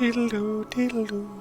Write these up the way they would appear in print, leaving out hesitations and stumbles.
Diddle-doo, diddle-doo.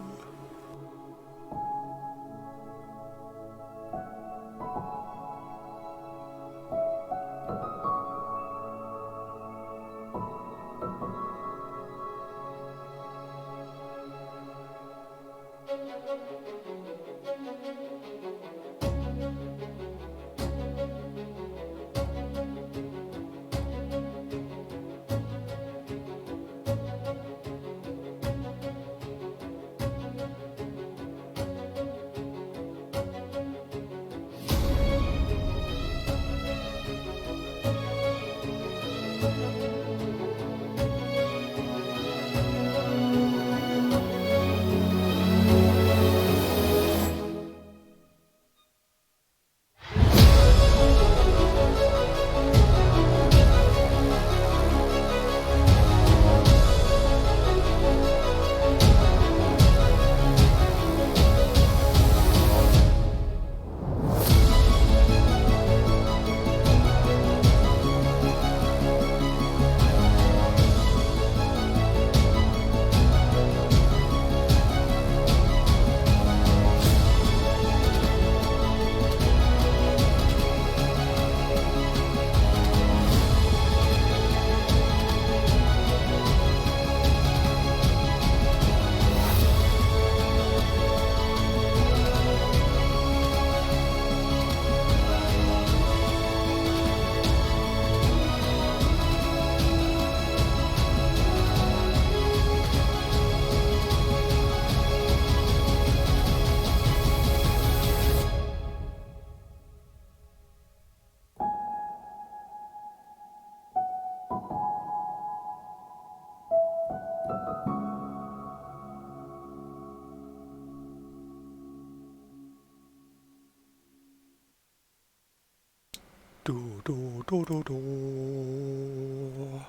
Do, do, do, do, do.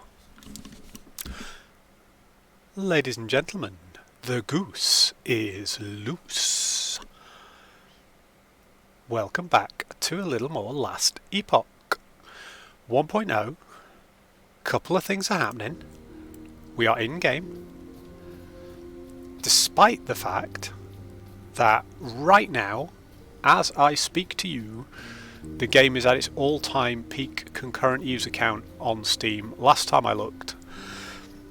Ladies and gentlemen, the goose is loose. Welcome back to a little more Last Epoch 1.0. Couple of things are happening. We are in game, despite the fact that right now, as I speak to you, the game is at its all-time peak concurrent user count on Steam. Last time I looked,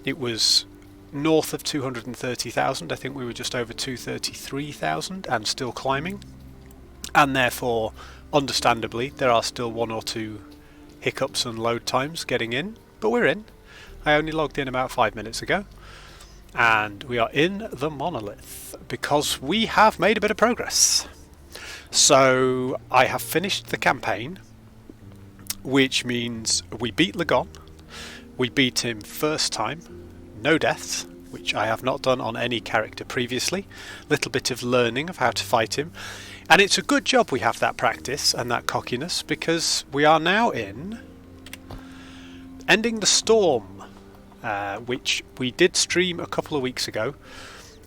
it was north of 230,000. I think we were just over 233,000 and still climbing. And therefore, understandably, there are still one or two hiccups and load times getting in. But we're in. I only logged in about 5 minutes ago. And we are in the monolith because we have made a bit of progress. So I have finished the campaign, which means we beat Lagon. We beat him first time, no deaths, which I have not done on any character previously. Little bit of learning of how to fight him. And it's a good job we have that practice and that cockiness, because we are now in Ending the Storm, which we did stream a couple of weeks ago,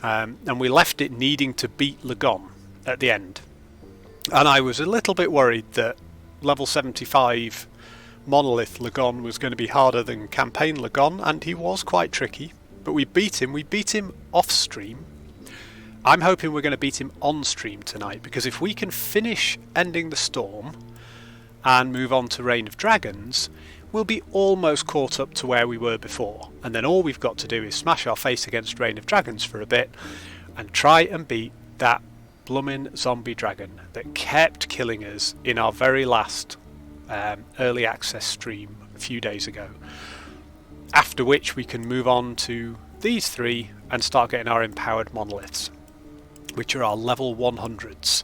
and we left it needing to beat Lagon at the end. And I was a little bit worried that level 75 Monolith Lagon was going to be harder than Campaign Lagon, and he was quite tricky. But we beat him. We beat him off stream. I'm hoping we're going to beat him on stream tonight, because if we can finish Ending the Storm and move on to Reign of Dragons, we'll be almost caught up to where we were before. And then all we've got to do is smash our face against Reign of Dragons for a bit and try and beat that bloomin' zombie dragon that kept killing us in our very last early access stream a few days ago. After which we can move on to these three and start getting our empowered monoliths, which are our level 100s.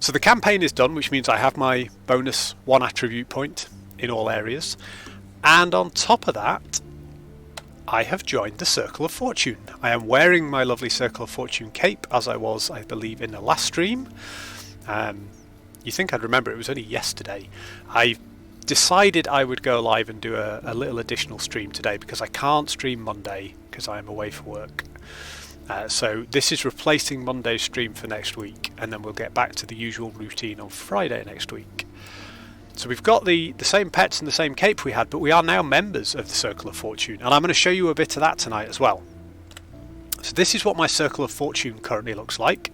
So the campaign is done, which means I have my bonus 1 attribute point in all areas. And on top of that, I have joined the Circle of Fortune. I am wearing my lovely Circle of Fortune cape, as I was, I believe, in the last stream. You think I'd remember, it was only yesterday. I decided I would go live and do a little additional stream today, because I can't stream Monday because I am away for work. So this is replacing Monday's stream for next week, and then we'll get back to the usual routine on Friday next week. So we've got the same pets and the same cape we had, but we are now members of the Circle of Fortune, and I'm going to show you a bit of that tonight as well. So this is what my Circle of Fortune currently looks like.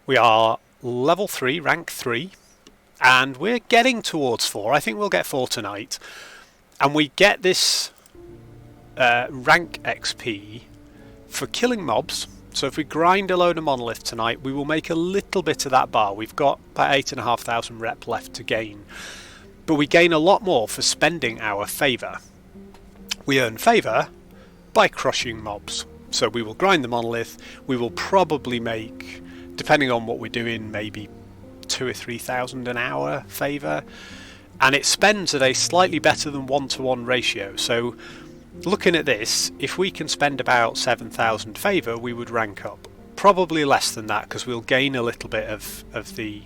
We are level 3, rank 3, and we're getting towards 4. I think we'll get 4 tonight. And we get this rank XP for killing mobs. So if we grind a load of monolith tonight, we will make a little bit of that bar. We've got about 8,500 rep left to gain. But we gain a lot more for spending our favour. We earn favour by crushing mobs. So we will grind the monolith. We will probably make, depending on what we're doing, maybe 2,000 or 3,000 an hour favour. And it spends at a slightly better than 1-to-1 ratio. So looking at this, if we can spend about 7,000 favour, we would rank up. Probably less than that, because we'll gain a little bit of the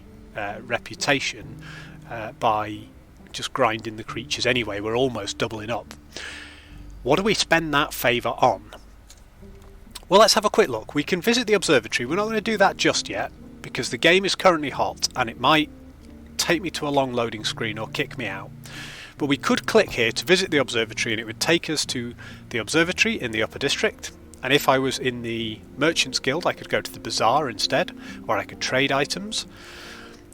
reputation by just grinding the creatures anyway. We're almost doubling up. What do we spend that favour on? Well, let's have a quick look. We can visit the observatory. We're not going to do that just yet, because the game is currently hot and it might take me to a long loading screen or kick me out. But we could click here to visit the observatory, and it would take us to the observatory in the upper district. And if I was in the Merchants Guild, I could go to the bazaar instead, or I could trade items.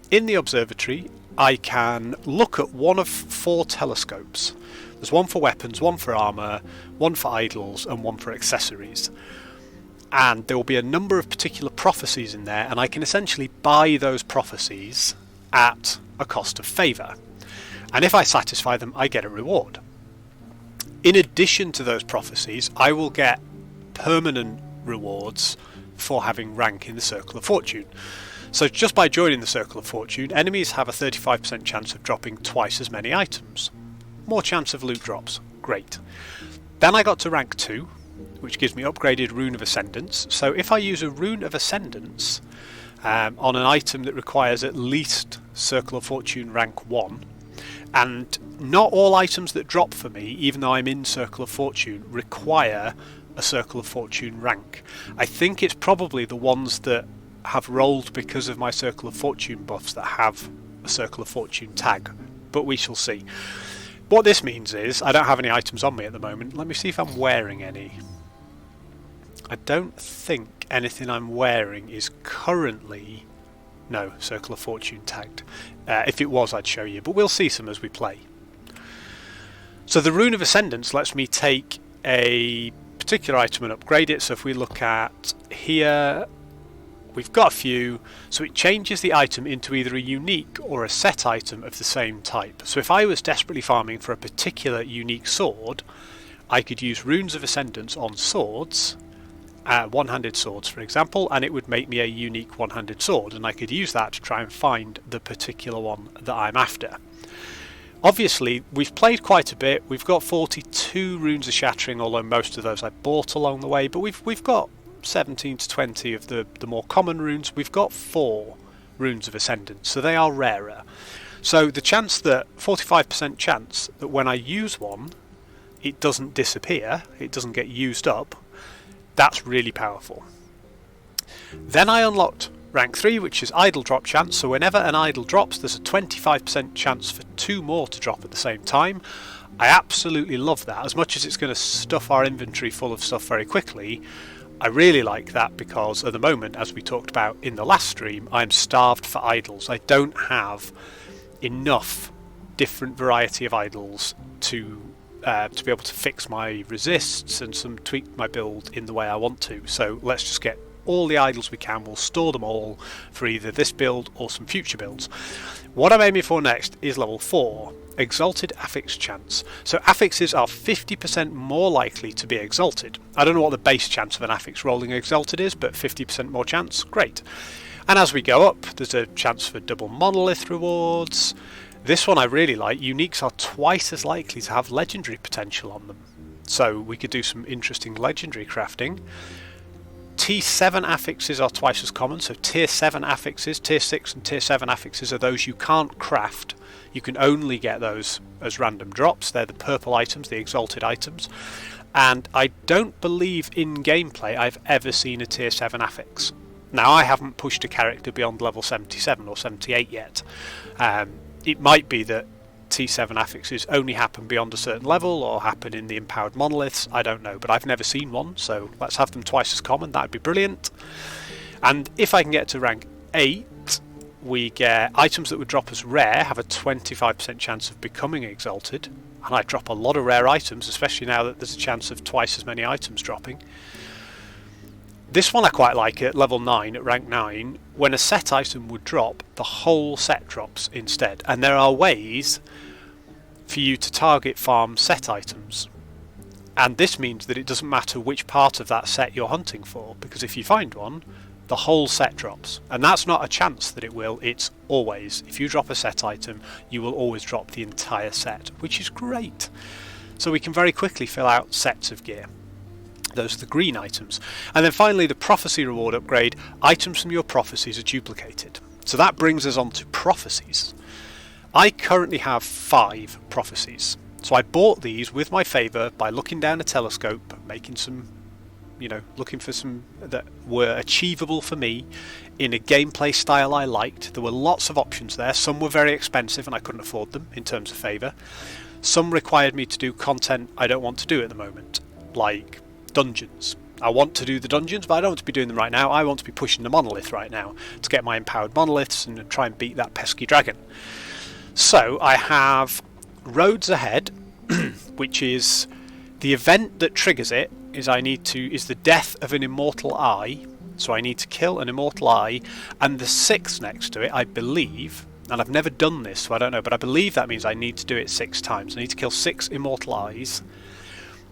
In the observatory, I can look at one of 4 telescopes. There's one for weapons, one for armour, one for idols, and one for accessories. And there will be a number of particular prophecies in there, and I can essentially buy those prophecies at a cost of favour. And if I satisfy them, I get a reward. In addition to those prophecies, I will get permanent rewards for having rank in the Circle of Fortune. So just by joining the Circle of Fortune, enemies have a 35% chance of dropping twice as many items. More chance of loot drops. Great. Then I got to rank 2, which gives me upgraded Rune of Ascendance. So if I use a Rune of Ascendance on an item that requires at least Circle of Fortune rank 1, and not all items that drop for me, even though I'm in Circle of Fortune, require a Circle of Fortune rank. I think it's probably the ones that have rolled because of my Circle of Fortune buffs that have a Circle of Fortune tag, but we shall see. What this means is, I don't have any items on me at the moment. Let me see if I'm wearing any. I don't think anything I'm wearing is currently... No, Circle of Fortune tagged. If it was, I'd show you, but we'll see some as we play. So the Rune of Ascendance lets me take a particular item and upgrade it. So if we look at here, we've got a few. So it changes the item into either a unique or a set item of the same type. So if I was desperately farming for a particular unique sword, I could use Runes of Ascendance on swords, one-handed swords for example, and it would make me a unique one-handed sword, and I could use that to try and find the particular one that I'm after. Obviously we've played quite a bit. We've got 42 Runes of Shattering, although most of those I bought along the way, but we've got 17 to 20 of the more common runes. We've got 4 Runes of Ascendance, so they are rarer. So the chance that 45% chance that when I use one it doesn't disappear, it doesn't get used up, that's really powerful. Then I unlocked rank 3, which is idle drop chance. So whenever an idle drops, there's a 25% chance for 2 more to drop at the same time. I absolutely love that. As much as it's going to stuff our inventory full of stuff very quickly, I really like that, because at the moment, as we talked about in the last stream, I'm starved for idols. I don't have enough different variety of idols to be able to fix my resists and tweak my build in the way I want to. So let's just get all the idols we can. We'll store them all for either this build or some future builds. What I'm aiming for next is level 4, Exalted Affix Chance. So affixes are 50% more likely to be exalted. I don't know what the base chance of an affix rolling exalted is, but 50% more chance, great. And as we go up, there's a chance for double monolith rewards. This one I really like. Uniques are twice as likely to have legendary potential on them. So we could do some interesting legendary crafting. T7 affixes are twice as common. So tier 7 affixes, tier 6 and tier 7 affixes are those you can't craft. You can only get those as random drops. They're the purple items, the exalted items. And I don't believe in gameplay I've ever seen a tier 7 affix. Now I haven't pushed a character beyond level 77 or 78 yet. It might be that T7 affixes only happen beyond a certain level or happen in the empowered monoliths. I don't know, but I've never seen one, so let's have them twice as common. That'd be brilliant. And if I can get to rank 8, we get items that would drop as rare have a 25% chance of becoming exalted. And I drop a lot of rare items, especially now that there's a chance of twice as many items dropping. This one I quite like at level 9, at rank 9. When a set item would drop, the whole set drops instead. And there are ways for you to target farm set items. And this means that it doesn't matter which part of that set you're hunting for, because if you find one, the whole set drops. And that's not a chance that it will, it's always. If you drop a set item, you will always drop the entire set, which is great. So we can very quickly fill out sets of gear. Those are the green items. And then finally, the prophecy reward upgrade. Items from your prophecies are duplicated. So that brings us on to prophecies. I currently have 5 prophecies. So I bought these with my favour by looking down a telescope, making some, looking for some that were achievable for me in a gameplay style I liked. There were lots of options there. Some were very expensive and I couldn't afford them in terms of favour. Some required me to do content I don't want to do at the moment, like dungeons. I want to do the dungeons, but I don't want to be doing them right now. I want to be pushing the monolith right now to get my empowered monoliths and try and beat that pesky dragon. So I have Roads Ahead, which is the event that triggers it is the death of an immortal eye. So I need to kill an immortal eye, and the 6 next to it, I believe, and I've never done this, so I don't know, but I believe that means I need to do it 6 times. I need to kill 6 immortal eyes.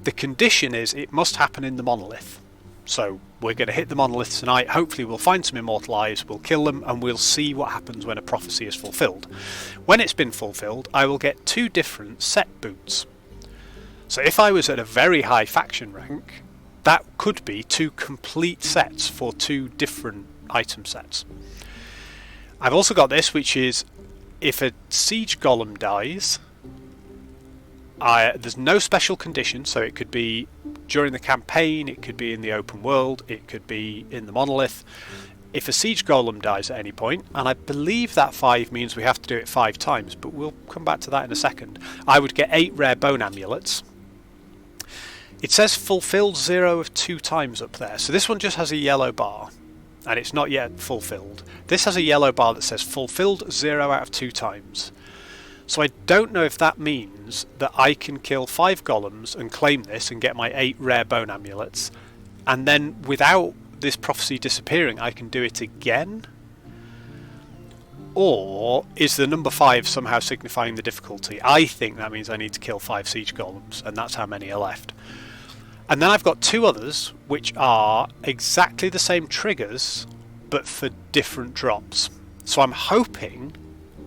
The condition is it must happen in the monolith. So we're going to hit the monolith tonight. Hopefully we'll find some immortal eyes, we'll kill them, and we'll see what happens when a prophecy is fulfilled. When it's been fulfilled, I will get 2 different set boots. So if I was at a very high faction rank, that could be 2 complete sets for 2 different item sets. I've also got this, which is if a siege golem dies, there's no special condition, so it could be during the campaign, it could be in the open world, it could be in the monolith. If a siege golem dies at any point, and I believe that 5 means we have to do it 5 times, but we'll come back to that in a second, I would get 8 rare bone amulets. It says fulfilled 0 of 2 times up there, so this one just has a yellow bar, and it's not yet fulfilled. This has a yellow bar that says fulfilled 0 out of 2 times. So I don't know if that means that I can kill 5 golems and claim this and get my 8 rare bone amulets, and then without this prophecy disappearing I can do it again? Or is the number 5 somehow signifying the difficulty? I think that means I need to kill 5 siege golems, and that's how many are left. And then I've got 2 others which are exactly the same triggers but for different drops. So I'm hoping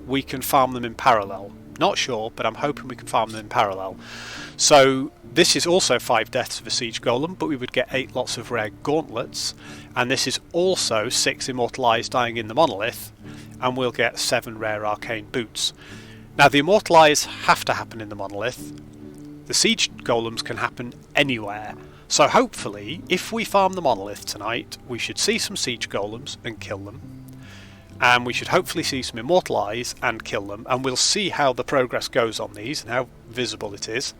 we can farm them in parallel. Not sure, but I'm hoping we can farm them in parallel. So this is also 5 deaths of a siege golem, but we would get 8 lots of rare gauntlets, and this is also 6 immortal eyes dying in the monolith, and we'll get 7 rare arcane boots. Now the immortal eyes have to happen in the monolith. The siege golems can happen anywhere. So hopefully, if we farm the monolith tonight, we should see some siege golems and kill them. And we should hopefully see some immortal eyes and kill them, and we'll see how the progress goes on these and how visible it is.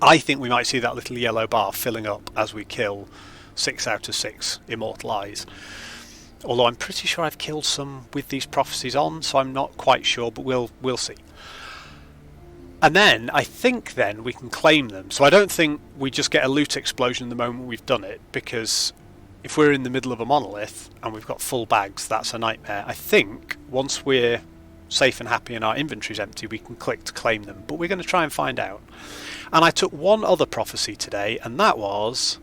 I think we might see that little yellow bar filling up as we kill 6 out of 6 immortal eyes. Although I'm pretty sure I've killed some with these prophecies on, so I'm not quite sure, but we'll see. And then I think then we can claim them. So I don't think we just get a loot explosion the moment we've done it, because if we're in the middle of a monolith and we've got full bags, that's a nightmare. I think once we're safe and happy and our inventory's empty, we can click to claim them, but we're going to try and find out. And I took one other prophecy today, and that was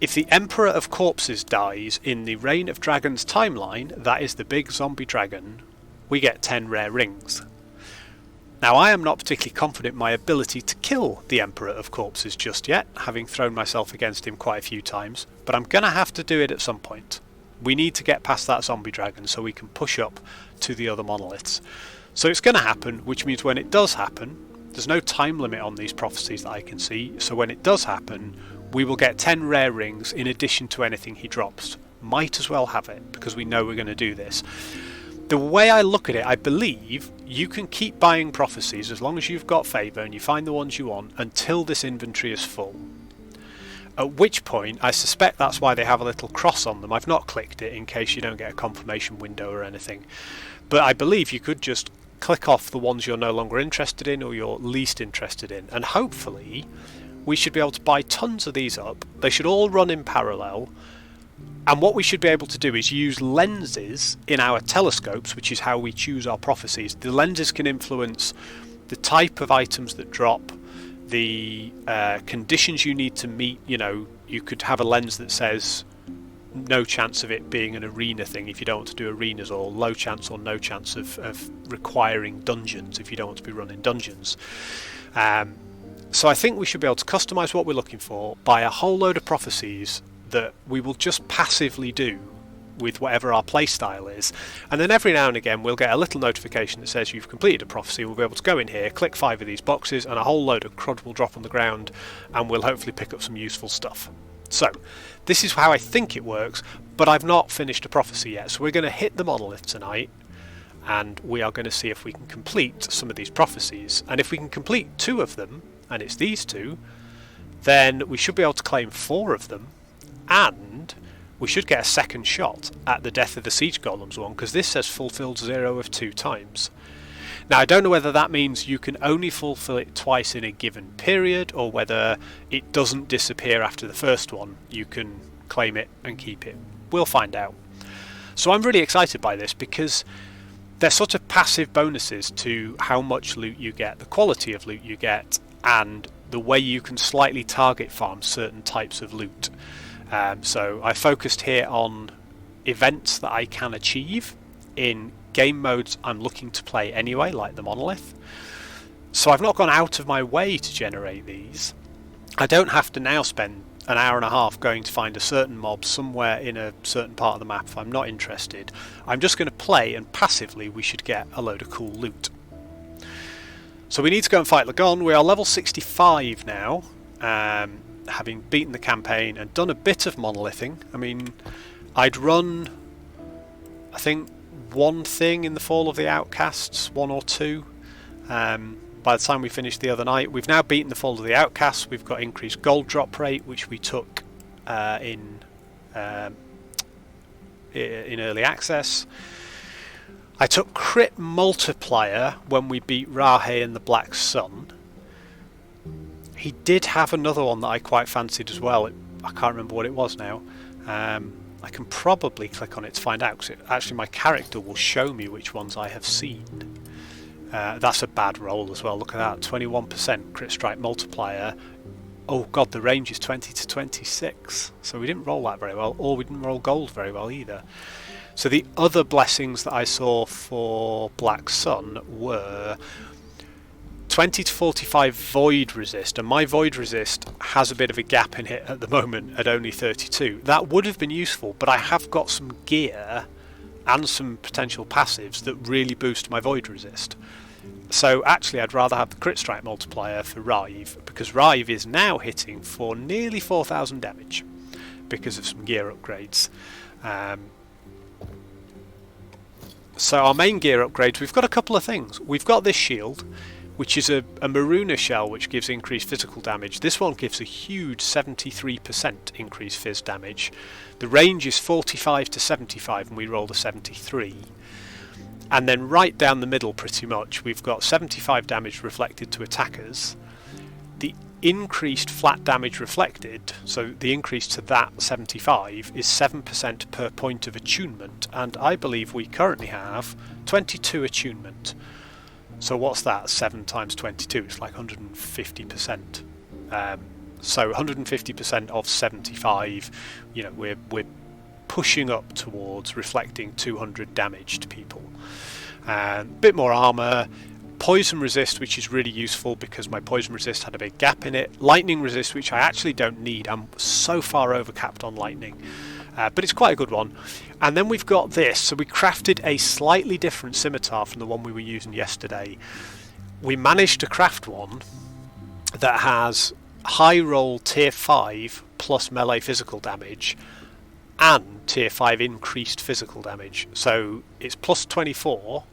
if the Emperor of Corpses dies in the Reign of Dragons timeline, that is the big zombie dragon, we get 10 rare rings. Now I am not particularly confident in my ability to kill the Emperor of Corpses just yet, having thrown myself against him quite a few times, but I'm going to have to do it at some point. We need to get past that zombie dragon so we can push up to the other monoliths. So it's going to happen, which means when it does happen, there's no time limit on these prophecies that I can see, so when it does happen, we will get 10 rare rings in addition to anything he drops. Might as well have it, because we know we're going to do this. The way I look at it, I believe you can keep buying prophecies as long as you've got favour and you find the ones you want until this inventory is full. At which point, I suspect that's why they have a little cross on them. I've not clicked it in case you don't get a confirmation window or anything. But I believe you could just click off the ones you're no longer interested in or you're least interested in. And hopefully, we should be able to buy tons of these up. They should all run in parallel. And what we should be able to do is use lenses in our telescopes, which is how we choose our prophecies. The lenses can influence the type of items that drop, the conditions you need to meet. You know, you could have a lens that says no chance of it being an arena thing if you don't want to do arenas, or low chance or no chance of requiring dungeons if you don't want to be running dungeons. So I think we should be able to customize what we're looking for, buy a whole load of prophecies that we will just passively do with whatever our playstyle is, and then every now and again we'll get a little notification that says you've completed a prophecy. We'll be able to go in here, click 5 of these boxes, and a whole load of crud will drop on the ground, and we'll hopefully pick up some useful stuff. So this is how I think it works, but I've not finished a prophecy yet, so we're going to hit the monolith tonight and we are going to see if we can complete some of these prophecies. And if we can complete 2 of them, and it's these 2, then we should be able to claim 4 of them, and we should get a second shot at the Death of the Siege Golems one, because this says fulfilled 0 of 2 times. Now I don't know whether that means you can only fulfill it twice in a given period, or whether it doesn't disappear after the first one. You can claim it and keep it. We'll find out. So I'm really excited by this because they're sort of passive bonuses to how much loot you get, the quality of loot you get, and the way you can slightly target farm certain types of loot. So I focused here on events that I can achieve in game modes I'm looking to play anyway, like the monolith. So I've not gone out of my way to generate these. I don't have to now spend an hour and a half going to find a certain mob somewhere in a certain part of the map if I'm not interested. I'm just going to play, and passively we should get a load of cool loot. So we need to go and fight Lagon. We are level 65 now, having beaten the campaign and done a bit of monolithing. I mean, I'd run, I think, 1 thing in the Fall of the Outcasts, 1 or 2. By the time we finished the other night, we've now beaten the Fall of the Outcasts. We've got increased gold drop rate, which we took in early access. I took crit multiplier when we beat Rahe and the Black Sun. He did have another one that I quite fancied as well. I can't remember what it was now. I can probably click on it to find out, because actually my character will show me which ones I have seen. That's a bad roll as well. Look at that, 21% crit strike multiplier. Oh god, the range is 20 to 26. So we didn't roll that very well, or we didn't roll gold very well either. So the other blessings that I saw for Black Sun were 20 to 45 void resist, and my void resist has a bit of a gap in it at the moment at only 32. That would have been useful, but I have got some gear and some potential passives that really boost my void resist. So actually I'd rather have the crit strike multiplier for Rive, because Rive is now hitting for nearly 4,000 damage because of some gear upgrades. So our main gear upgrades, we've got a couple of things. We've got this shield, which is a Maruna shell, which gives increased physical damage. This one gives a huge 73% increased phys damage. The range is 45 to 75, and we rolled a 73. And then right down the middle, pretty much, we've got 75 damage reflected to attackers. The increased flat damage reflected, so the increase to that 75, is 7% per point of attunement, and I believe we currently have 22 attunement. So what's that? 7 times 22, it's like 150%. So 150% of 75, you know, we're pushing up towards reflecting 200 damage to people. A bit more armour, poison resist, which is really useful because my poison resist had a big gap in it. Lightning resist, which I actually don't need. I'm so far overcapped on lightning. But it's quite a good one. And then we've got this. So we crafted a slightly different scimitar from the one we were using yesterday. We managed to craft one that has high roll tier 5 plus melee physical damage and tier 5 increased physical damage. So it's plus 24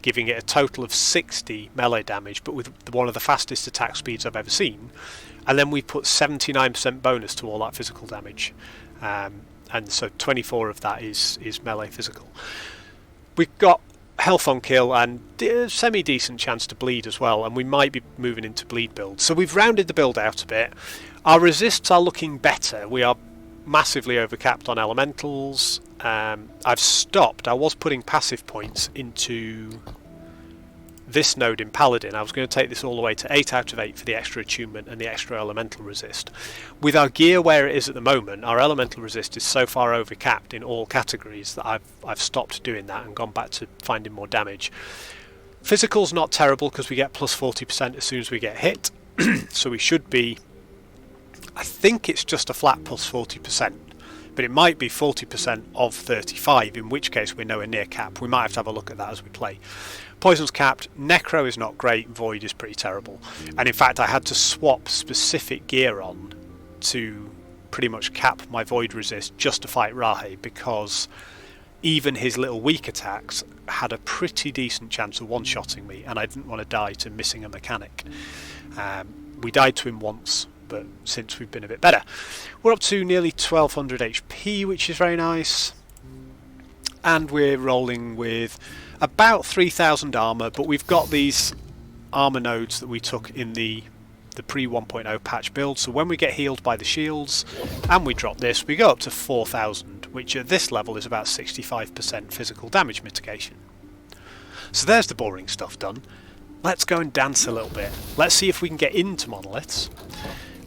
giving it a total of 60 melee damage, but with one of the fastest attack speeds I've ever seen. And then we put 79% bonus to all that physical damage, and so 24 of that is melee physical. We've got health on kill and a semi-decent chance to bleed as well, and we might be moving into bleed builds. So we've rounded the build out a bit. Our resists are looking better. We are massively overcapped on elementals. I've stopped. I was putting passive points into this node in Paladin. I was going to take this all the way to 8 out of 8 for the extra attunement and the extra elemental resist. With our gear where it is at the moment, our elemental resist is so far overcapped in all categories that I've stopped doing that and gone back to finding more damage. Physical's not terrible because we get plus 40% as soon as we get hit, so we should be, I think it's just a flat plus 40%. But it might be 40% of 35, in which case we're nowhere near cap. We might have to have a look at that as we play. Poison's capped, Necro is not great, Void is pretty terrible. And in fact I had to swap specific gear on to pretty much cap my Void resist just to fight Rahe, because even his little weak attacks had a pretty decent chance of one-shotting me, and I didn't want to die to missing a mechanic. We died to him once, but since we've been a bit better. We're up to nearly 1200 HP, which is very nice, and we're rolling with about 3000 armour, but we've got these armour nodes that we took in the pre 1.0 patch build, so when we get healed by the shields and we drop this, we go up to 4000, which at this level is about 65% physical damage mitigation. So there's the boring stuff done. Let's go and dance a little bit. Let's see if we can get into monoliths.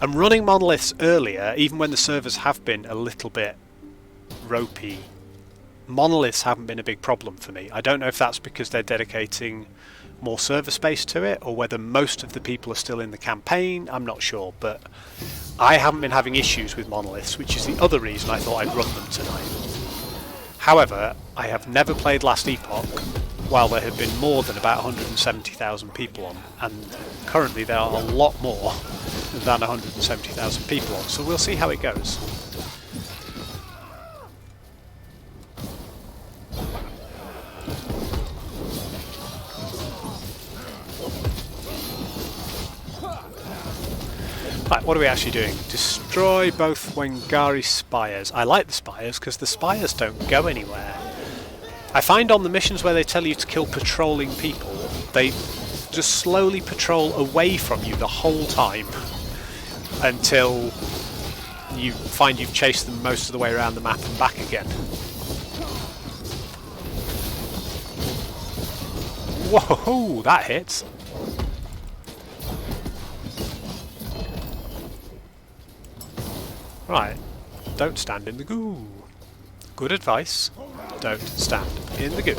And running monoliths earlier, even when the servers have been a little bit ropey, monoliths haven't been a big problem for me. I don't know if that's because they're dedicating more server space to it, or whether most of the people are still in the campaign. I'm not sure, but I haven't been having issues with monoliths, which is the other reason I thought I'd run them tonight. However, I have never played Last Epoch while there have been more than about 170,000 people on, and currently there are a lot more than 170,000 people on, so we'll see how it goes. Right, what are we actually doing? Destroy both Wengari spires. I like the spires because the spires don't go anywhere. I find on the missions where they tell you to kill patrolling people, they just slowly patrol away from you the whole time until you find you've chased them most of the way around the map and back again. Whoa, that hits! Right, don't stand in the goo. Good advice, don't stand in the goo.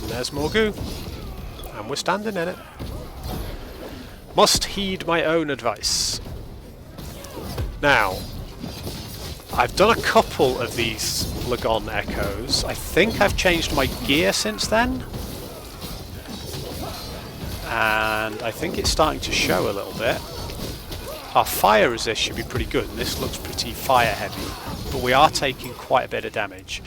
And there's more goo, and we're standing in it. Must heed my own advice. Now, I've done a couple of these Lagon echoes. I think I've changed my gear since then, and I think it's starting to show a little bit. Our fire resist should be pretty good, and this looks pretty fire heavy, but we are taking quite a bit of damage.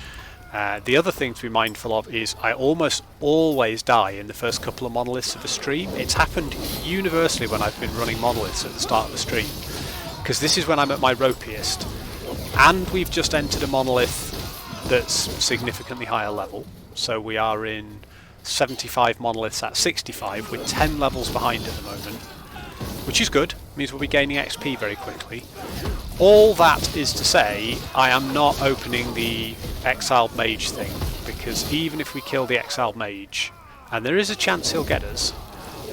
The other thing to be mindful of is I almost always die in the first couple of monoliths of a stream. It's happened universally when I've been running monoliths at the start of the stream, because this is when I'm at my ropiest, and we've just entered a monolith that's significantly higher level, so we are in 75 monoliths at 65, with 10 levels behind at the moment, which is good. Means we'll be gaining XP very quickly. All that is to say, I am not opening the exiled mage thing, because even if we kill the exiled mage, and there is a chance he'll get us,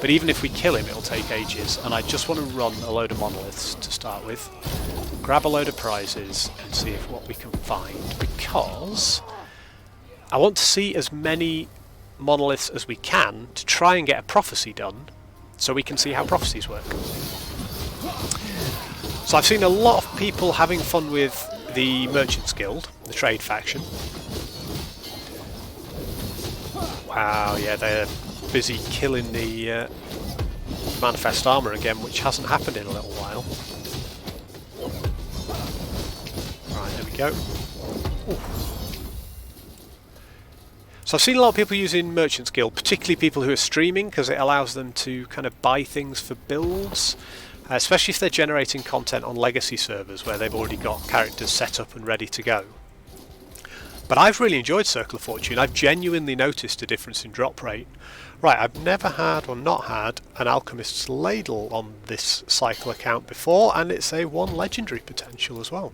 but even if we kill him it'll take ages, and I just want to run a load of monoliths to start with, grab a load of prizes and see if what we can find, because I want to see as many monoliths as we can to try and get a prophecy done, so we can see how prophecies work. So I've seen a lot of people having fun with the Merchants Guild, the trade faction. Wow, yeah, they're busy killing the Manifest Armour again, which hasn't happened in a little while. Right, there we go. Ooh. So I've seen a lot of people using Merchant's Guild, particularly people who are streaming, because it allows them to kind of buy things for builds, especially if they're generating content on legacy servers where they've already got characters set up and ready to go. But I've really enjoyed Circle of Fortune. I've genuinely noticed a difference in drop rate. Right, I've never had or not had an Alchemist's Ladle on this cycle account before, and it's a 1 legendary potential as well.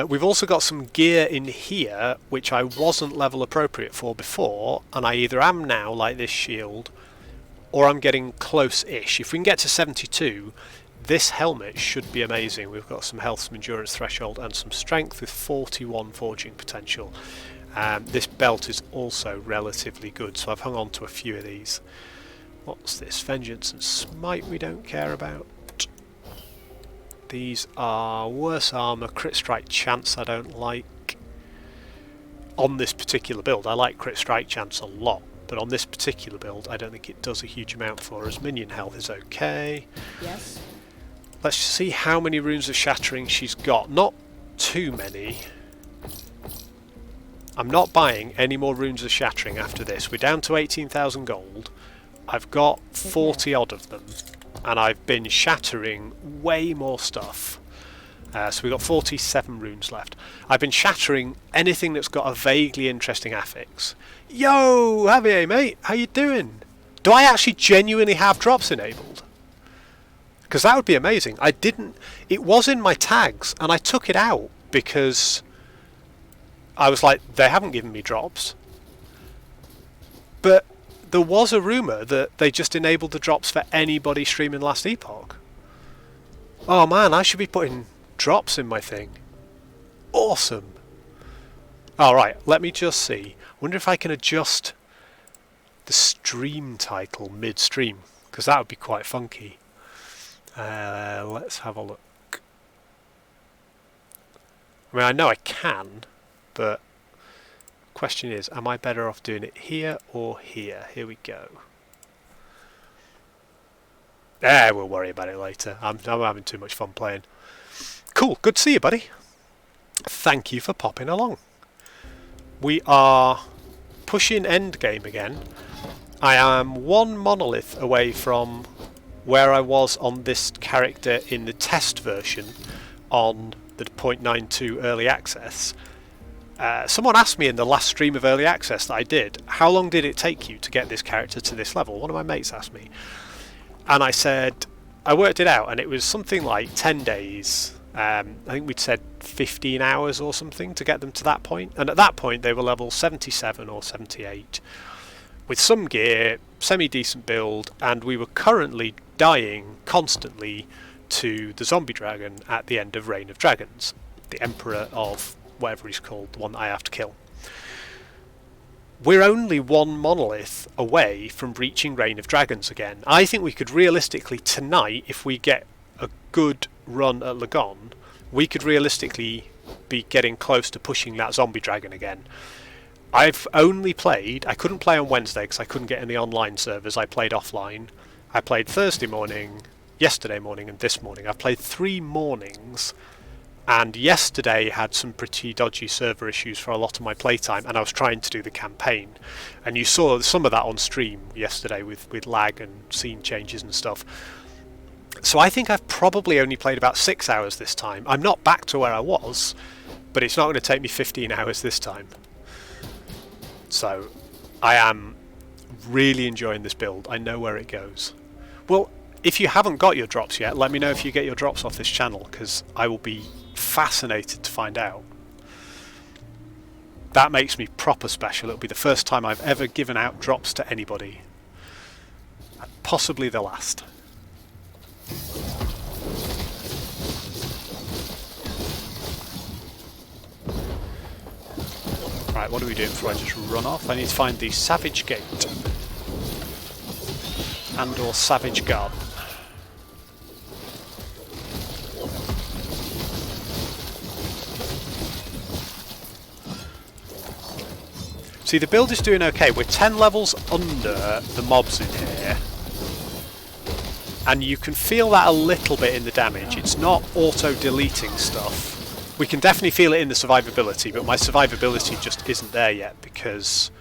We've also got some gear in here which I wasn't level appropriate for before, and I either am now, like this shield, or I'm getting close-ish. If we can get to 72, this helmet should be amazing. We've got some health, some endurance threshold, and some strength with 41 forging potential. This belt is also relatively good, so I've hung on to a few of these. What's this? Vengeance and Smite we don't care about. These are worse armour, crit strike chance I don't like. On this particular build, I like crit strike chance a lot, but on this particular build I don't think it does a huge amount for us. Minion health is okay. Yes. Let's see how many runes of shattering she's got. Not too many. I'm not buying any more runes of shattering after this. We're down to 18,000 gold. I've got 40 odd of them, and I've been shattering way more stuff. So we've got 47 runes left. I've been shattering anything that's got a vaguely interesting affix. Yo, Javier, mate, how you doing? Do I actually genuinely have drops enabled? Because that would be amazing. I didn't. It was in my tags, and I took it out because I was like, they haven't given me drops. But there was a rumour that they just enabled the drops for anybody streaming last Epoch. Oh man, I should be putting drops in my thing. Awesome. Alright, let me just see. Wonder if I can adjust the stream title mid-stream, because that would be quite funky. Let's have a look. I mean, I know I can, but question is, am I better off doing it here or here? Here we go. We'll worry about it later. I'm having too much fun playing. Cool, good to see you, buddy. Thank you for popping along. We are pushing endgame again. I am 1 monolith away from where I was on this character in the test version on the 0.92 early access. Someone asked me in the last stream of early access that I did, how long did it take you to get this character to this level? One of my mates asked me. And I said, I worked it out, and it was something like 10 days. I think we'd said 15 hours or something to get them to that point. And at that point, they were level 77 or 78. With some gear, semi-decent build, and we were currently dying constantly to the zombie dragon at the end of Reign of Dragons. The Emperor of whatever he's called, the one that I have to kill. We're only 1 monolith away from reaching Reign of Dragons again. I think we could realistically tonight, if we get a good run at Lagon, we could realistically be getting close to pushing that zombie dragon again. I've only played, I couldn't play on Wednesday because I couldn't get in the online servers, I played offline. I played Thursday morning, yesterday morning and this morning. I've played 3 mornings, and yesterday had some pretty dodgy server issues for a lot of my playtime, and I was trying to do the campaign. And you saw some of that on stream yesterday with lag and scene changes and stuff. So I think I've probably only played about 6 hours this time. I'm not back to where I was, but it's not going to take me 15 hours this time. So I am really enjoying this build. I know where it goes. Well, if you haven't got your drops yet, let me know if you get your drops off this channel, because I will be fascinated to find out. That makes me proper special. It'll be the first time I've ever given out drops to anybody. Possibly the last. Right, what are we doing before I just run off? I need to find the Savage Gate and or Savage Garden. See, the build is doing okay. We're 10 levels under the mobs in here, and you can feel that a little bit in the damage. It's not auto-deleting stuff, We can definitely feel it in the survivability, but my survivability just isn't there yet because,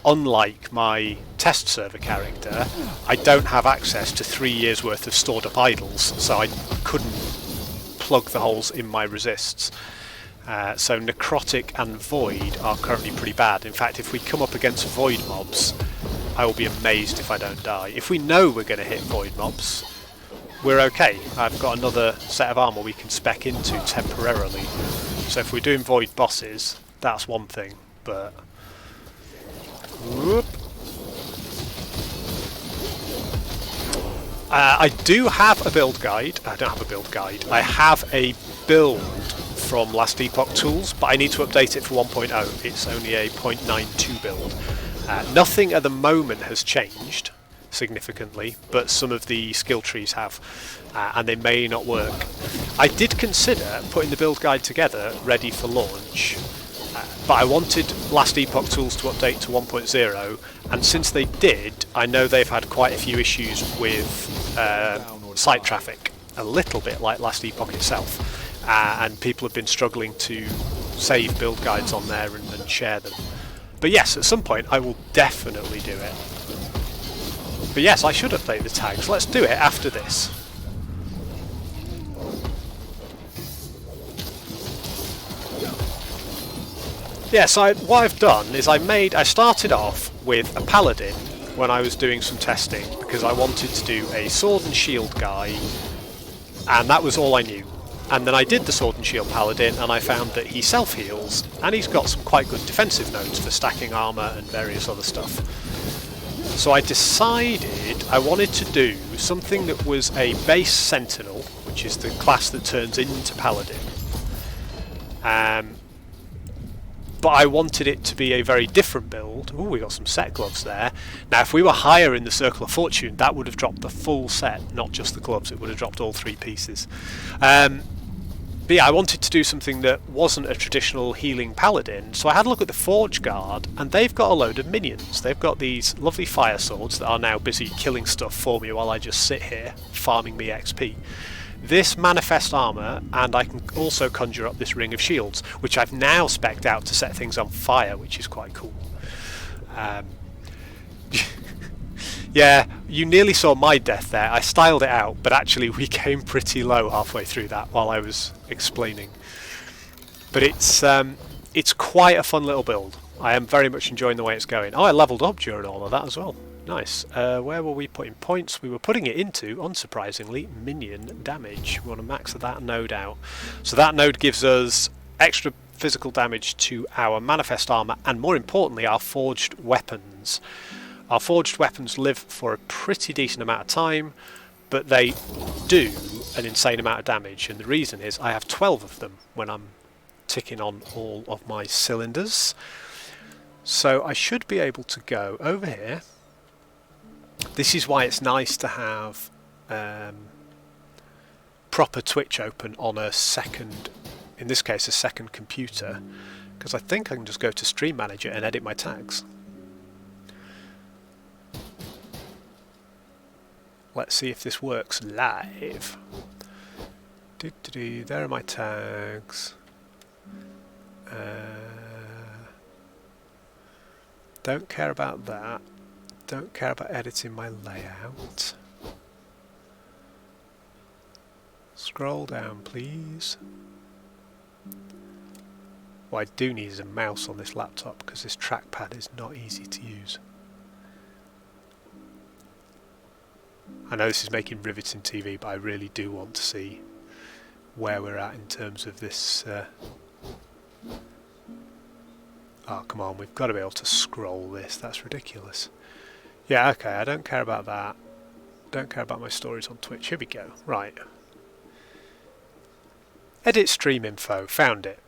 unlike my test server character, I don't have access to 3 years worth of stored up idols, so I couldn't plug the holes in my resists. So necrotic and void are currently pretty bad. In fact, if we come up against void mobs, I will be amazed if I don't die. If we know we're going to hit void mobs, we're okay. I've got another set of armour we can spec into temporarily. So if we're doing void bosses, that's one thing, but... Whoop. I do have a build guide. I don't have a build guide. I have a build from last Epoch tools, but I need to update it for 1.0. It's only a 0.92 build. Nothing at the moment has changed significantly, but some of the skill trees have, and they may not work. I did consider putting the build guide together ready for launch, but I wanted last Epoch tools to update to 1.0, and since they did, I know they've had quite a few issues with site traffic, a little bit like last Epoch itself, and people have been struggling to save build guides on there and share them. But yes, at some point I will definitely do it. But yes, I should update the tags. Let's do it after this. Yeah, so what I've done is I started off with a paladin when I was doing some testing because I wanted to do a sword and shield guy, and that was all I knew. And then I did the sword and shield paladin, and I found that he self-heals, and he's got some quite good defensive nodes for stacking armour and various other stuff. So I decided I wanted to do something that was a base sentinel, which is the class that turns into paladin. But I wanted it to be a very different build. Ooh, we got some set gloves there. Now, if we were higher in the Circle of Fortune, that would have dropped the full set, not just the gloves. It would have dropped all 3 pieces. But yeah, I wanted to do something that wasn't a traditional healing paladin, so I had a look at the Forge Guard, and they've got a load of minions. They've got these lovely fire swords that are now busy killing stuff for me while I just sit here, farming me XP. This manifest armour, and I can also conjure up this ring of shields, which I've now spec'd out to set things on fire, which is quite cool. Yeah, you nearly saw my death there. I styled it out, but actually we came pretty low halfway through that while I was explaining. But it's quite a fun little build. I am very much enjoying the way it's going. Oh, I levelled up during all of that as well. Nice. Where were we putting points? We were putting it into, unsurprisingly, minion damage. We want to max that node out. So that node gives us extra physical damage to our manifest armour, and more importantly, our forged weapons. Our forged weapons live for a pretty decent amount of time, but they do an insane amount of damage, and the reason is I have 12 of them when I'm ticking on all of my cylinders. So I should be able to go over here. This is why it's nice to have proper Twitch open on a second, in this case a second computer, because I think I can just go to Stream Manager and edit my tags. Let's see if this works live. There are my tags. Don't care about that. Don't care about editing my layout. Scroll down, please. What I do need is a mouse on this laptop because this trackpad is not easy to use. I know this is making riveting TV, but I really do want to see where we're at in terms of this. Oh, come on, we've got to be able to scroll this. That's ridiculous. Yeah, okay, I don't care about that. Don't care about my stories on Twitch. Here we go. Right. Edit stream info. Found it.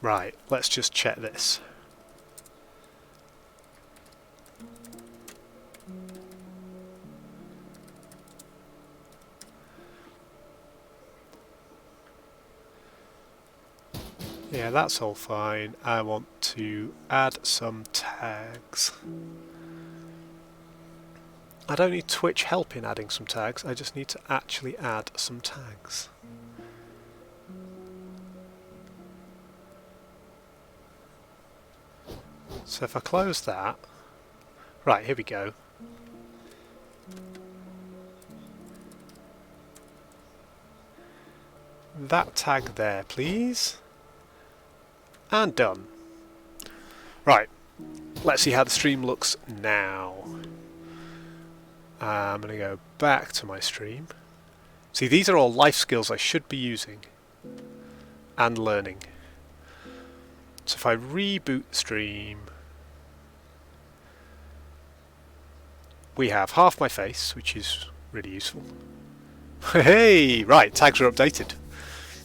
Right, let's just check this. Yeah, that's all fine. I want to add some tags. I don't need Twitch help in adding some tags, I just need to actually add some tags. So if I close that, right, here we go. That tag there, please. And done. Right, let's see how the stream looks now. I'm going to go back to my stream. See, these are all life skills I should be using and learning. So if I reboot the stream, we have half my face, which is really useful. Hey, right, tags are updated.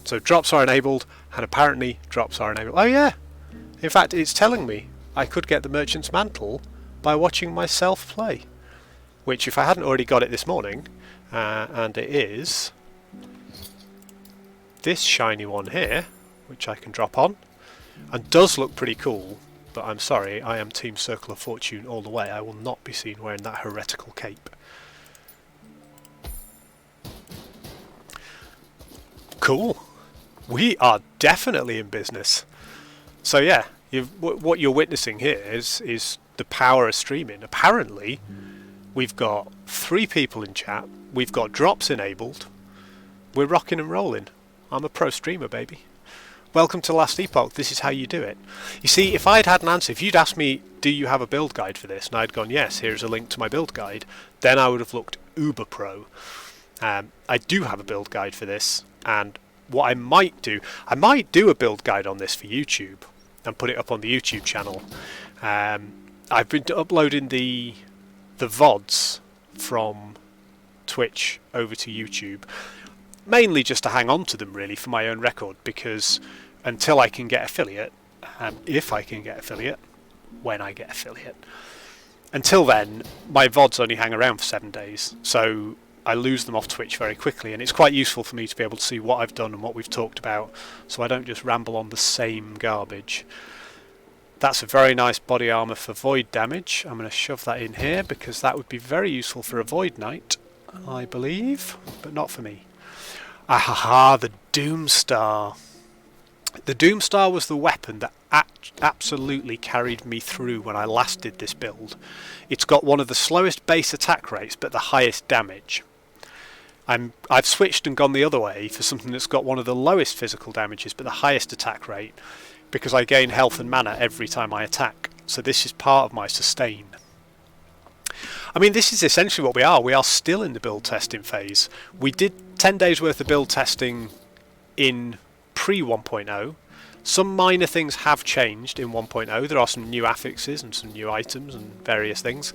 So drops are enabled, and apparently drops are enabled. Oh yeah, in fact it's telling me I could get the Merchant's Mantle by watching myself play. Which, if I hadn't already got it this morning, and it is this shiny one here, which I can drop on, and does look pretty cool, but I'm sorry, I am Team Circle of Fortune all the way. I will not be seen wearing that heretical cape. Cool. We are definitely in business. So yeah, what you're witnessing here is the power of streaming. Apparently, we've got 3 people in chat. We've got drops enabled. We're rocking and rolling. I'm a pro streamer, baby. Welcome to Last Epoch. This is how you do it. You see, if I'd had an answer, if you'd asked me, do you have a build guide for this? And I'd gone, yes, here's a link to my build guide. Then I would have looked uber pro. I do have a build guide for this. And what I might do a build guide on this for YouTube and put it up on the YouTube channel. I've been uploading the VODs from Twitch over to YouTube, mainly just to hang on to them really for my own record, because until I can get affiliate, if I can get affiliate, when I get affiliate, until then my VODs only hang around for 7 days, so I lose them off Twitch very quickly, and it's quite useful for me to be able to see what I've done and what we've talked about, so I don't just ramble on the same garbage. That's a very nice body armour for void damage. I'm going to shove that in here because that would be very useful for a void knight, I believe, but not for me. Ahaha, the Doomstar. The Doomstar was the weapon that absolutely carried me through when I last did this build. It's got one of the slowest base attack rates but the highest damage. I've switched and gone the other way for something that's got one of the lowest physical damages but the highest attack rate, because I gain health and mana every time I attack. So this is part of my sustain. I mean, this is essentially what we are. We are still in the build testing phase. We did 10 days worth of build testing in pre 1.0. Some minor things have changed in 1.0. There are some new affixes and some new items and various things.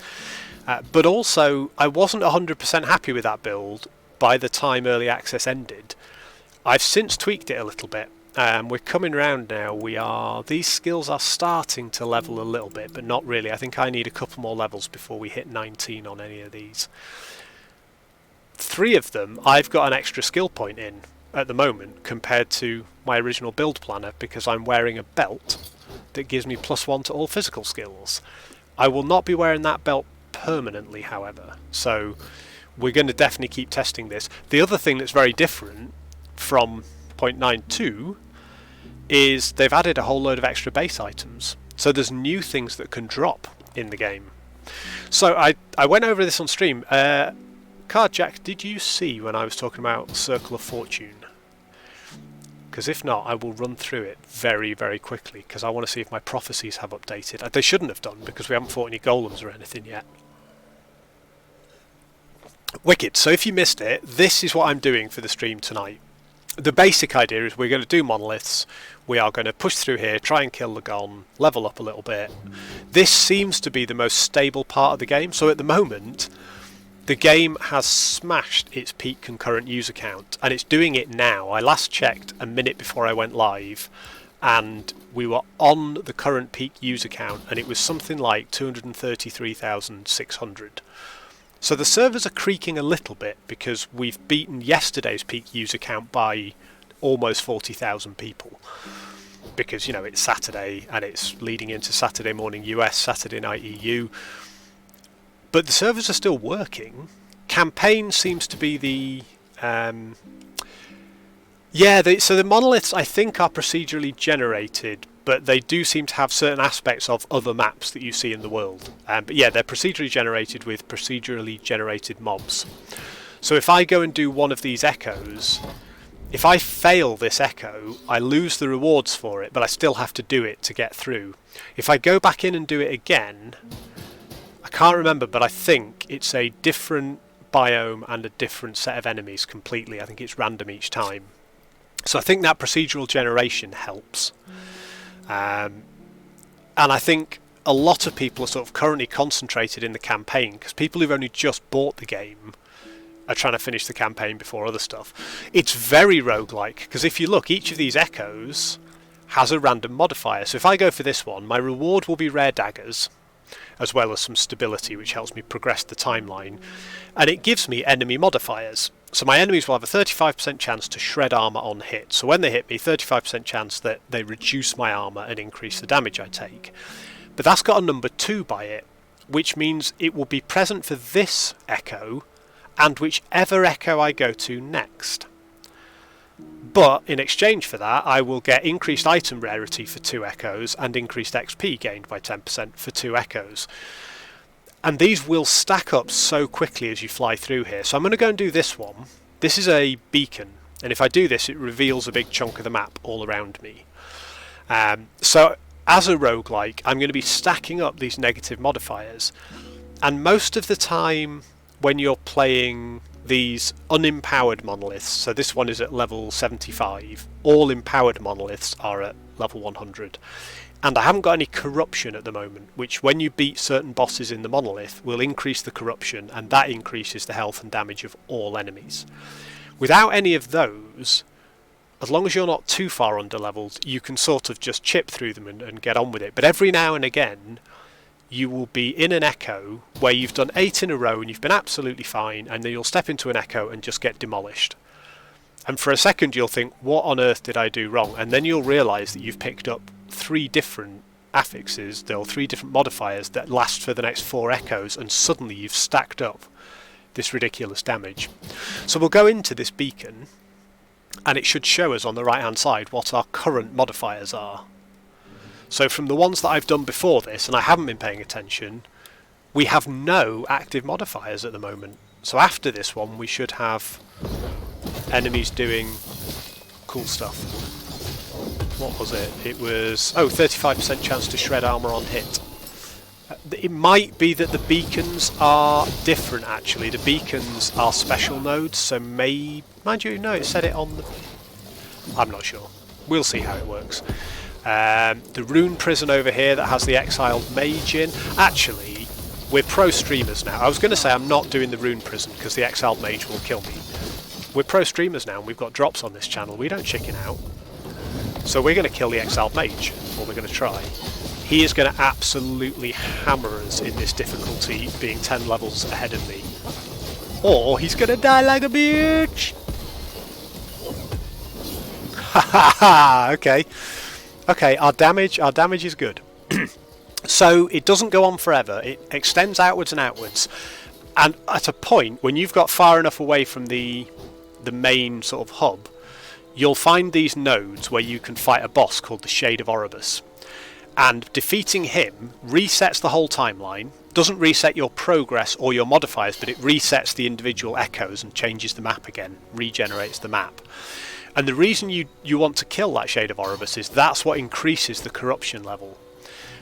But also, I wasn't 100% happy with that build by the time early access ended. I've since tweaked it a little bit. We're coming around now. These skills are starting to level a little bit, but not really. I think I need a couple more levels before we hit 19 on any of these. 3 of them I've got an extra skill point in at the moment compared to my original build planner, because I'm wearing a belt that gives me +1 to all physical skills. I will not be wearing that belt permanently, however, so we're going to definitely keep testing this. The other thing that's very different from 0.92 is they've added a whole load of extra base items, so there's new things that can drop in the game. So I went over this on stream. Cardjack, did you see when I was talking about Circle of Fortune? Because if not, I will run through it very, very quickly, because I want to see if my prophecies have updated. They shouldn't have done, because we haven't fought any golems or anything yet. Wicked. So if you missed it, this is what I'm doing for the stream tonight. The basic idea is we're going to do monoliths. We are going to push through here, try and kill the Gon, level up a little bit. This seems to be the most stable part of the game. So at the moment, the game has smashed its peak concurrent user count, and it's doing it now. I last checked a minute before I went live, and we were on the current peak user count, and it was something like 233,600. So the servers are creaking a little bit because we've beaten yesterday's peak user count by almost 40,000 people. Because, you know, it's Saturday and it's leading into Saturday morning US, Saturday night EU. But the servers are still working. Campaign seems to be the... so the monoliths, I think, are procedurally generated, but they do seem to have certain aspects of other maps that you see in the world. But yeah, they're procedurally generated with procedurally generated mobs. So if I go and do one of these echoes, if I fail this echo, I lose the rewards for it, but I still have to do it to get through. If I go back in and do it again, I can't remember, but I think it's a different biome and a different set of enemies completely. I think it's random each time. So I think that procedural generation helps. And I think a lot of people are sort of currently concentrated in the campaign, because people who've only just bought the game are trying to finish the campaign before other stuff. It's very roguelike, because if you look, each of these echoes has a random modifier. So if I go for this one, my reward will be rare daggers, as well as some stability, which helps me progress the timeline. And it gives me enemy modifiers. So my enemies will have a 35% chance to shred armour on hit. So when they hit me, 35% chance that they reduce my armour and increase the damage I take. But that's got a number 2 by it, which means it will be present for this echo and whichever echo I go to next. But in exchange for that, I will get increased item rarity for 2 echoes and increased XP gained by 10% for 2 echoes. And these will stack up so quickly as you fly through here. So I'm going to go and do this one. This is a beacon, and if I do this, it reveals a big chunk of the map all around me. So as a roguelike, I'm going to be stacking up these negative modifiers. And most of the time when you're playing these unempowered monoliths, so this one is at level 75, all empowered monoliths are at level 100. And I haven't got any corruption at the moment, which when you beat certain bosses in the monolith will increase the corruption, and that increases the health and damage of all enemies. Without any of those, as long as you're not too far under leveled, you can sort of just chip through them and get on with it. But every now and again, you will be in an echo where you've done 8 in a row and you've been absolutely fine, and then you'll step into an echo and just get demolished. And for a second you'll think, what on earth did I do wrong? And then you'll realise that you've picked up 3 different affixes, there are 3 different modifiers that last for the next 4 echoes, and suddenly you've stacked up this ridiculous damage. So we'll go into this beacon, and it should show us on the right hand side what our current modifiers are. So from the ones that I've done before this, and I haven't been paying attention, we have no active modifiers at the moment. So after this one we should have enemies doing cool stuff. What was it? It was 35% chance to shred armour on hit. It might be that the beacons are different actually. The beacons are special nodes, so mind you, no, it said it on the... I'm not sure. We'll see how it works. The rune prison over here that has the exiled mage in. Actually, we're pro streamers now. I was going to say I'm not doing the rune prison because the exiled mage will kill me. We're pro streamers now and we've got drops on this channel. We don't chicken out. So we're going to kill the exiled mage, or we're going to try. He is going to absolutely hammer us in this difficulty, being 10 levels ahead of me. Or he's going to die like a bitch! Ha ha ha! Okay. Okay, our damage is good. So it doesn't go on forever, it extends outwards and outwards. And at a point, when you've got far enough away from the main sort of hub, you'll find these nodes where you can fight a boss called the Shade of Oribus. And defeating him resets the whole timeline, doesn't reset your progress or your modifiers, but it resets the individual echoes and changes the map again, regenerates the map. And the reason you want to kill that Shade of Oribus is that's what increases the corruption level.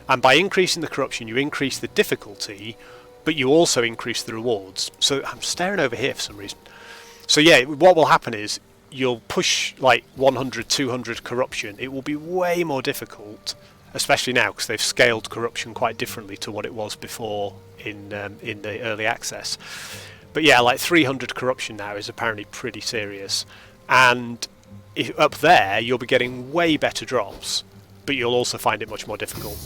And by increasing the corruption, you increase the difficulty, but you also increase the rewards. So I'm staring over here for some reason. So yeah, what will happen is you'll push like 100, 200 corruption. It will be way more difficult, especially now because they've scaled corruption quite differently to what it was before in the early access. But yeah, like 300 corruption now is apparently pretty serious. And up there you'll be getting way better drops, but you'll also find it much more difficult.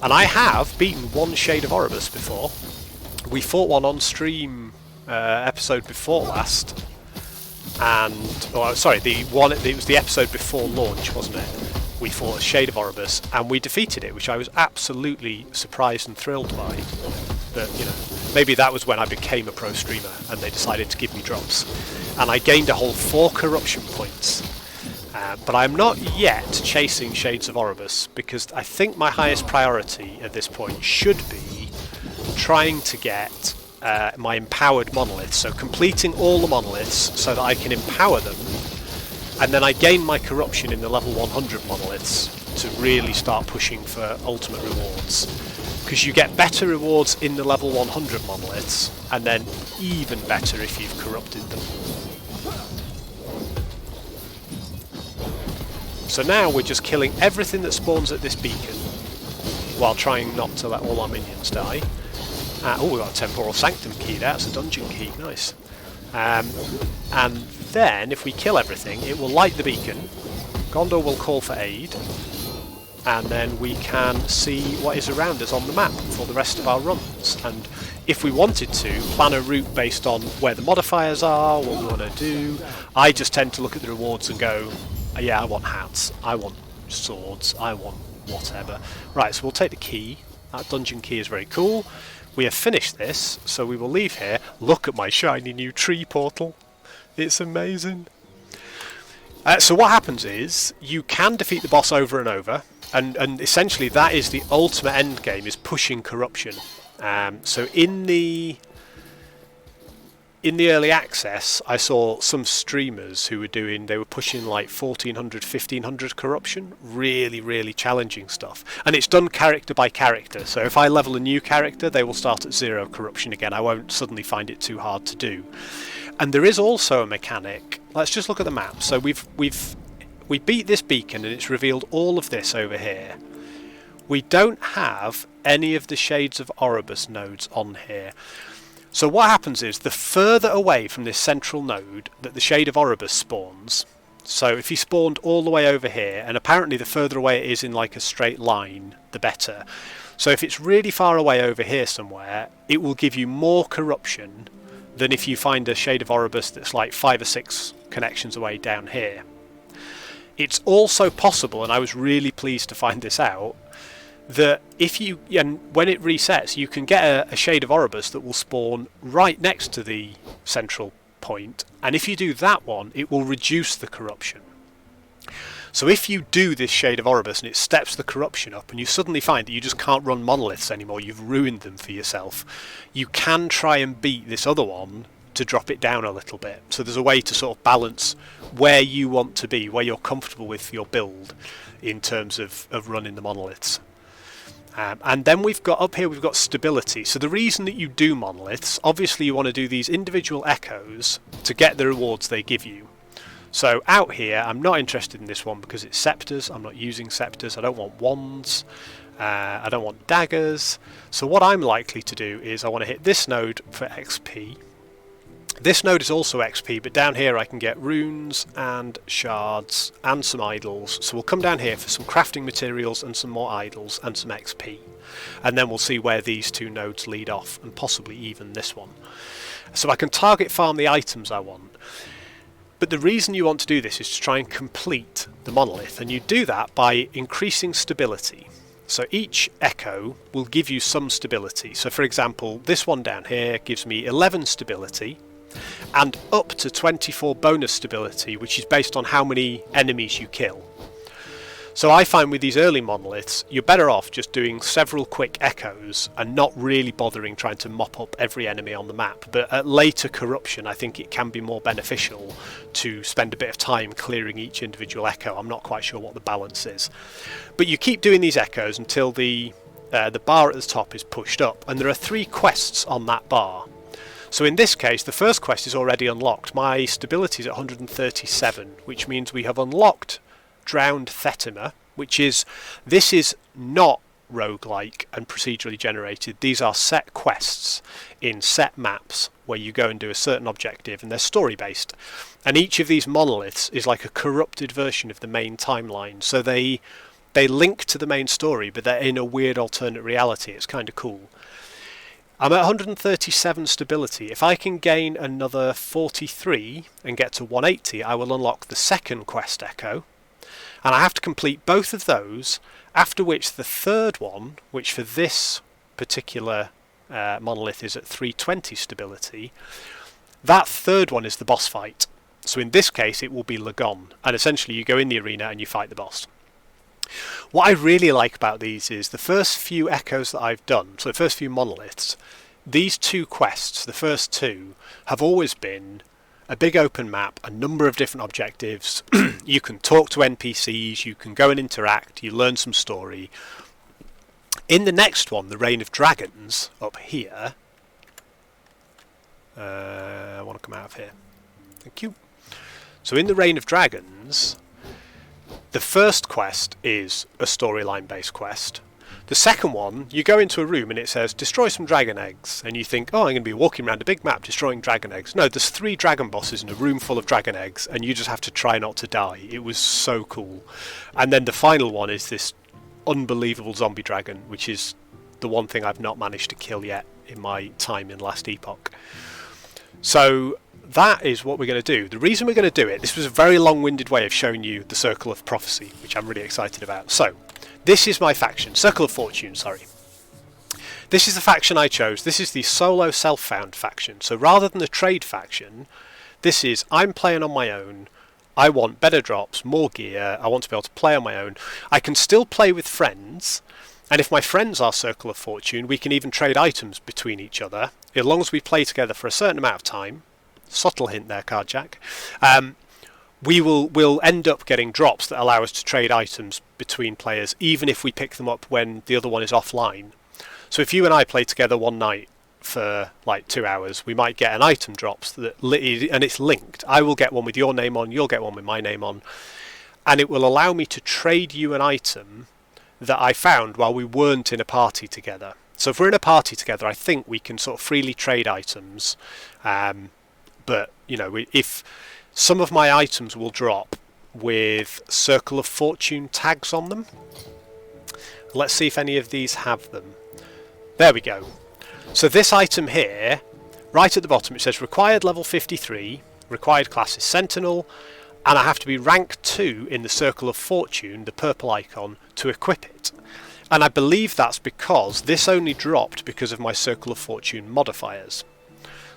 And I have beaten one Shade of Oribus before. We fought one on stream episode before last, and it was the episode before launch, wasn't it? we fought a Shade of Oribus and we defeated it, which I was absolutely surprised and thrilled by. But, you know, maybe that was when I became a pro streamer and they decided to give me drops. And I gained a whole 4 corruption points. But I'm not yet chasing Shades of Oribus, because I think my highest priority at this point should be trying to get my empowered monoliths, so completing all the monoliths so that I can empower them, and then I gain my corruption in the level 100 monoliths to really start pushing for ultimate rewards, because you get better rewards in the level 100 monoliths, and then even better if you've corrupted them. So now we're just killing everything that spawns at this beacon while trying not to let all our minions die. Oh, we've got a Temporal Sanctum key there, that's a dungeon key, nice. And then if we kill everything, it will light the beacon, Gondor will call for aid, and then we can see what is around us on the map for the rest of our runs. And if we wanted to, plan a route based on where the modifiers are, what we want to do. I just tend to look at the rewards and go, yeah, I want hats, I want swords, I want whatever. Right, so we'll take the key. That dungeon key is very cool. We have finished this, so we will leave here. Look at my shiny new tree portal. It's amazing. So what happens is, you can defeat the boss over and over, and essentially that is the ultimate end game, is pushing corruption. So in the early access, I saw some streamers who they were pushing like 1400, 1500 corruption. Really, really challenging stuff. And it's done character by character. So if I level a new character, they will start at 0 corruption again. I won't suddenly find it too hard to do. And there is also a mechanic. Let's just look at the map. So we beat this beacon and it's revealed all of this over here. We don't have any of the Shades of Oribus nodes on here. So what happens is, the further away from this central node that the Shade of Oribus spawns, so if he spawned all the way over here, and apparently the further away it is in like a straight line, the better. So if it's really far away over here somewhere, it will give you more corruption than if you find a Shade of Oribus that's like 5 or 6 connections away down here. It's also possible, and I was really pleased to find this out, that when it resets, you can get a Shade of Oribus that will spawn right next to the central point, and if you do that one, it will reduce the corruption. So if you do this Shade of Oribus and it steps the corruption up, and you suddenly find that you just can't run monoliths anymore, you've ruined them for yourself, you can try and beat this other one to drop it down a little bit. So there's a way to sort of balance where you want to be, where you're comfortable with your build in terms of running the monoliths. And then we've got up here, we've got stability. So the reason that you do monoliths, obviously you want to do these individual echoes to get the rewards they give you. So out here, I'm not interested in this one because it's scepters. I'm not using scepters. I don't want wands. I don't want daggers. So what I'm likely to do is I want to hit this node for XP. This node is also XP, but down here I can get runes and shards and some idols. So we'll come down here for some crafting materials and some more idols and some XP. And then we'll see where these two nodes lead off, and possibly even this one. So I can target farm the items I want. But the reason you want to do this is to try and complete the monolith, and you do that by increasing stability. So each echo will give you some stability. So for example, this one down here gives me 11 stability, and up to 24 bonus stability, which is based on how many enemies you kill. So I find with these early monoliths, you're better off just doing several quick echoes and not really bothering trying to mop up every enemy on the map. But at later corruption, I think it can be more beneficial to spend a bit of time clearing each individual echo. I'm not quite sure what the balance is. But you keep doing these echoes until the bar at the top is pushed up, and there are 3 quests on that bar. So in this case, the first quest is already unlocked. My stability is at 137, which means we have unlocked Drowned Thetima, this is not roguelike and procedurally generated. These are set quests in set maps where you go and do a certain objective, and they're story based. And each of these monoliths is like a corrupted version of the main timeline. So they link to the main story, but they're in a weird alternate reality. It's kind of cool. I'm at 137 stability. If I can gain another 43 and get to 180, I will unlock the second quest echo. And I have to complete both of those, after which the third one, which for this particular monolith is at 320 stability, that third one is the boss fight. So in this case it will be Lagon, and essentially you go in the arena and you fight the boss. What I really like about these is the first few echoes that I've done, so the first few monoliths, these two quests, the first two, have always been a big open map, a number of different objectives. You can talk to NPCs, you can go and interact, you learn some story. In the next one, the Reign of Dragons, up here, I want to come out of here. Thank you. So in the Reign of Dragons, the first quest is a storyline based quest. The second one, you go into a room and it says destroy some dragon eggs, and you think, oh, I'm going to be walking around a big map destroying dragon eggs. No, there's 3 dragon bosses in a room full of dragon eggs, and you just have to try not to die. It was so cool. And then the final one is this unbelievable zombie dragon, which is the one thing I've not managed to kill yet in my time in Last Epoch. So that is what we're going to do. The reason we're going to do it, this was a very long-winded way of showing you the Circle of Prophecy, which I'm really excited about. So this is my faction, Circle of Fortune, sorry. This is the faction I chose. This is the solo self-found faction. So rather than the trade faction, this is, I'm playing on my own. I want better drops, more gear. I want to be able to play on my own. I can still play with friends. And if my friends are Circle of Fortune, we can even trade items between each other. As long as we play together for a certain amount of time. Subtle hint there, Cardjack. We'll end up getting drops that allow us to trade items between players, even if we pick them up when the other one is offline. So if you and I play together one night for like 2 hours, we might get an item drops and it's linked. I will get one with your name on, you'll get one with my name on, and it will allow me to trade you an item that I found while we weren't in a party together. So if we're in a party together, I think we can sort of freely trade items, but you know, if some of my items will drop with Circle of Fortune tags on them. Let's see if any of these have them. There we go. So this item here, right at the bottom, it says required level 53, required class is Sentinel, and I have to be rank 2 in the Circle of Fortune, the purple icon, to equip it. And I believe that's because this only dropped because of my Circle of Fortune modifiers.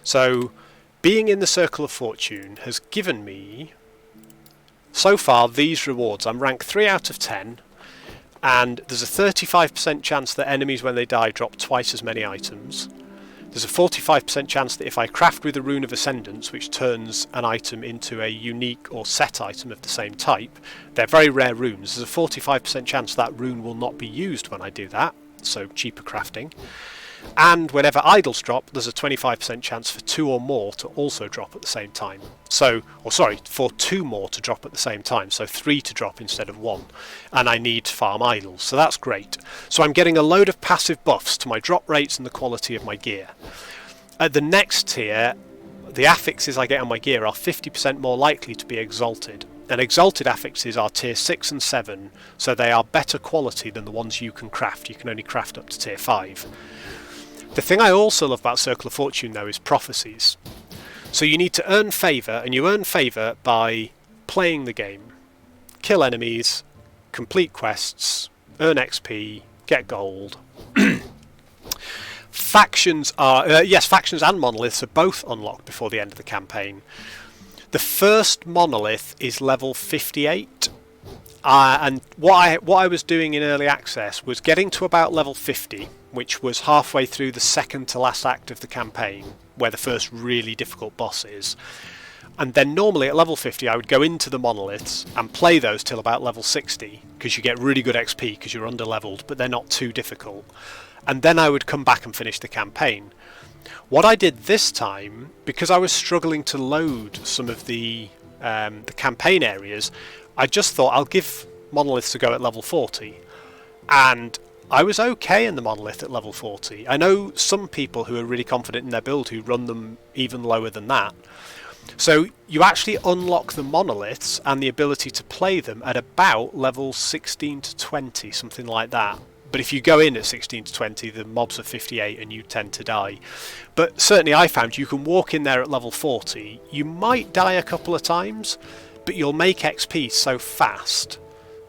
So being in the Circle of Fortune has given me, so far, these rewards. I'm rank 3 out of 10, and there's a 35% chance that enemies, when they die, drop twice as many items. There's a 45% chance that if I craft with a Rune of Ascendance, which turns an item into a unique or set item of the same type, they're very rare runes, there's a 45% chance that rune will not be used when I do that, so cheaper crafting. And whenever idols drop, there's a 25% chance for 2 or more to also drop at the same time. So, or sorry, for 2 more to drop at the same time, so 3 to drop instead of 1. And I need to farm idols, so that's great. So I'm getting a load of passive buffs to my drop rates and the quality of my gear. At the next tier, the affixes I get on my gear are 50% more likely to be exalted. And exalted affixes are tier 6 and 7, so they are better quality than the ones you can craft. You can only craft up to tier 5. The thing I also love about Circle of Fortune, though, is prophecies. So you need to earn favour, and you earn favour by playing the game. Kill enemies, complete quests, earn XP, get gold. Factions are... yes, factions and monoliths are both unlocked before the end of the campaign. The first monolith is level 58. And what I was doing in early access was getting to about level 50, which was halfway through the second to last act of the campaign, where the first really difficult boss is. And then normally at level 50 I would go into the monoliths and play those till about level 60, because you get really good XP because you're under-leveled, but they're not too difficult. And then I would come back and finish the campaign. What I did this time, because I was struggling to load some of the campaign areas, I just thought I'll give monoliths a go at level 40, and I was okay in the monolith at level 40. I know some people who are really confident in their build who run them even lower than that. So you actually unlock the monoliths and the ability to play them at about level 16 to 20, something like that. But if you go in at 16 to 20, the mobs are 58 and you tend to die. But certainly I found you can walk in there at level 40. You might die a couple of times, but you'll make XP so fast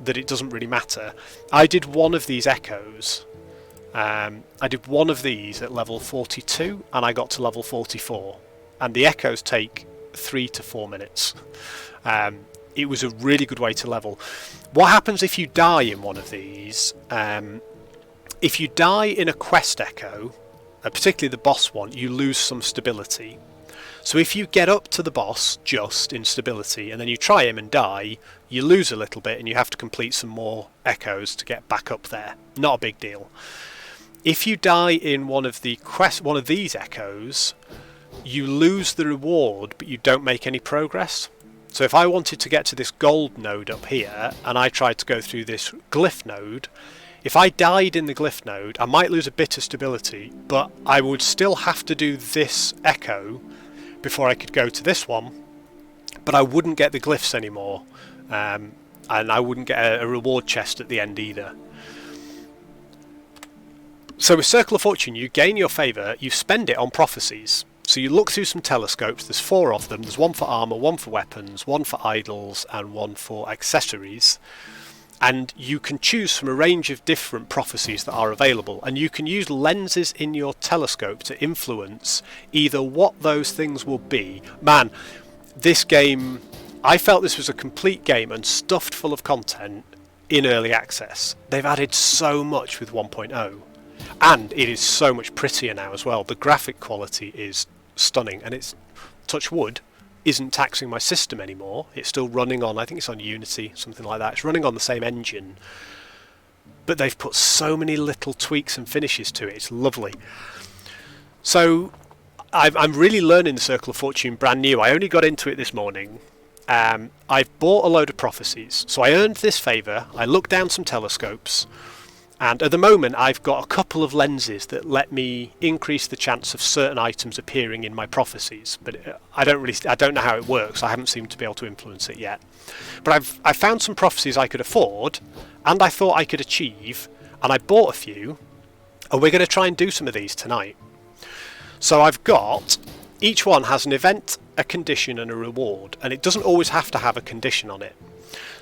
that it doesn't really matter. I did one of these echoes. I did one of these at level 42 and I got to level 44. And the echoes take 3 to 4 minutes. It was a really good way to level. What happens if you die in one of these? If you die in a quest echo, particularly the boss one, you lose some stability. So if you get up to the boss just in stability and then you try him and die, you lose a little bit and you have to complete some more echoes to get back up there. Not a big deal. If you die in one of these echoes, you lose the reward but you don't make any progress. So if I wanted to get to this gold node up here and I tried to go through this glyph node, if I died in the glyph node, I might lose a bit of stability, but I would still have to do this echo before I could go to this one, but I wouldn't get the glyphs anymore, and I wouldn't get a reward chest at the end either. So with Circle of Fortune, you gain your favour, you spend it on prophecies. So you look through some telescopes, there's 4 of them, there's one for armour, one for weapons, one for idols and one for accessories. And you can choose from a range of different prophecies that are available, and you can use lenses in your telescope to influence either what those things will be. Man, this game, I felt this was a complete game and stuffed full of content in early access. They've added so much with 1.0. And it is so much prettier now as well. The graphic quality is stunning, and it's, touch wood, isn't taxing my system anymore. It's still running on, I think it's on Unity, something like that. It's running on the same engine, but they've put so many little tweaks and finishes to it. It's lovely. So I'm really learning the Circle of Fortune brand new. I only got into it this morning. I've bought a load of prophecies, so I earned this favour. I looked down some telescopes, and at the moment I've got a couple of lenses that let me increase the chance of certain items appearing in my prophecies, but I don't know how it works. I haven't seemed to be able to influence it yet. But I found some prophecies I could afford and I thought I could achieve, and I bought a few, and we're going to try and do some of these tonight. So I've got, each one has an event, a condition and a reward, and it doesn't always have to have a condition on it.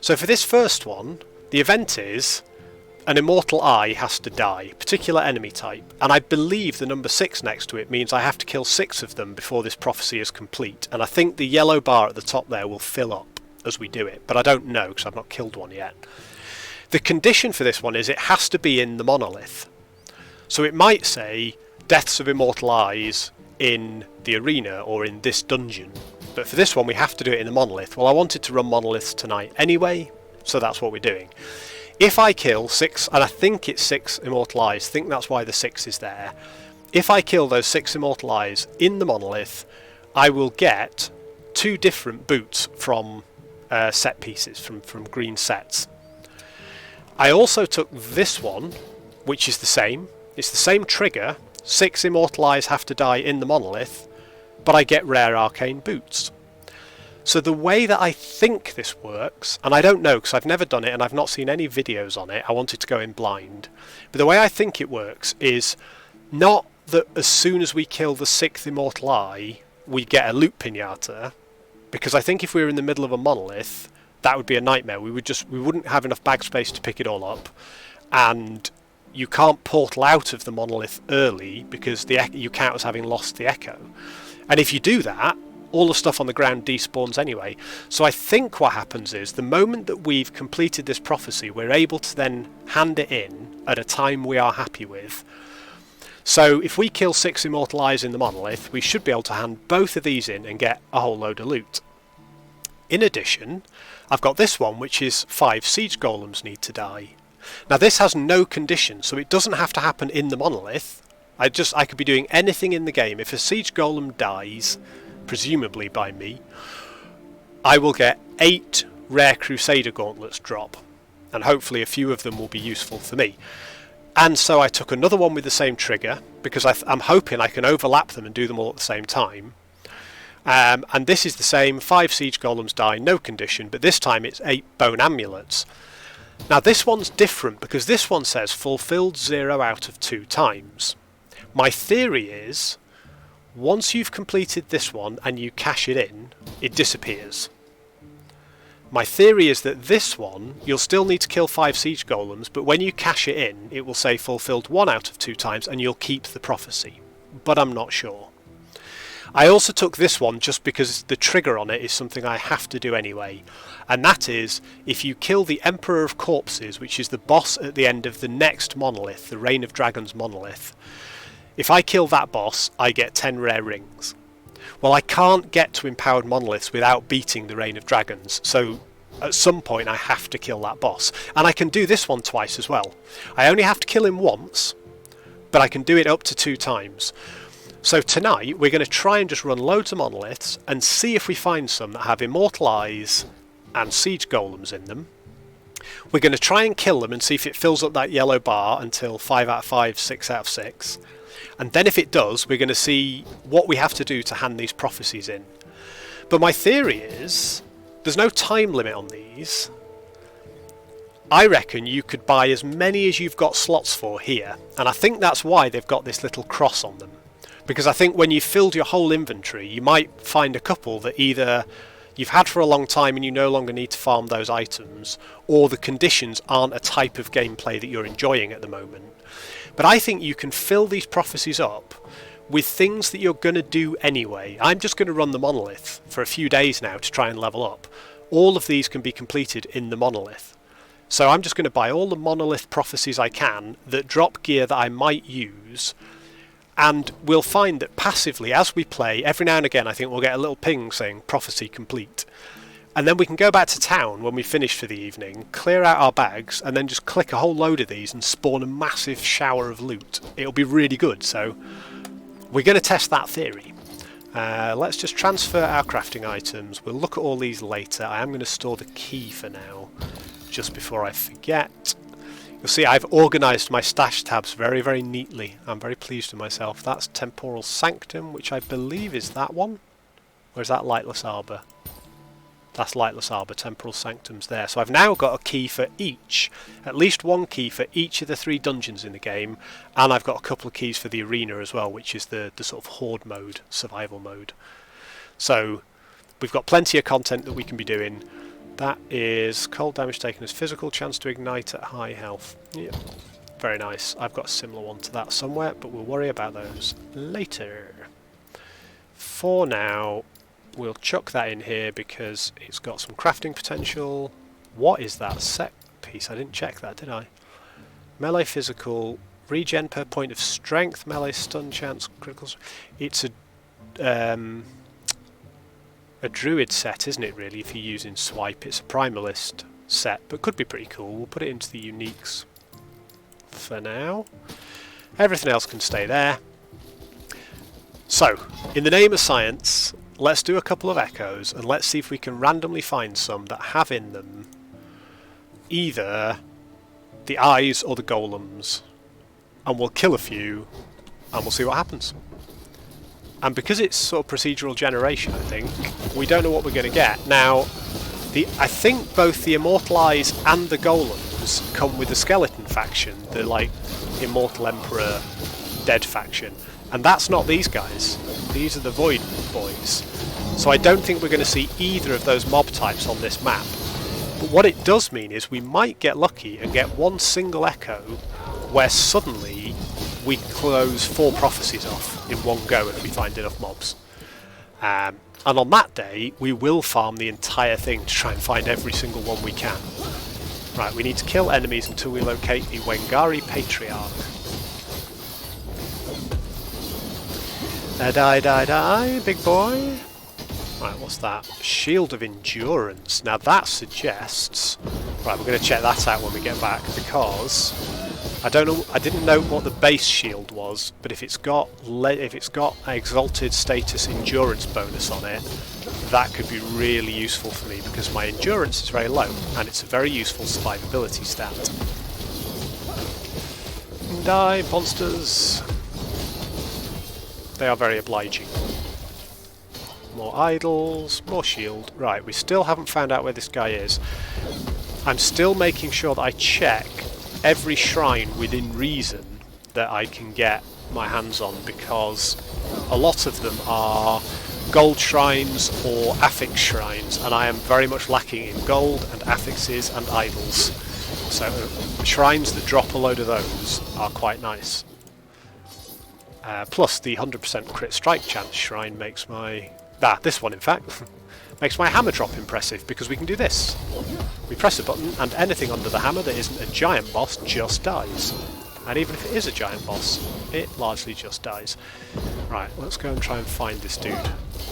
So for this first one, the event is an immortal eye has to die, particular enemy type, and I believe the number 6 next to it means I have to kill 6 of them before this prophecy is complete, and I think the yellow bar at the top there will fill up as we do it, but I don't know because I've not killed one yet. The condition for this one is it has to be in the monolith. So it might say deaths of immortal eyes in the arena or in this dungeon, but for this one we have to do it in the monolith. Well, I wanted to run monoliths tonight anyway, so that's what we're doing. If I kill 6, and I think it's 6 immortal eyes, I think that's why the 6 is there. If I kill those 6 immortal eyes in the monolith, I will get 2 different boots from set pieces, from green sets. I also took this one, which is the same. It's the same trigger. 6 immortal eyes have to die in the monolith, but I get rare arcane boots. So the way that I think this works, and I don't know because I've never done it and I've not seen any videos on it, I wanted to go in blind, but the way I think it works is not that as soon as we kill the 6th immortal eye we get a loot pinata, because I think if we were in the middle of a monolith that would be a nightmare. We wouldn't have enough bag space to pick it all up, and you can't portal out of the monolith early because you count as having lost the echo, and if you do that all the stuff on the ground despawns anyway. So I think what happens is the moment that we've completed this prophecy, we're able to then hand it in at a time we are happy with. So if we kill 6 immortal eyes in the monolith, we should be able to hand both of these in and get a whole load of loot. In addition, I've got this one, which is 5 siege golems need to die. Now this has no condition, so it doesn't have to happen in the monolith. I could be doing anything in the game. If a siege golem dies, presumably by me, I will get 8 rare Crusader gauntlets drop, and hopefully a few of them will be useful for me. And so I took another one with the same trigger because I'm hoping I can overlap them and do them all at the same time. And this is the same, 5 siege golems die, no condition, but this time it's 8 bone amulets. Now this one's different because this one says fulfilled 0 out of 2 times. My theory is once you've completed this one and you cash it in, it disappears. My theory is that this one, you'll still need to kill 5 siege golems, but when you cash it in, it will say fulfilled 1 out of 2 times, and you'll keep the prophecy. But I'm not sure. I also took this one just because the trigger on it is something I have to do anyway, and that is if you kill the Emperor of Corpses, which is the boss at the end of the next monolith, the Reign of Dragons monolith. If I kill that boss, I get 10 rare rings. Well, I can't get to empowered monoliths without beating the Reign of Dragons, so at some point I have to kill that boss. And I can do this one twice as well. I only have to kill him once, but I can do it up to 2 times. So tonight we're going to try and just run loads of monoliths and see if we find some that have immortal eyes and siege golems in them. We're going to try and kill them and see if it fills up that yellow bar until 5 out of 5, 6 out of 6. And then if it does, we're going to see what we have to do to hand these prophecies in. But my theory is, there's no time limit on these. I reckon you could buy as many as you've got slots for here. And I think that's why they've got this little cross on them. Because I think when you've filled your whole inventory, you might find a couple that either you've had for a long time and you no longer need to farm those items, or the conditions aren't a type of gameplay that you're enjoying at the moment. But I think you can fill these prophecies up with things that you're going to do anyway. I'm just going to run the monolith for a few days now to try and level up. All of these can be completed in the monolith. So I'm just going to buy all the monolith prophecies I can that drop gear that I might use, and we'll find that passively as we play, every now and again I think we'll get a little ping saying prophecy complete. And then we can go back to town when we finish for the evening, clear out our bags, and then just click a whole load of these and spawn a massive shower of loot. It'll be really good, so we're going to test that theory. Let's just transfer our crafting items. We'll look at all these later. I am going to store the key for now, just before I forget. You'll see I've organised my stash tabs very, very neatly. I'm very pleased with myself. That's Temporal Sanctum, which I believe is that one. Or is that Lightless Arbour? That's Lightless Arbour, Temporal Sanctum's there. So I've now got a key for each, at least one key for each of the 3 dungeons in the game, and I've got a couple of keys for the arena as well, which is the sort of horde mode, survival mode. So we've got plenty of content that we can be doing. That is cold damage taken as physical, chance to ignite at high health. Yeah, very nice. I've got a similar one to that somewhere, but we'll worry about those later. For now, we'll chuck that in here because it's got some crafting potential. What is that set piece? I didn't check that, did I? Melee physical, regen per point of strength, melee stun chance, critical. It's a druid set, isn't it, really, if you're using swipe. It's a primalist set, but could be pretty cool. We'll put it into the uniques for now. Everything else can stay there. So, in the name of science, let's do a couple of echoes and let's see if we can randomly find some that have in them either the eyes or the golems, and we'll kill a few and we'll see what happens. And because it's sort of procedural generation, I think, we don't know what we're going to get. Now, I think both the Immortal Eyes and the Golems come with the Skeleton faction, the, like, Immortal Emperor Dead faction. And that's not these guys. These are the Void boys. So I don't think we're going to see either of those mob types on this map. But what it does mean is we might get lucky and get one single echo where suddenly we close 4 prophecies off in one go if we find enough mobs. And on that day, we will farm the entire thing to try and find every single one we can. Right, we need to kill enemies until we locate the Wengari Patriarch. Die, big boy. Right, what's that? Shield of Endurance. Now that suggests... Right, we're going to check that out when we get back, because I don't know. I didn't know what the base shield was, but if it's got Exalted Status Endurance bonus on it, that could be really useful for me because my endurance is very low, and it's a very useful survivability stat. Die, monsters! They are very obliging. More idols, more shield. Right, we still haven't found out where this guy is. I'm still making sure that I check every shrine within reason that I can get my hands on, because a lot of them are gold shrines or affix shrines, and I am very much lacking in gold and affixes and idols. So shrines that drop a load of those are quite nice. Plus the 100% crit strike chance shrine makes my... this one in fact, makes my hammer drop impressive, because we can do this. We press a button and anything under the hammer that isn't a giant boss just dies. And even if it is a giant boss, it largely just dies. Right, let's go and try and find this dude,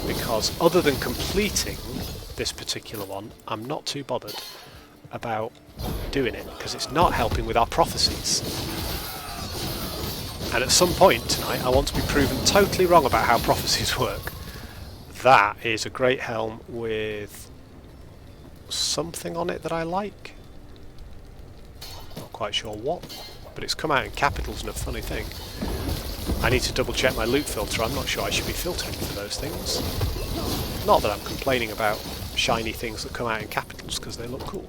because other than completing this particular one, I'm not too bothered about doing it, because it's not helping with our prophecies. And at some point tonight I want to be proven totally wrong about how prophecies work. That is a great helm with something on it that I like. Not quite sure what, but it's come out in capitals and a funny thing. I need to double check my loot filter. I'm not sure I should be filtering for those things. Not that I'm complaining about shiny things that come out in capitals, because they look cool.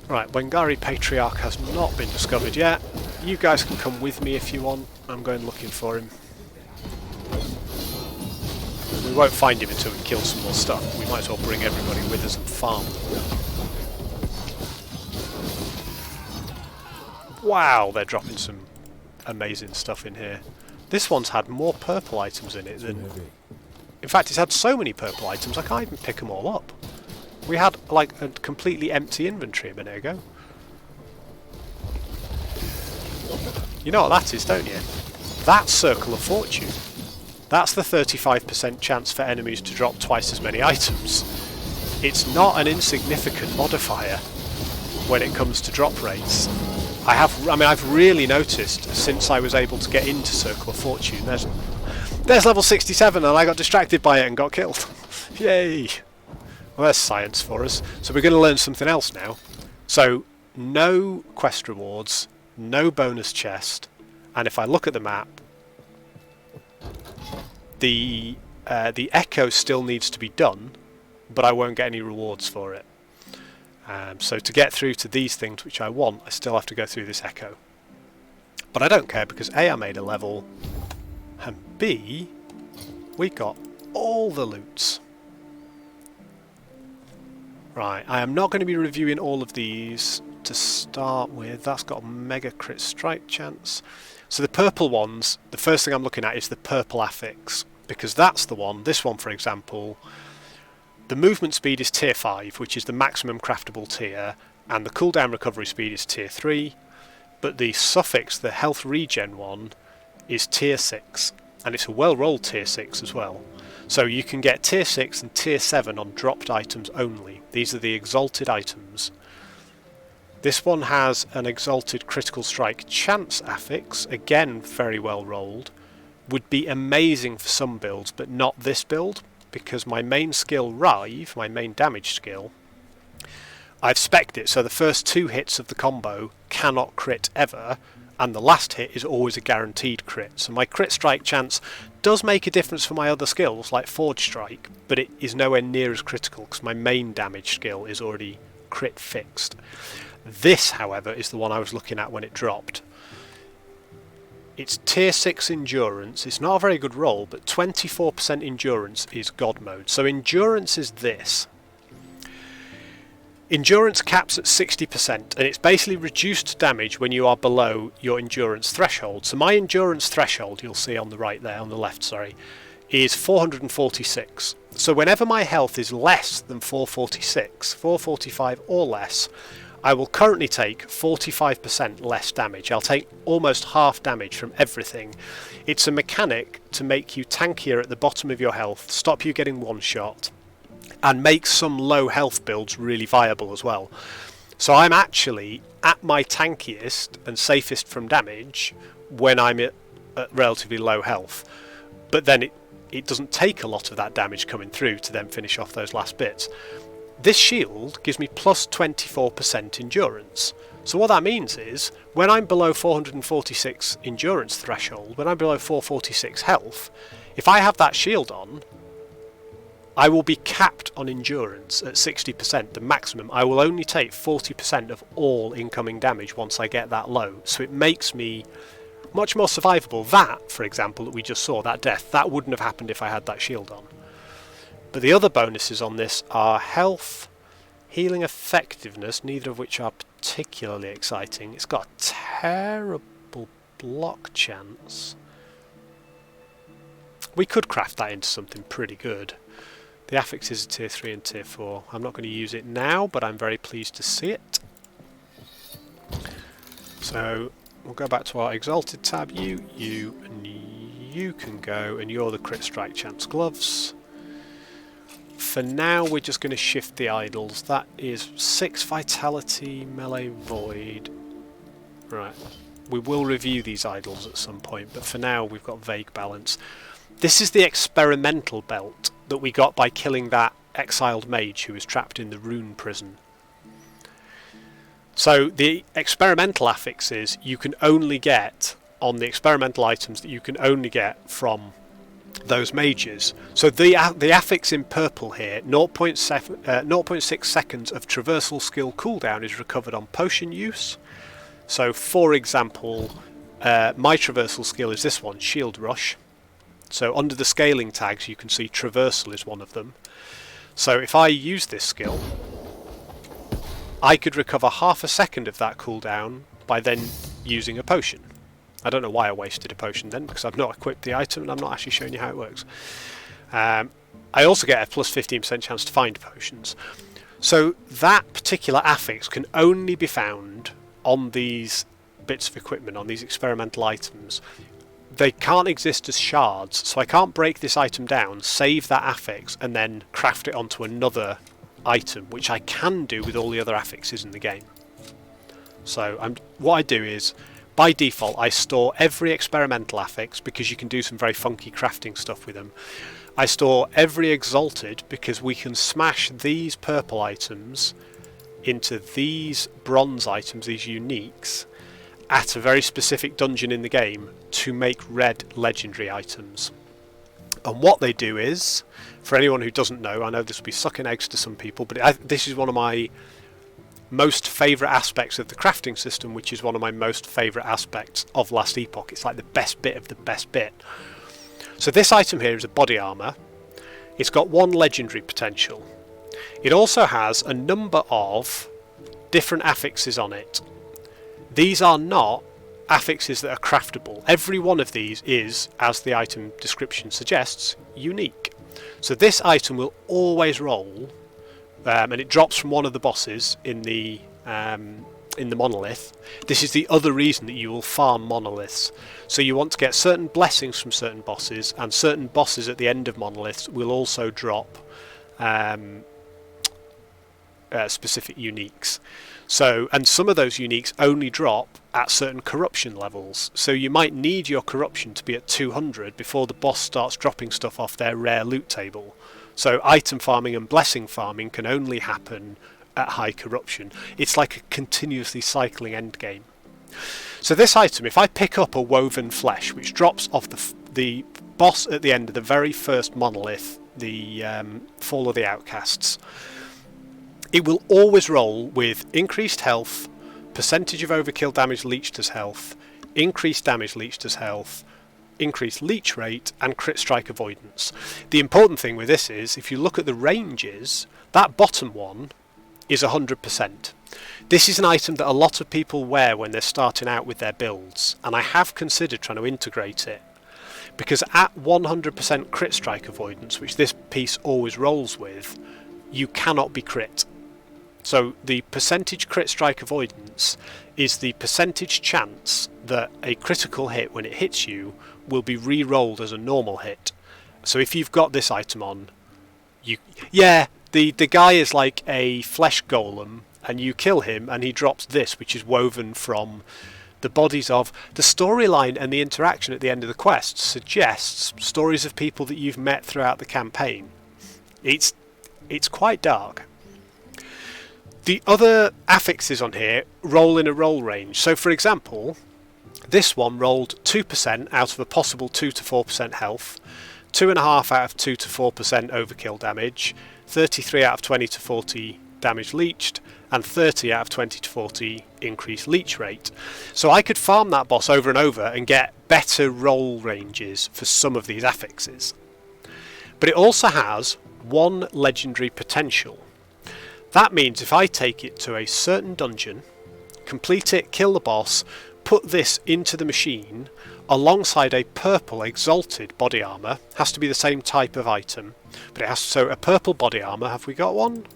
Right, Wengari Patriarch has not been discovered yet. You guys can come with me if you want. I'm going looking for him. We won't find him until we kill some more stuff. We might as well bring everybody with us and farm. Wow, they're dropping some amazing stuff in here. This one's had more purple items in it than... In fact, it's had so many purple items I can't even pick them all up. We had like a completely empty inventory a minute ago. You know what that is, don't you? That's Circle of Fortune. That's the 35% chance for enemies to drop twice as many items. It's not an insignificant modifier when it comes to drop rates. I've really noticed since I was able to get into Circle of Fortune. There's level 67 and I got distracted by it and got killed. Yay! Well, there's science for us. So we're going to learn something else now. So, no quest rewards, no bonus chest, and if I look at the map, the echo still needs to be done, but I won't get any rewards for it. So to get through to these things which I want, I still have to go through this echo. But I don't care, because A, I made a level, and B, we got all the loots. Right, I am not going to be reviewing all of these to start with. That's got a mega crit strike chance. So the purple ones, the first thing I'm looking at is the purple affix, because that's the one. This one, for example, the movement speed is tier 5, which is the maximum craftable tier, and the cooldown recovery speed is tier 3, but the suffix, the health regen one, is tier 6, and it's a well-rolled tier 6 as well. So you can get tier 6 and tier 7 on dropped items only. These are the exalted items. This one has an exalted critical strike chance affix, again very well rolled. Would be amazing for some builds, but not this build, because my main skill, Rive, my main damage skill, I've spec'd it, so the first 2 hits of the combo cannot crit ever, and the last hit is always a guaranteed crit. So my crit strike chance does make a difference for my other skills, like Forge Strike, but it is nowhere near as critical, because my main damage skill is already crit fixed. This, however, is the one I was looking at when it dropped. It's tier 6 endurance. It's not a very good roll, but 24% endurance is God mode. So endurance is this. Endurance caps at 60%, and it's basically reduced damage when you are below your endurance threshold. So my endurance threshold, you'll see on the right there, on the left, sorry, is 446. So whenever my health is less than 446, 445 or less, I will currently take 45% less damage. I'll take almost half damage from everything. It's a mechanic to make you tankier at the bottom of your health, stop you getting one shot, and make some low health builds really viable as well. So I'm actually at my tankiest and safest from damage when I'm at relatively low health. But then it doesn't take a lot of that damage coming through to then finish off those last bits. This shield gives me plus 24% endurance. So what that means is, when I'm below 446 endurance threshold, when I'm below 446 health, if I have that shield on, I will be capped on endurance at 60%, the maximum. I will only take 40% of all incoming damage once I get that low. So it makes me much more survivable. That, for example, that we just saw, that death, that wouldn't have happened if I had that shield on. But the other bonuses on this are health, healing effectiveness, neither of which are particularly exciting. It's got a terrible block chance. We could craft that into something pretty good. The affixes are tier 3 and tier 4. I'm not going to use it now, but I'm very pleased to see it. So we'll go back to our exalted tab. You, and you can go, and you're the crit strike chance gloves. For now, we're just going to shift the idols. That is 6 vitality, melee void. Right. We will review these idols at some point, but for now we've got vague balance. This is the experimental belt that we got by killing that exiled mage who was trapped in the rune prison. So the experimental affixes you can only get on the experimental items that you can only get from those mages. So the affix in purple here, 0.6 seconds of traversal skill cooldown is recovered on potion use. So for example, my traversal skill is this one, Shield Rush. So under the scaling tags you can see traversal is one of them. So if I use this skill, I could recover half a second of that cooldown by then using a potion. I don't know why I wasted a potion then, because I've not equipped the item and I'm not actually showing you how it works. I also get a plus 15% chance to find potions. So that particular affix can only be found on these bits of equipment, on these experimental items. They can't exist as shards, so I can't break this item down, save that affix, and then craft it onto another item, which I can do with all the other affixes in the game. So what I do is, by default, I store every experimental affix because you can do some very funky crafting stuff with them. I store every exalted because we can smash these purple items into these bronze items, these uniques, at a very specific dungeon in the game to make red legendary items. And what they do is, for anyone who doesn't know, I know this will be sucking eggs to some people, but this is one of my most favourite aspects of the crafting system, which is one of my most favourite aspects of Last Epoch. It's like the best bit of the best bit. So this item here is a body armour. It's got 1 legendary potential. It also has a number of different affixes on it. These are not affixes that are craftable. Every one of these is, as the item description suggests, unique. So this item will always roll, and it drops from one of the bosses in the monolith. This is the other reason that you will farm monoliths. So you want to get certain blessings from certain bosses, and certain bosses at the end of monoliths will also drop specific uniques. So, and some of those uniques only drop at certain corruption levels. So you might need your corruption to be at 200 before the boss starts dropping stuff off their rare loot table. So item farming and blessing farming can only happen at high corruption. It's like a continuously cycling endgame. So this item, if I pick up a woven flesh, which drops off the boss at the end of the very first monolith, the Fall of the Outcasts, it will always roll with increased health, percentage of overkill damage leached as health, increased damage leached as health, increased leech rate, and crit strike avoidance. The important thing with this is, if you look at the ranges, that bottom one is 100%. This is an item that a lot of people wear when they're starting out with their builds, and I have considered trying to integrate it, because at 100% crit strike avoidance, which this piece always rolls with, you cannot be crit. So the percentage crit strike avoidance is the percentage chance that a critical hit, when it hits you, will be re-rolled as a normal hit. So if you've got this item on, the guy is like a flesh golem, and you kill him and he drops this, which is woven from the bodies of the storyline, and the interaction at the end of the quest suggests stories of people that you've met throughout the campaign. It's quite dark. The other affixes on here roll in a roll range. So for example, this one rolled 2% out of a possible 2 to 4% health, 2.5 out of 2 to 4% overkill damage, 33 out of 20 to 40 damage leached, and 30 out of 20 to 40 increased leech rate. So I could farm that boss over and over and get better roll ranges for some of these affixes. But it also has one legendary potential. That means if I take it to a certain dungeon, complete it, kill the boss, put this into the machine alongside a purple exalted body armor, has to be the same type of item, but it has so a purple body armor. Have we got one?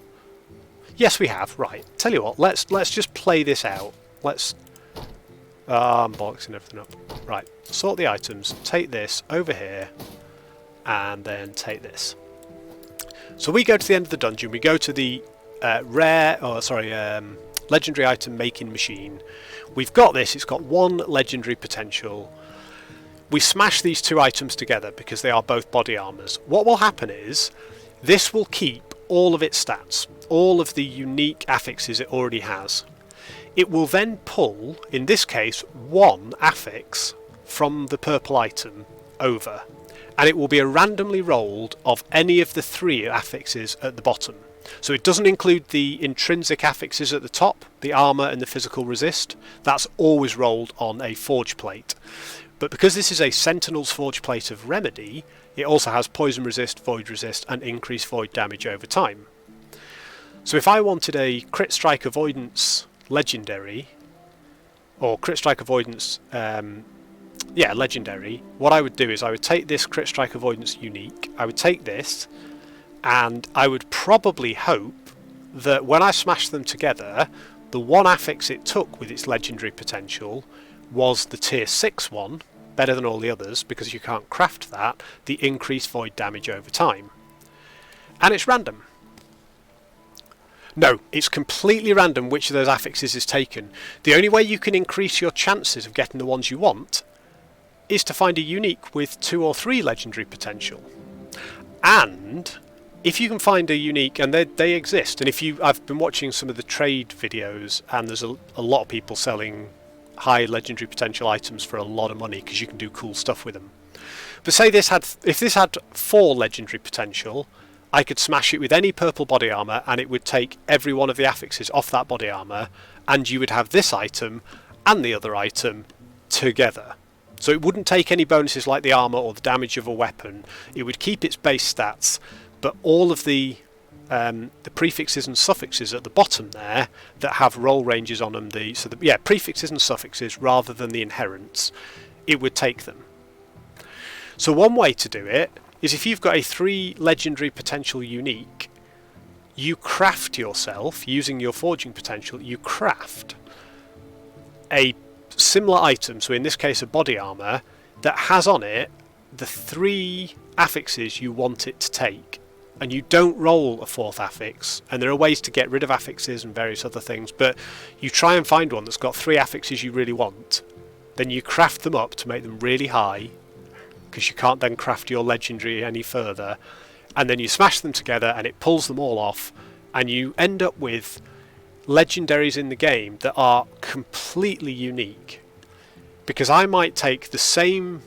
Yes, we have. Right. Tell you what, let's just play this out. Let's I'm boxing everything up. Right. Sort the items. Take this over here, and then take this. So we go to the end of the dungeon. We go to the legendary item making machine. We've got this. It's got one legendary potential. We smash these two items together because they are both body armors. What will happen is this will keep all of its stats, all of the unique affixes it already has. It will then pull, in this case, one affix from the purple item over, and it will be a randomly rolled of any of the three affixes at the bottom. So it doesn't include the intrinsic affixes at the top, the armor and the physical resist. That's always rolled on a forge plate. But because this is a Sentinel's forge plate of Remedy, it also has poison resist, void resist, and increased void damage over time. So if I wanted a crit strike avoidance legendary, or crit strike avoidance, legendary, what I would do is I would take this crit strike avoidance unique, I would take this, and I would probably hope that when I smash them together, the one affix it took with its legendary potential was the tier 6 one, better than all the others because you can't craft that, the increased void damage over time. And it's random. No, it's completely random which of those affixes is taken. The only way you can increase your chances of getting the ones you want is to find a unique with 2 or 3 legendary potential. And if you can find a unique, and they exist, and I've been watching some of the trade videos, and there's a lot of people selling high legendary potential items for a lot of money because you can do cool stuff with them. But say if this had 4 legendary potential, I could smash it with any purple body armor and it would take every one of the affixes off that body armor, and you would have this item and the other item together. So it wouldn't take any bonuses like the armor or the damage of a weapon. It would keep its base stats, but all of the prefixes and suffixes at the bottom there that have roll ranges on them, prefixes and suffixes rather than the inherents, it would take them. So one way to do it is if you've got a 3 legendary potential unique, you craft yourself, using your forging potential, you craft a similar item, so in this case a body armor, that has on it the 3 affixes you want it to take. And you don't roll a 4th affix, and there are ways to get rid of affixes and various other things, but you try and find one that's got 3 affixes you really want, then you craft them up to make them really high, because you can't then craft your legendary any further, and then you smash them together and it pulls them all off, and you end up with legendaries in the game that are completely unique. Because I might take the same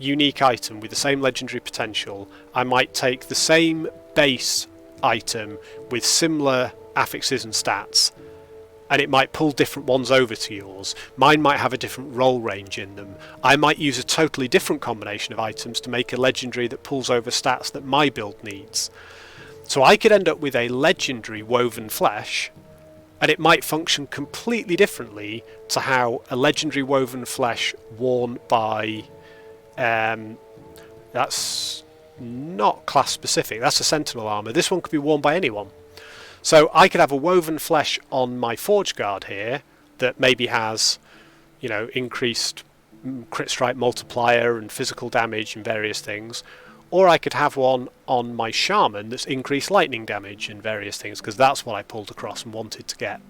unique item with the same legendary potential, I might take the same base item with similar affixes and stats, and it might pull different ones over to yours. Mine might have a different roll range in them. I might use a totally different combination of items to make a legendary that pulls over stats that my build needs. So I could end up with a legendary woven flesh, and it might function completely differently to how a legendary woven flesh worn by that's not class specific, that's a Sentinel armor. This one could be worn by anyone. So I could have a woven flesh on my Forge Guard here that maybe has, increased crit strike multiplier and physical damage and various things. Or I could have one on my Shaman that's increased lightning damage and various things, because that's what I pulled across and wanted to get.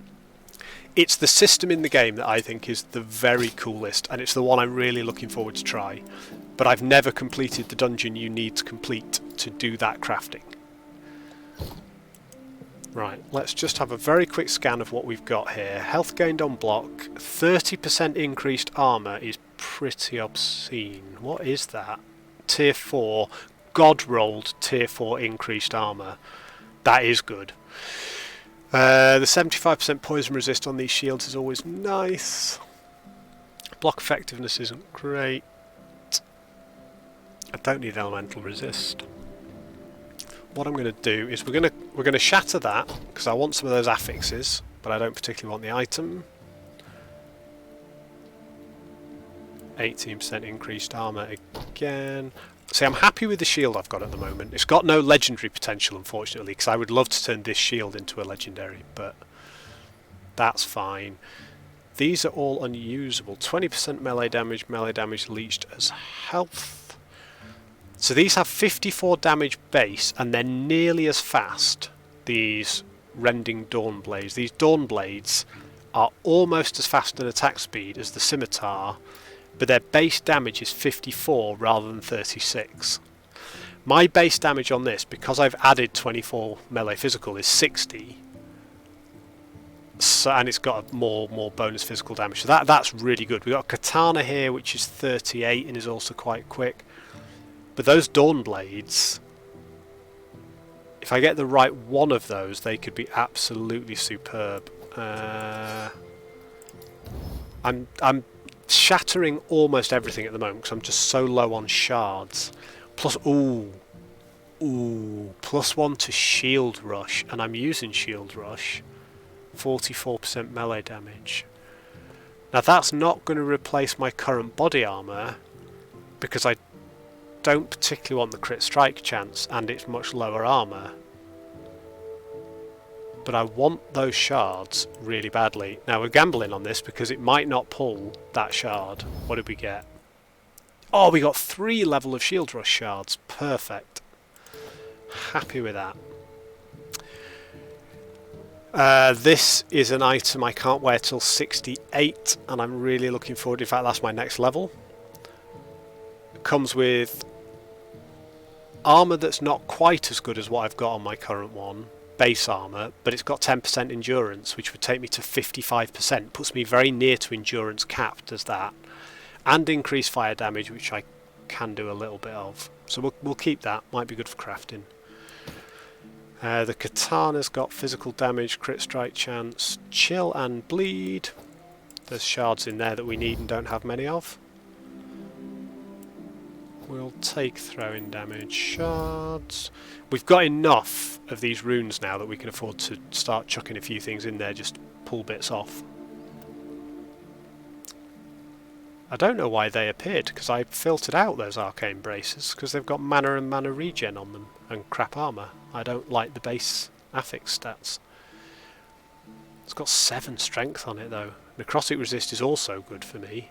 It's the system in the game that I think is the very coolest, and it's the one I'm really looking forward to try. But I've never completed the dungeon you need to complete to do that crafting. Right, let's just have a very quick scan of what we've got here. Health gained on block, 30% increased armour is pretty obscene. What is that? Tier 4, God rolled tier 4 increased armour. That is good. The 75% poison resist on these shields is always nice. Block effectiveness isn't great. I don't need elemental resist. What I'm going to do is we're going to shatter that because I want some of those affixes, but I don't particularly want the item. 18% increased armor again. See, I'm happy with the shield I've got at the moment. It's got no legendary potential, unfortunately, because I would love to turn this shield into a legendary, but that's fine. These are all unusable. 20% melee damage leached as health. So these have 54 damage base, and they're nearly as fast, these Rending Dawn Blades. These Dawn Blades are almost as fast in attack speed as the Scimitar, but their base damage is 54 rather than 36. My base damage on this, because I've added 24 melee physical, is 60. So, and it's got a more bonus physical damage. So that's really good. We've got a Katana here, which is 38 and is also quite quick. But those Dawn Blades, if I get the right one of those, they could be absolutely superb. I'm shattering almost everything at the moment because I'm just so low on shards. Plus, +1 to Shield Rush, and I'm using Shield Rush. 44% melee damage. Now that's not going to replace my current body armor because I don't particularly want the crit strike chance and it's much lower armor. But I want those shards really badly. Now we're gambling on this because it might not pull that shard. What did we get? Oh, we got 3 level of Shield Rush shards. Perfect. Happy with that. This is an item I can't wear till 68 and I'm really looking forward. In fact, that's my next level. It comes with armor that's not quite as good as what I've got on my current one. Base armor, but it's got 10% endurance, which would take me to 55%. Puts me very near to endurance cap, does that. And increased fire damage, which I can do a little bit of. So we'll keep that. Might be good for crafting. The Katana's got physical damage, crit strike chance, chill and bleed. There's shards in there that we need and don't have many of. We'll take throwing damage shards. We've got enough of these runes now that we can afford to start chucking a few things in there, just pull bits off. I don't know why they appeared, because I filtered out those arcane braces, because they've got mana and mana regen on them, and crap armour. I don't like the base affix stats. It's got 7 strength on it though. Necrotic resist is also good for me.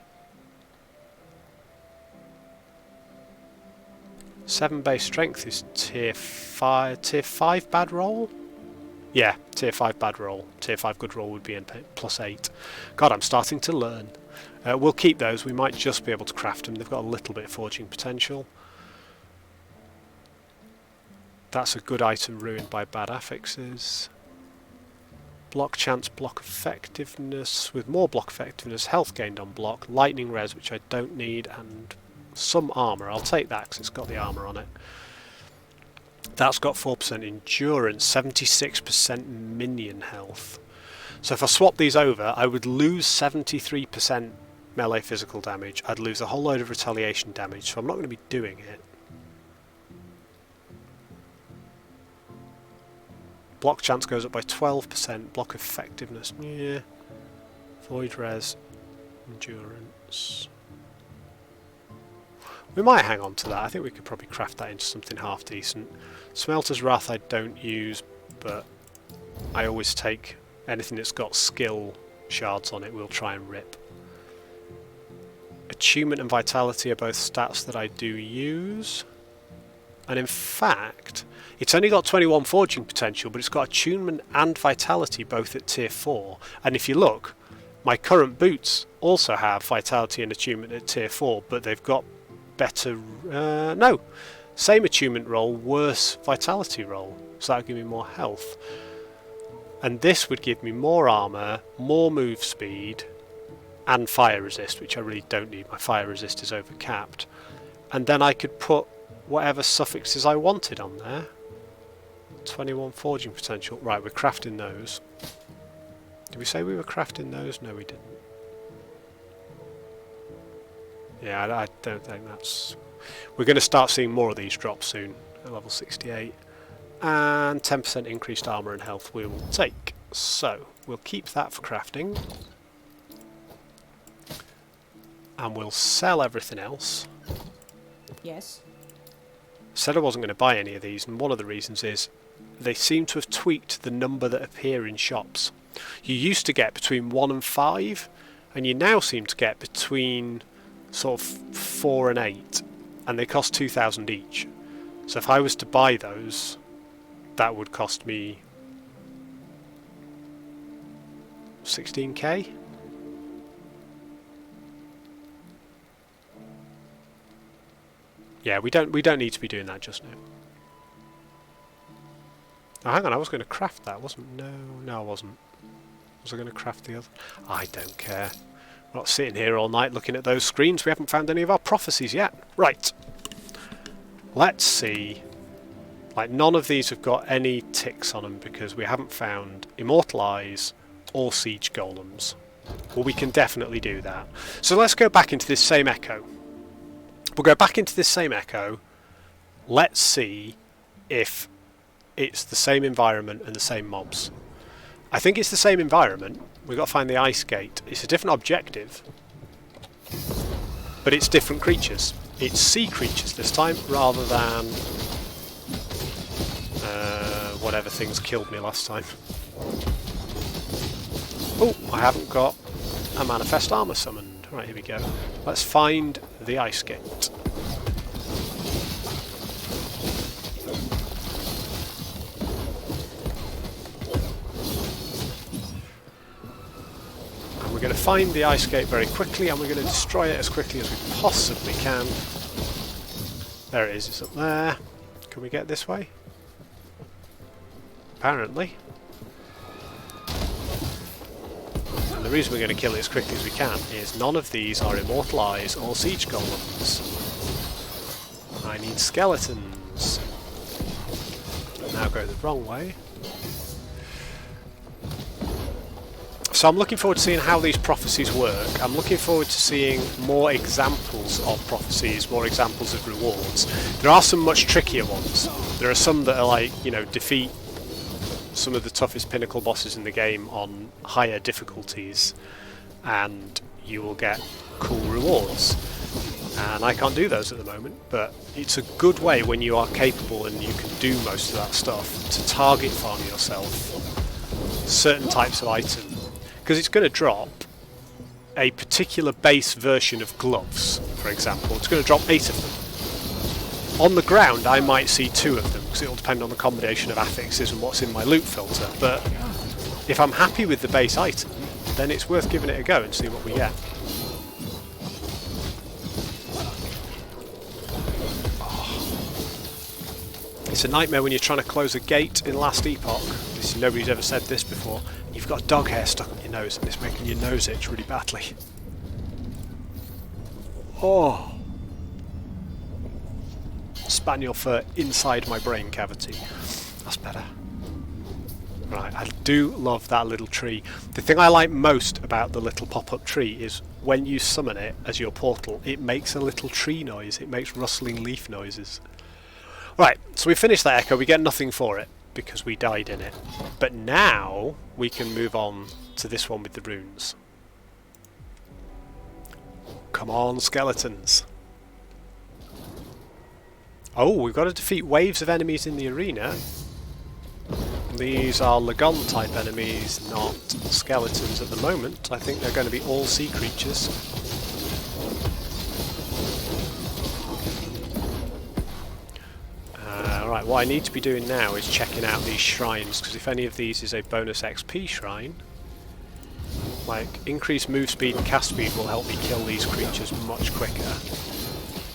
7 base strength is tier 5 bad roll? Yeah, tier 5 bad roll. Tier 5 good roll would be in +8. God, I'm starting to learn. We'll keep those. We might just be able to craft them. They've got a little bit of forging potential. That's a good item ruined by bad affixes. Block chance, block effectiveness. With more block effectiveness, health gained on block. Lightning res, which I don't need, and some armour. I'll take that because it's got the armour on it. That's got 4% endurance, 76% minion health. So if I swap these over, I would lose 73% melee physical damage. I'd lose a whole load of retaliation damage, so I'm not going to be doing it. Block chance goes up by 12%. Block effectiveness, yeah. Void res, endurance. We might hang on to that. I think we could probably craft that into something half decent. Smelter's Wrath I don't use, but I always take anything that's got skill shards on it, we'll try and rip. Attunement and Vitality are both stats that I do use. And in fact, it's only got 21 forging potential, but it's got Attunement and Vitality both at tier 4. And if you look, my current boots also have Vitality and Attunement at tier 4, but they've got better... no! Same Attunement roll, worse Vitality roll. So that would give me more health. And this would give me more armour, more move speed, and fire resist, which I really don't need. My fire resist is overcapped. And then I could put whatever suffixes I wanted on there. 21 forging potential. Right, we're crafting those. Did we say we were crafting those? No, we didn't. Yeah, I don't think that's... We're going to start seeing more of these drops soon at level 68. And 10% increased armour and health we will take. So, we'll keep that for crafting. And we'll sell everything else. Yes. Said I wasn't going to buy any of these, and one of the reasons is they seem to have tweaked the number that appear in shops. You used to get between 1 and 5, and you now seem to get between sort of 4 and 8, and they cost 2,000 each. So if I was to buy those, that would cost me 16k. Yeah, we don't need to be doing that just now. Oh, hang on, I was going to craft that, wasn't? No, I wasn't. Was I going to craft the other? I don't care. We're not sitting here all night looking at those screens. We haven't found any of our prophecies yet. Right. Let's see. Like, none of these have got any ticks on them because we haven't found Immortalize or Siege Golems. Well, we can definitely do that. So let's go back into this same Echo. We'll go back into this same Echo. Let's see if it's the same environment and the same mobs. I think it's the same environment. We've got to find the Ice Gate. It's a different objective, but it's different creatures. It's sea creatures this time, rather than whatever things killed me last time. Oh, I haven't got a Manifest Armour summoned. Right, here we go. Let's find the Ice Gate. And we're going to find the Ice Gate very quickly, and we're going to destroy it as quickly as we possibly can. There it is, it's up there. Can we get this way? Apparently. And the reason we're going to kill it as quickly as we can is none of these are Immortalize or Siege Golems. I need skeletons. Now go the wrong way. So I'm looking forward to seeing how these prophecies work. I'm looking forward to seeing more examples of prophecies, more examples of rewards. There are some much trickier ones. There are some that are like, you know, defeat some of the toughest pinnacle bosses in the game on higher difficulties and you will get cool rewards. And I can't do those at the moment, but it's a good way when you are capable and you can do most of that stuff to target farm yourself certain types of item. Because it's going to drop a particular base version of gloves, for example. It's going to drop 8 of them. On the ground I might see 2 of them, because it will depend on the combination of affixes and what's in my loot filter, but if I'm happy with the base item, then it's worth giving it a go and see what we get. It's a nightmare when you're trying to close a gate in Last Epoch. Nobody's ever said this before. You've got dog hair stuck up your nose and it's making your nose itch really badly. Oh! Spaniel fur inside my brain cavity. That's better. Right, I do love that little tree. The thing I like most about the little pop-up tree is when you summon it as your portal, it makes a little tree noise. It makes rustling leaf noises. Right, so we finished that Echo. We get nothing for it because we died in it. But now we can move on to this one with the runes. Come on, skeletons. Oh, we've got to defeat waves of enemies in the arena. These are Lagon type enemies, not skeletons at the moment. I think they're going to be all sea creatures. Right, what I need to be doing now is checking out these shrines, because if any of these is a bonus XP shrine, like increased move speed and cast speed will help me kill these creatures much quicker.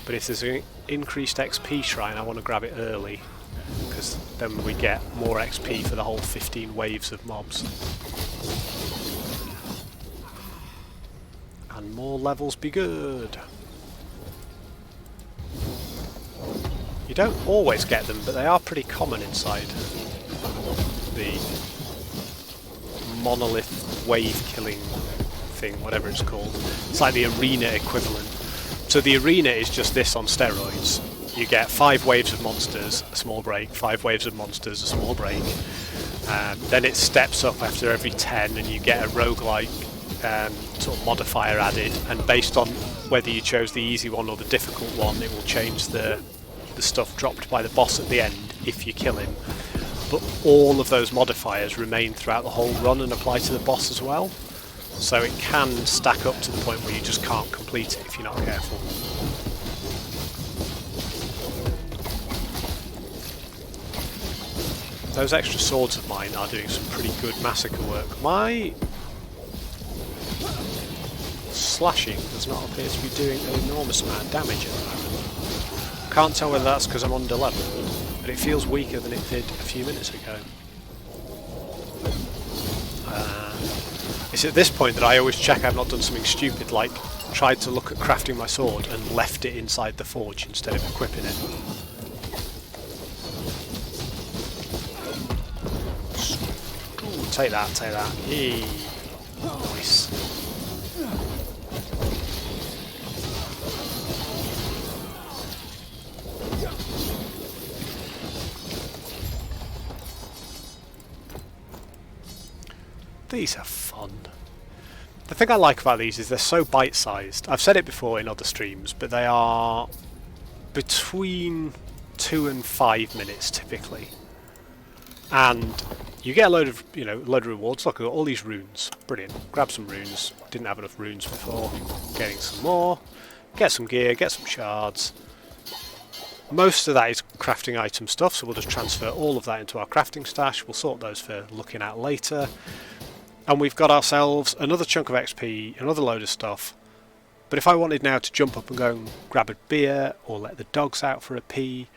But if there's an increased XP shrine, I want to grab it early, because then we get more XP for the whole 15 waves of mobs. And more levels be good. You don't always get them, but they are pretty common inside. the monolith wave killing thing, whatever it's called. It's like the arena equivalent. So the arena is just this on steroids. You get 5 waves of monsters, a small break, 5 waves of monsters, a small break. Then it steps up after every 10 and you get a roguelike sort of modifier added, and based on whether you chose the easy one or the difficult one, it will change the stuff dropped by the boss at the end if you kill him. But all of those modifiers remain throughout the whole run and apply to the boss as well. So it can stack up to the point where you just can't complete it if you're not careful. Those extra swords of mine are doing some pretty good massacre work. My slashing does not appear to be doing an enormous amount of damage at the moment. Can't tell whether that's because I'm under level, but it feels weaker than it did a few minutes ago. It's at this point that I always check I've not done something stupid, like tried to look at crafting my sword and left it inside the forge instead of equipping it. Ooh, take that, take that. Yay. Nice. These are fun. The thing I like about these is they're so bite-sized. I've said it before in other streams, but they are between 2 and 5 minutes typically. And you get a load of, load of rewards. Look, I've got all these runes. Brilliant. Grab some runes. Didn't have enough runes before. Getting some more. Get some gear, get some shards. Most of that is crafting item stuff, so we'll just transfer all of that into our crafting stash. We'll sort those for looking at later. And we've got ourselves another chunk of XP, another load of stuff. But if I wanted now to jump up and go and grab a beer or let the dogs out for a pee,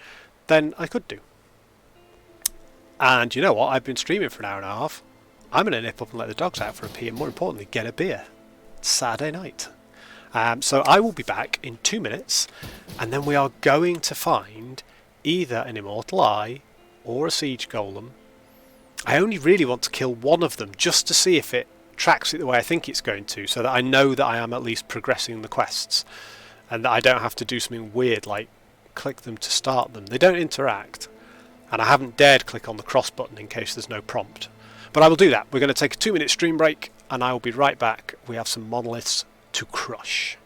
then I could do. And you know what? I've been streaming for an hour and a half. I'm going to nip up and let the dogs out for a pee and, more importantly, get a beer. It's Saturday night. So I will be back in 2 minutes, and then we are going to find either an Immortal Eye or a Siege Golem. I only really want to kill one of them just to see if it tracks it the way I think it's going to, so that I know that I am at least progressing the quests and that I don't have to do something weird like click them to start them. They don't interact, and I haven't dared click on the cross button in case there's no prompt. But I will do that. We're going to take a 2-minute stream break and I will be right back. We have some monoliths to crush.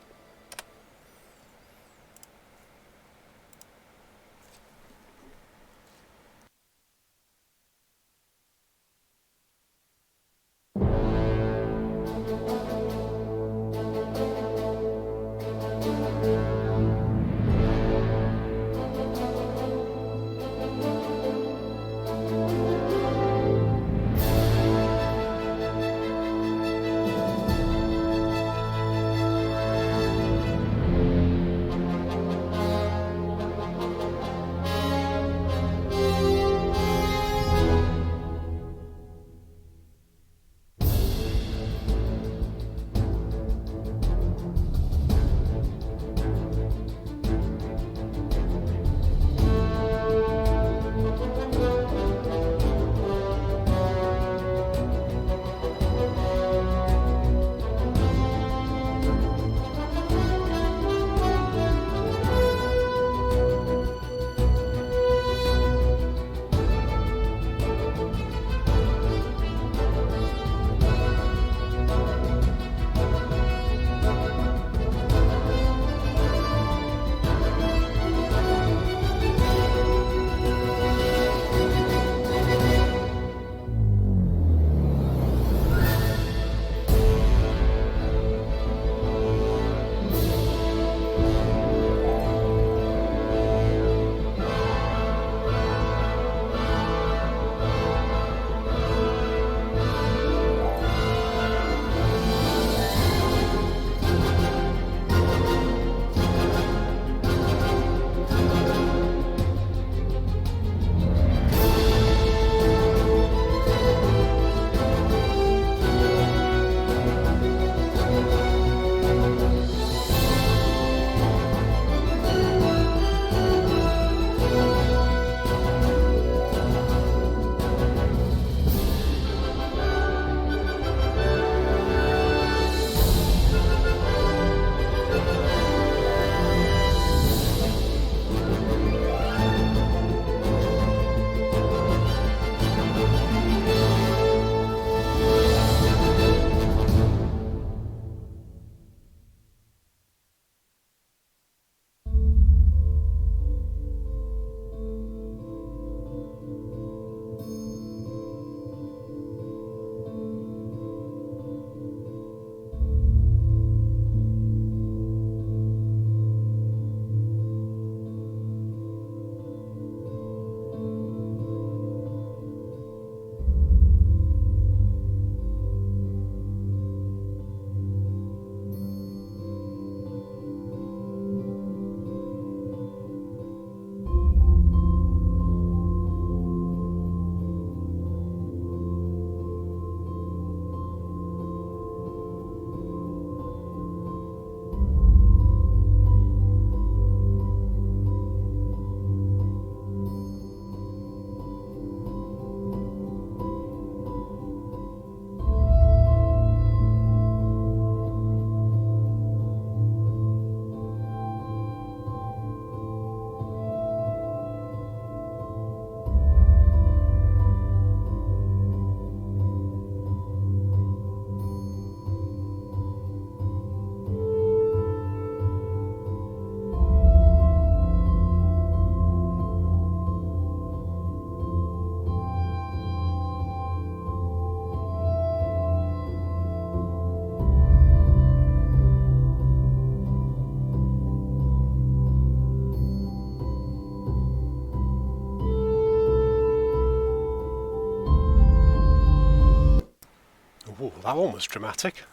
that one was dramatic.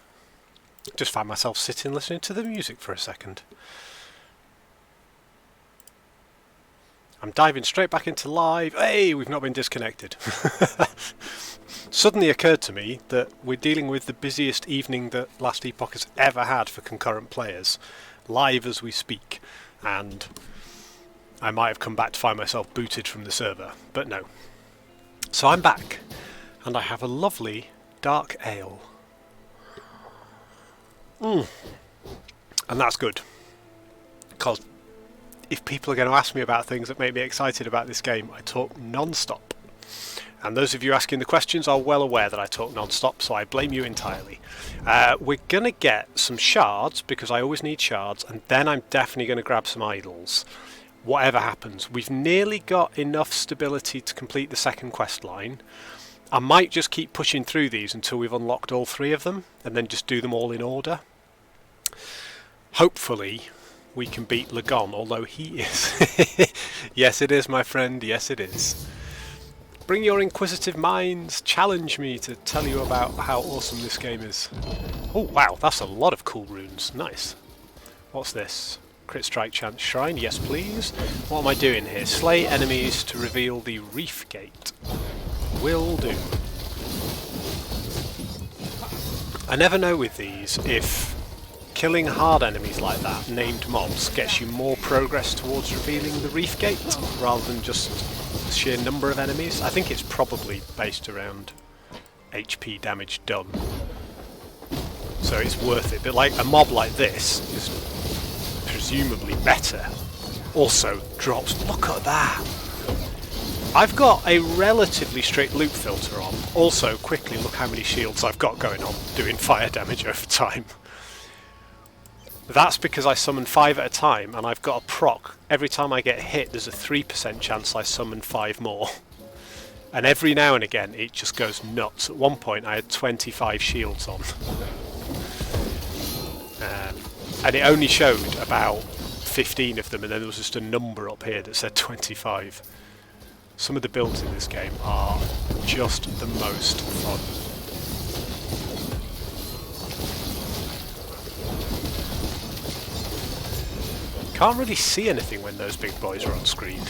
Just found myself sitting listening to the music for a second. I'm diving straight back into live. Hey, we've not been disconnected. Suddenly occurred to me that we're dealing with the busiest evening that Last Epoch has ever had for concurrent players, live as we speak, and I might have come back to find myself booted from the server, but no. So I'm back, and I have a lovely dark ale. And that's good, because if people are going to ask me about things that make me excited about this game, I talk non-stop. And those of you asking the questions are well aware that I talk non-stop, so I blame you entirely. We're going to get some shards, because I always need shards, and then I'm definitely going to grab some idols. Whatever happens. We've nearly got enough stability to complete the second quest line. I might just keep pushing through these until we've unlocked all 3 of them, and then just do them all in order. Hopefully we can beat Lagon, although he is. Yes it is, my friend, yes it is. Bring your inquisitive minds, challenge me to tell you about how awesome this game is. Oh wow, that's a lot of cool runes, nice. What's this? Crit strike chance shrine, yes please. What am I doing here? Slay enemies to reveal the reef gate. Will do. I never know with these if killing hard enemies like that, named mobs, gets you more progress towards revealing the reef gate, rather than just the sheer number of enemies. I think it's probably based around HP damage done. So it's worth it. But like a mob like this is presumably better. Also drops, look at that! I've got a relatively strict loop filter on. Also, quickly look how many shields I've got going on, doing fire damage over time. That's because I summon 5 at a time, and I've got a proc. Every time I get hit, there's a 3% chance I summon 5 more. And every now and again, it just goes nuts. At one point, I had 25 shields on. And it only showed about 15 of them, and then there was just a number up here that said 25. Some of the builds in this game are just the most fun. Can't really see anything when those big boys are on screen.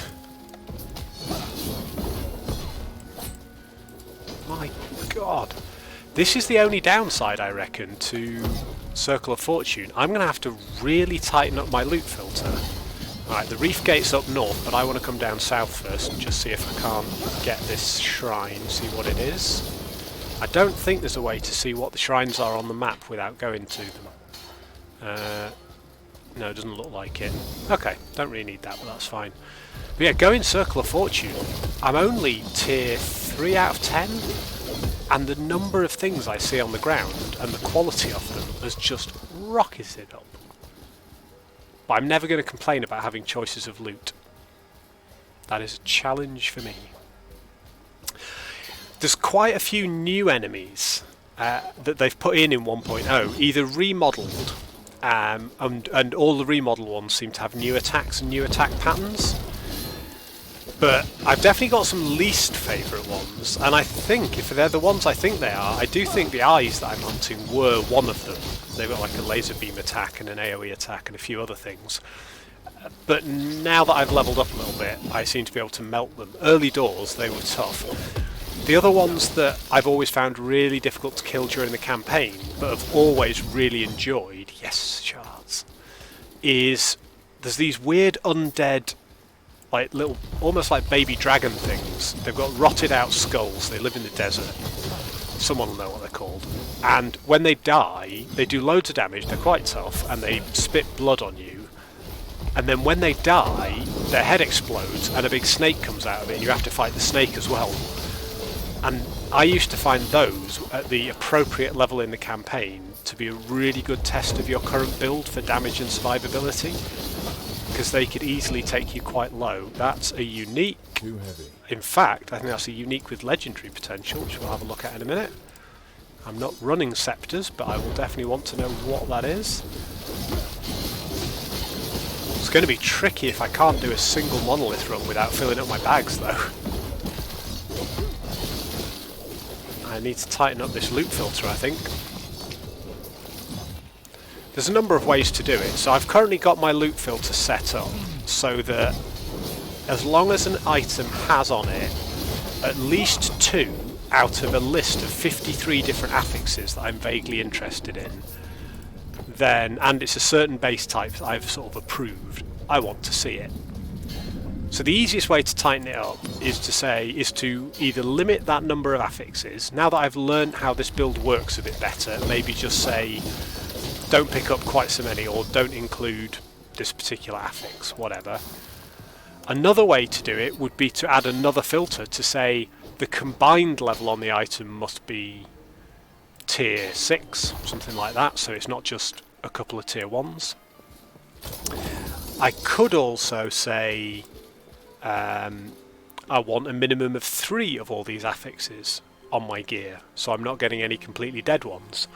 My god. This is the only downside, I reckon, to Circle of Fortune. I'm going to have to really tighten up my loot filter. Alright, the reef gate's up north, but I want to come down south first and just see if I can't get this shrine, see what it is. I don't think there's a way to see what the shrines are on the map without going to them. No, it doesn't look like it. Okay, don't really need that, but that's fine. But yeah, going Circle of Fortune, I'm only tier 3 out of 10, and the number of things I see on the ground and the quality of them has just rocketed up. But I'm never going to complain about having choices of loot. That is a challenge for me. There's quite a few new enemies that they've put in 1.0, either remodelled, and all the remodel ones seem to have new attacks and new attack patterns. But I've definitely got some least favourite ones, and I think, if they're the ones I think they are, I do think the eyes that I'm hunting were one of them. They've got like a laser beam attack and an AoE attack and a few other things. But now that I've leveled up a little bit, I seem to be able to melt them. Early doors, they were tough. The other ones that I've always found really difficult to kill during the campaign, but have always really enjoyed, yes, shards, is there's these weird undead, like little, almost like baby dragon things. They've got rotted out skulls, they live in the desert. Someone will know what they're called. And when they die, they do loads of damage, they're quite tough, and they spit blood on you. And then when they die, their head explodes and a big snake comes out of it, and you have to fight the snake as well. And I used to find those at the appropriate level in the campaign to be a really good test of your current build for damage and survivability, because they could easily take you quite low. That's a unique. Too heavy. In fact, I think that's a unique with legendary potential, which we'll have a look at in a minute. I'm not running scepters, but I will definitely want to know what that is. It's going to be tricky if I can't do a single monolith run without filling up my bags, though. I I need to tighten up this loop filter, I think. There's a number of ways to do it. So I've currently got my loop filter set up so that as long as an item has on it at least 2 out of a list of 53 different affixes that I'm vaguely interested in, then, and it's a certain base type that I've sort of approved, I want to see it. So the easiest way to tighten it up is to either limit that number of affixes. Now that I've learned how this build works a bit better, maybe just say don't pick up quite so many, or don't include this particular affix, whatever. Another way to do it would be to add another filter to say the combined level on the item must be tier 6, something like that, so it's not just a couple of tier 1s. I could also say I want a minimum of 3 of all these affixes on my gear, so I'm not getting any completely dead ones.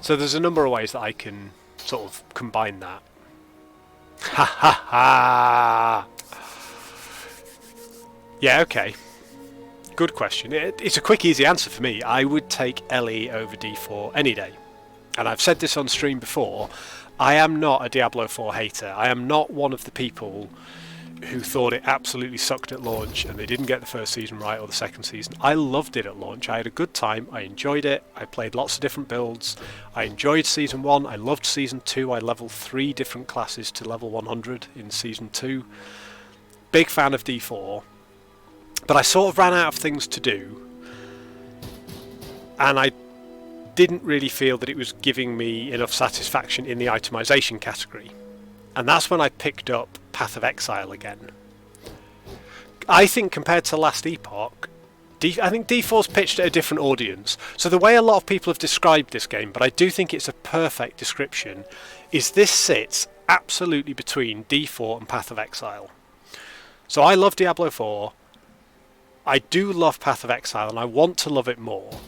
So there's a number of ways that I can sort of combine that. Ha ha ha! Yeah, okay. Good question. It's a quick, easy answer for me. I would take LE over D4 any day. And I've said this on stream before, I am not a Diablo 4 hater. I am not one of the people who thought it absolutely sucked at launch and they didn't get the first season right or the second season. I loved it at launch. I had a good time. I enjoyed it. I played lots of different builds. I enjoyed season 1. I loved season 2. I leveled 3 different classes to level 100 in season 2. Big fan of D4. But I sort of ran out of things to do, and I didn't really feel that it was giving me enough satisfaction in the itemization category. And that's when I picked up Path of Exile again. I think compared to last Epoch, I think D4's pitched at a different audience. So the way a lot of people have described this game, but I do think it's a perfect description, is this sits absolutely between D4 and Path of Exile. So I love Diablo 4. I do love Path of Exile, and I want to love it more.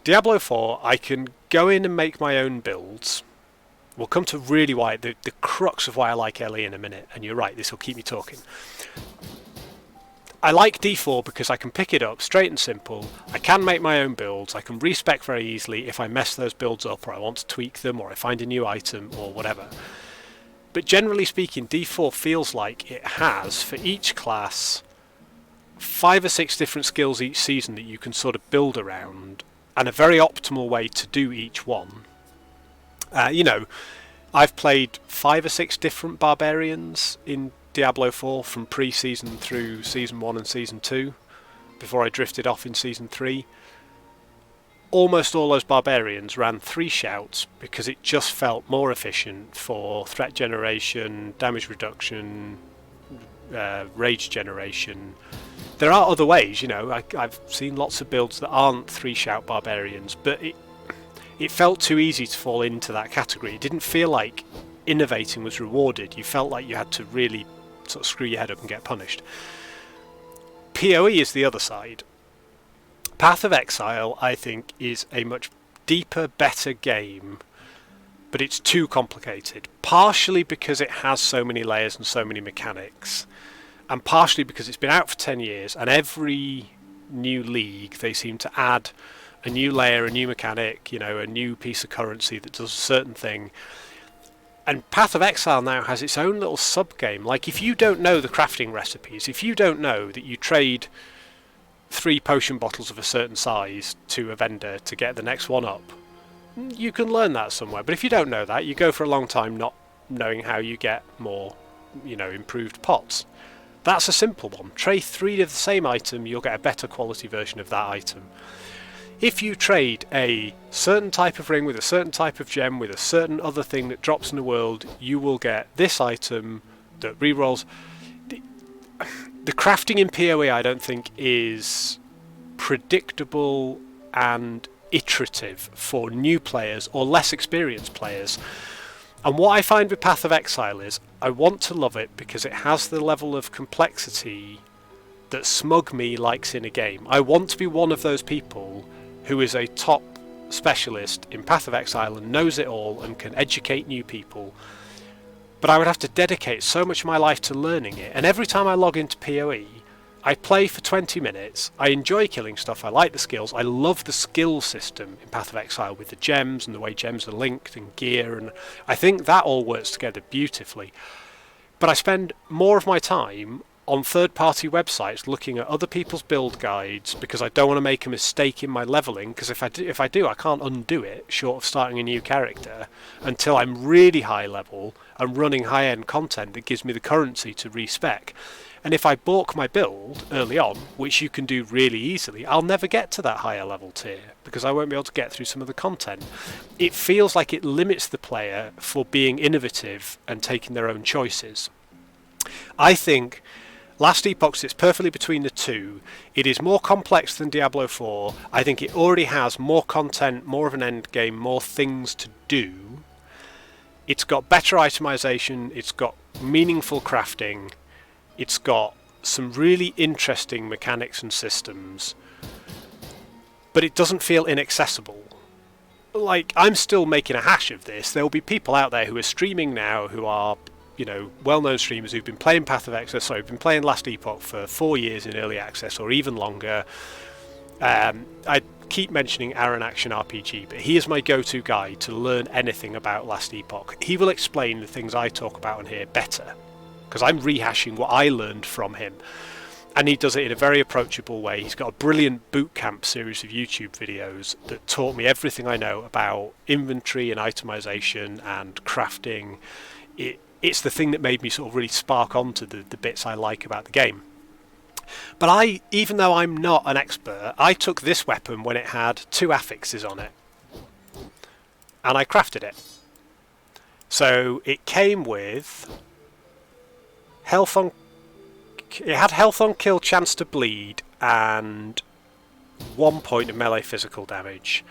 Diablo 4, I can go in and make my own builds. We'll come to really why, the crux of why I like LE in a minute, and you're right, this will keep me talking. I like D4 because I can pick it up straight and simple. I can make my own builds. I can respec very easily if I mess those builds up, or I want to tweak them, or I find a new item, or whatever. But generally speaking, D4 feels like it has, for each class, 5 or 6 different skills each season that you can sort of build around, and a very optimal way to do each one. I've played 5 or 6 different barbarians in Diablo 4 from pre-season through season 1 and season 2 before I drifted off in season 3. Almost all those barbarians ran 3 shouts because it just felt more efficient for threat generation, damage reduction, rage generation. There are other ways, I've seen lots of builds that aren't 3-shout barbarians, but it felt too easy to fall into that category. It didn't feel like innovating was rewarded. You felt like you had to really sort of screw your head up and get punished. PoE is the other side. Path of Exile, I think, is a much deeper, better game, but it's too complicated. Partially because it has so many layers and so many mechanics, and partially because it's been out for 10 years, and every new league they seem to add a new layer, a new mechanic, a new piece of currency that does a certain thing. And Path of Exile now has its own little sub-game. Like, if you don't know the crafting recipes, if you don't know that you trade 3 potion bottles of a certain size to a vendor to get the next one up, you can learn that somewhere. But if you don't know that, you go for a long time not knowing how you get more, improved pots. That's a simple one. Trade 3 of the same item, you'll get a better quality version of that item. If you trade a certain type of ring with a certain type of gem with a certain other thing that drops in the world, you will get this item that rerolls. The crafting in PoE, I don't think, is predictable and iterative for new players or less experienced players. And what I find with Path of Exile is I want to love it because it has the level of complexity that Smug Me likes in a game. I want to be one of those people who is a top specialist in Path of Exile and knows it all and can educate new people. But I would have to dedicate so much of my life to learning it. And every time I log into PoE, I play for 20 minutes, I enjoy killing stuff, I like the skills, I love the skill system in Path of Exile with the gems and the way gems are linked and gear, and I think that all works together beautifully. But I spend more of my time on third-party websites looking at other people's build guides because I don't want to make a mistake in my leveling, because if I do, I can't undo it short of starting a new character until I'm really high level and running high-end content that gives me the currency to respec. And if I balk my build early on, which you can do really easily, I'll never get to that higher level tier because I won't be able to get through some of the content. It feels like it limits the player for being innovative and taking their own choices. I think Last Epoch sits perfectly between the two. It is more complex than Diablo 4. I think it already has more content, more of an end game, more things to do. It's got better itemization, it's got meaningful crafting, it's got some really interesting mechanics and systems, but it doesn't feel inaccessible. Like, I'm still making a hash of this. There will be people out there who are streaming now who are, well-known streamers who've been playing been playing Last Epoch for 4 years in early access or even longer. I keep mentioning Aaron Action RPG, but he is my go-to guy to learn anything about Last Epoch. He will explain the things I talk about on here better, because I'm rehashing what I learned from him. And he does it in a very approachable way. He's got a brilliant bootcamp series of YouTube videos that taught me everything I know about inventory and itemization and crafting. It's the thing that made me sort of really spark onto the bits I like about the game. But even though I'm not an expert, I took this weapon when it had 2 affixes on it. And I crafted it. So it came with it had health on kill, chance to bleed, and 1 point of melee physical damage.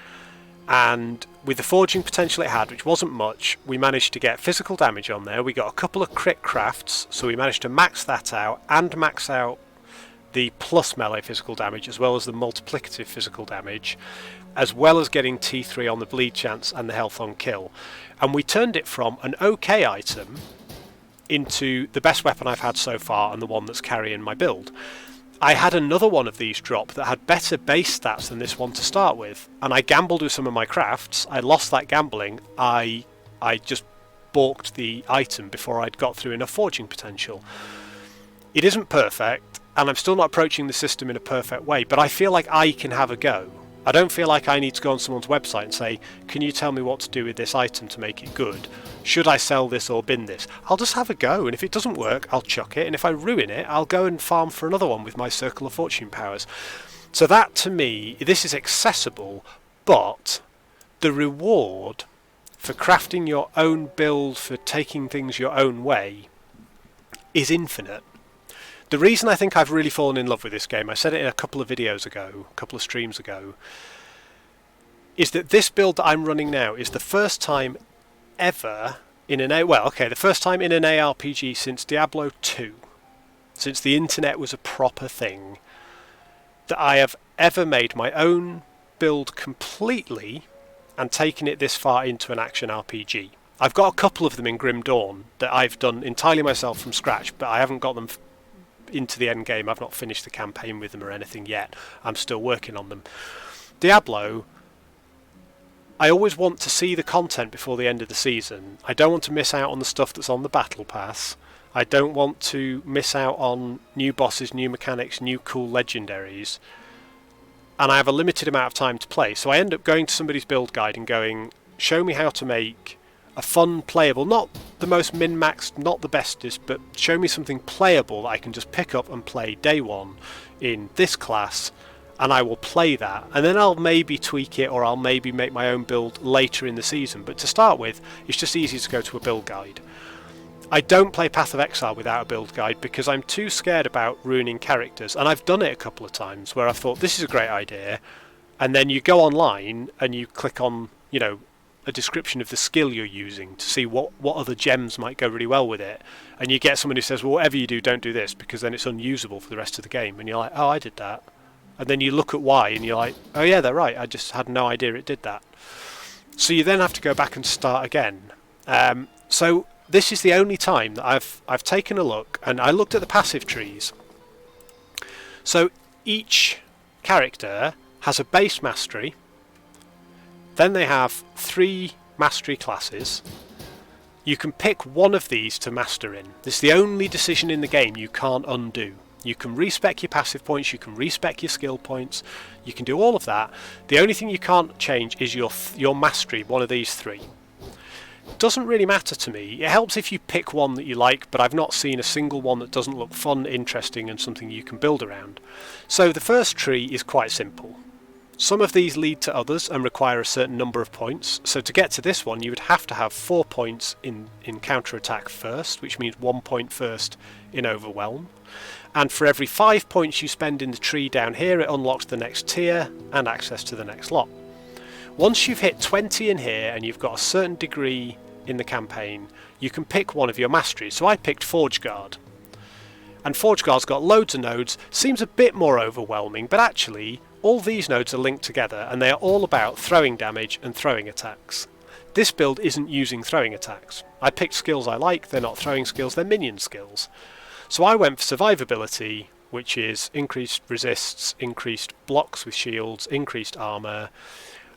And with the forging potential it had, which wasn't much, we managed to get physical damage on there. We got a couple of crit crafts, so we managed to max that out and max out the plus melee physical damage as well as the multiplicative physical damage, as well as getting T3 on the bleed chance and the health on kill. And we turned it from an okay item into the best weapon I've had so far and the one that's carrying my build. I had another one of these drop that had better base stats than this one to start with, and I gambled with some of my crafts. I lost that gambling. I just balked the item before I'd got through enough forging potential. It isn't perfect, and I'm still not approaching the system in a perfect way, but I feel like I can have a go. I don't feel like I need to go on someone's website and say, can you tell me what to do with this item to make it good? Should I sell this or bin this? I'll just have a go, and if it doesn't work, I'll chuck it, and if I ruin it, I'll go and farm for another one with my Circle of Fortune powers. So that, to me, this is accessible, but the reward for crafting your own build, for taking things your own way, is infinite. The reason I think I've really fallen in love with this game, I said it in a couple of videos ago, a couple of streams ago, is that this build that I'm running now is the first time ever in the first time in an ARPG since Diablo 2, since the internet was a proper thing, that I have ever made my own build completely and taken it this far into an action RPG. I've got a couple of them in Grim Dawn that I've done entirely myself from scratch, but I haven't got them into the end game. I've not finished the campaign with them or anything yet. I'm still working on them. Diablo, I always want to see the content before the end of the season. I don't want to miss out on the stuff that's on the battle pass. I don't want to miss out on new bosses, new mechanics, new cool legendaries. And I have a limited amount of time to play, so I end up going to somebody's build guide and going, show me how to make a fun, playable, not the most min-maxed, not the bestest, but show me something playable that I can just pick up and play day one in this class, and I will play that. And then I'll maybe tweak it, or I'll maybe make my own build later in the season. But to start with, it's just easy to go to a build guide. I don't play Path of Exile without a build guide because I'm too scared about ruining characters. And I've done it a couple of times where I've thought, this is a great idea, and then you go online and you click on, a description of the skill you're using to see what other gems might go really well with it, and you get someone who says, well, whatever you do, don't do this because then it's unusable for the rest of the game, and you're like, oh, I did that, and then you look at why and you're like, oh yeah, they're right, I just had no idea it did that. So you then have to go back and start again. So this is the only time that I've taken a look, and I looked at the passive trees, So each character has a base mastery, then they have 3 mastery classes. You can pick one of these to master in. This is the only decision in the game you can't undo. You can respec your passive points, you can respec your skill points, you can do all of that. The only thing you can't change is your mastery, one of these 3. Doesn't really matter to me. It helps if you pick one that you like, but I've not seen a single one that doesn't look fun, interesting, and something you can build around. So the first tree is quite simple. Some of these lead to others and require a certain number of points. So to get to this one, you would have to have 4 points in counter-attack first, which means 1 point first in overwhelm. And for every 5 points you spend in the tree down here, it unlocks the next tier and access to the next lot. Once you've hit 20 in here and you've got a certain degree in the campaign, you can pick one of your masteries. So I picked Forge Guard. And Forge Guard's got loads of nodes, seems a bit more overwhelming, but actually all these nodes are linked together and they are all about throwing damage and throwing attacks. This build isn't using throwing attacks. I picked skills I like, they're not throwing skills, they're minion skills. So I went for survivability, which is increased resists, increased blocks with shields, increased armour,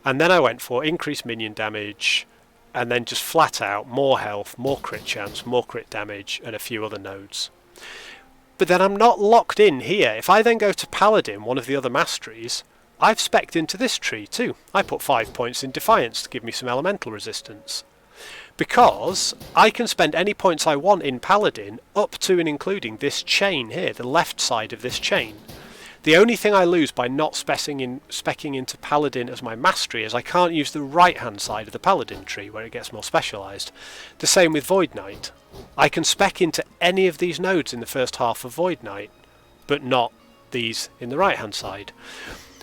and then I went for increased minion damage, and then just flat out more health, more crit chance, more crit damage, and a few other nodes. But then I'm not locked in here. If I then go to Paladin, one of the other masteries, I've specced into this tree too. I put 5 points in Defiance to give me some elemental resistance. Because I can spend any points I want in Paladin up to and including this chain here, the left side of this chain. The only thing I lose by not speccing into Paladin as my mastery is I can't use the right hand side of the Paladin tree where it gets more specialised. The same with Void Knight. I can spec into any of these nodes in the first half of Void Knight, but not these in the right hand side.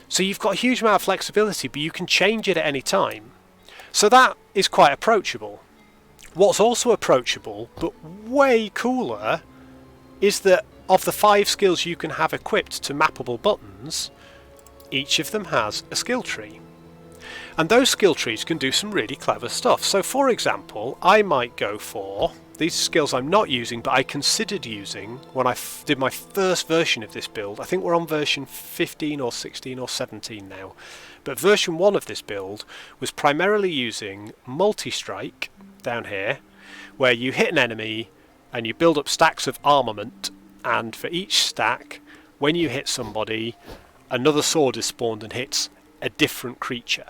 So you've got a huge amount of flexibility, but you can change it at any time. So that is quite approachable. What's also approachable, but way cooler, is that of the 5 skills you can have equipped to mappable buttons, each of them has a skill tree. And those skill trees can do some really clever stuff. So for example, I might go for these skills I'm not using, but I considered using when I did my first version of this build. I think we're on version 15 or 16 or 17 now. But version 1 of this build was primarily using multi-strike down here, where you hit an enemy and you build up stacks of armament, and for each stack, when you hit somebody, another sword is spawned and hits a different creature.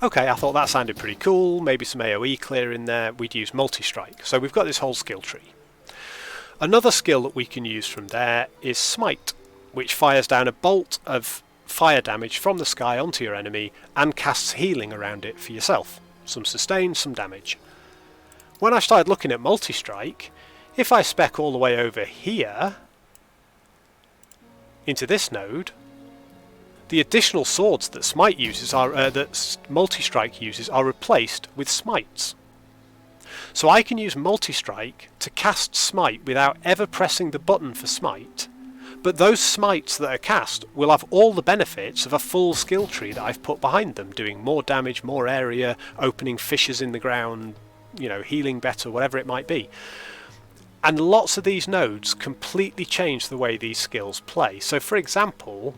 Okay, I thought that sounded pretty cool, maybe some AoE clear in there, we'd use multi-strike. So we've got this whole skill tree. Another skill that we can use from there is Smite, which fires down a bolt of fire damage from the sky onto your enemy and casts healing around it for yourself. Some sustain, some damage. When I started looking at multi-strike, if I spec all the way over here into this node, the additional swords that Smite uses that multi-strike uses are replaced with smites. So I can use multi-strike to cast Smite without ever pressing the button for Smite, but those smites that are cast will have all the benefits of a full skill tree that I've put behind them, doing more damage, more area, opening fissures in the ground, healing better, whatever it might be. And lots of these nodes completely change the way these skills play. So for example,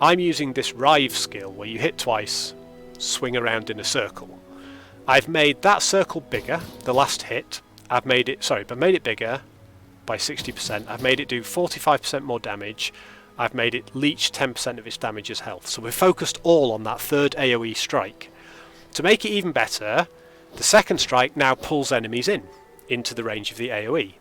I'm using this Rive skill where you hit twice, swing around in a circle. I've made that circle bigger, the last hit. I've made it bigger by 60%. I've made it do 45% more damage. I've made it leech 10% of its damage as health. So we're focused all on that third AoE strike. To make it even better, the second strike now pulls enemies into the range of the AoE.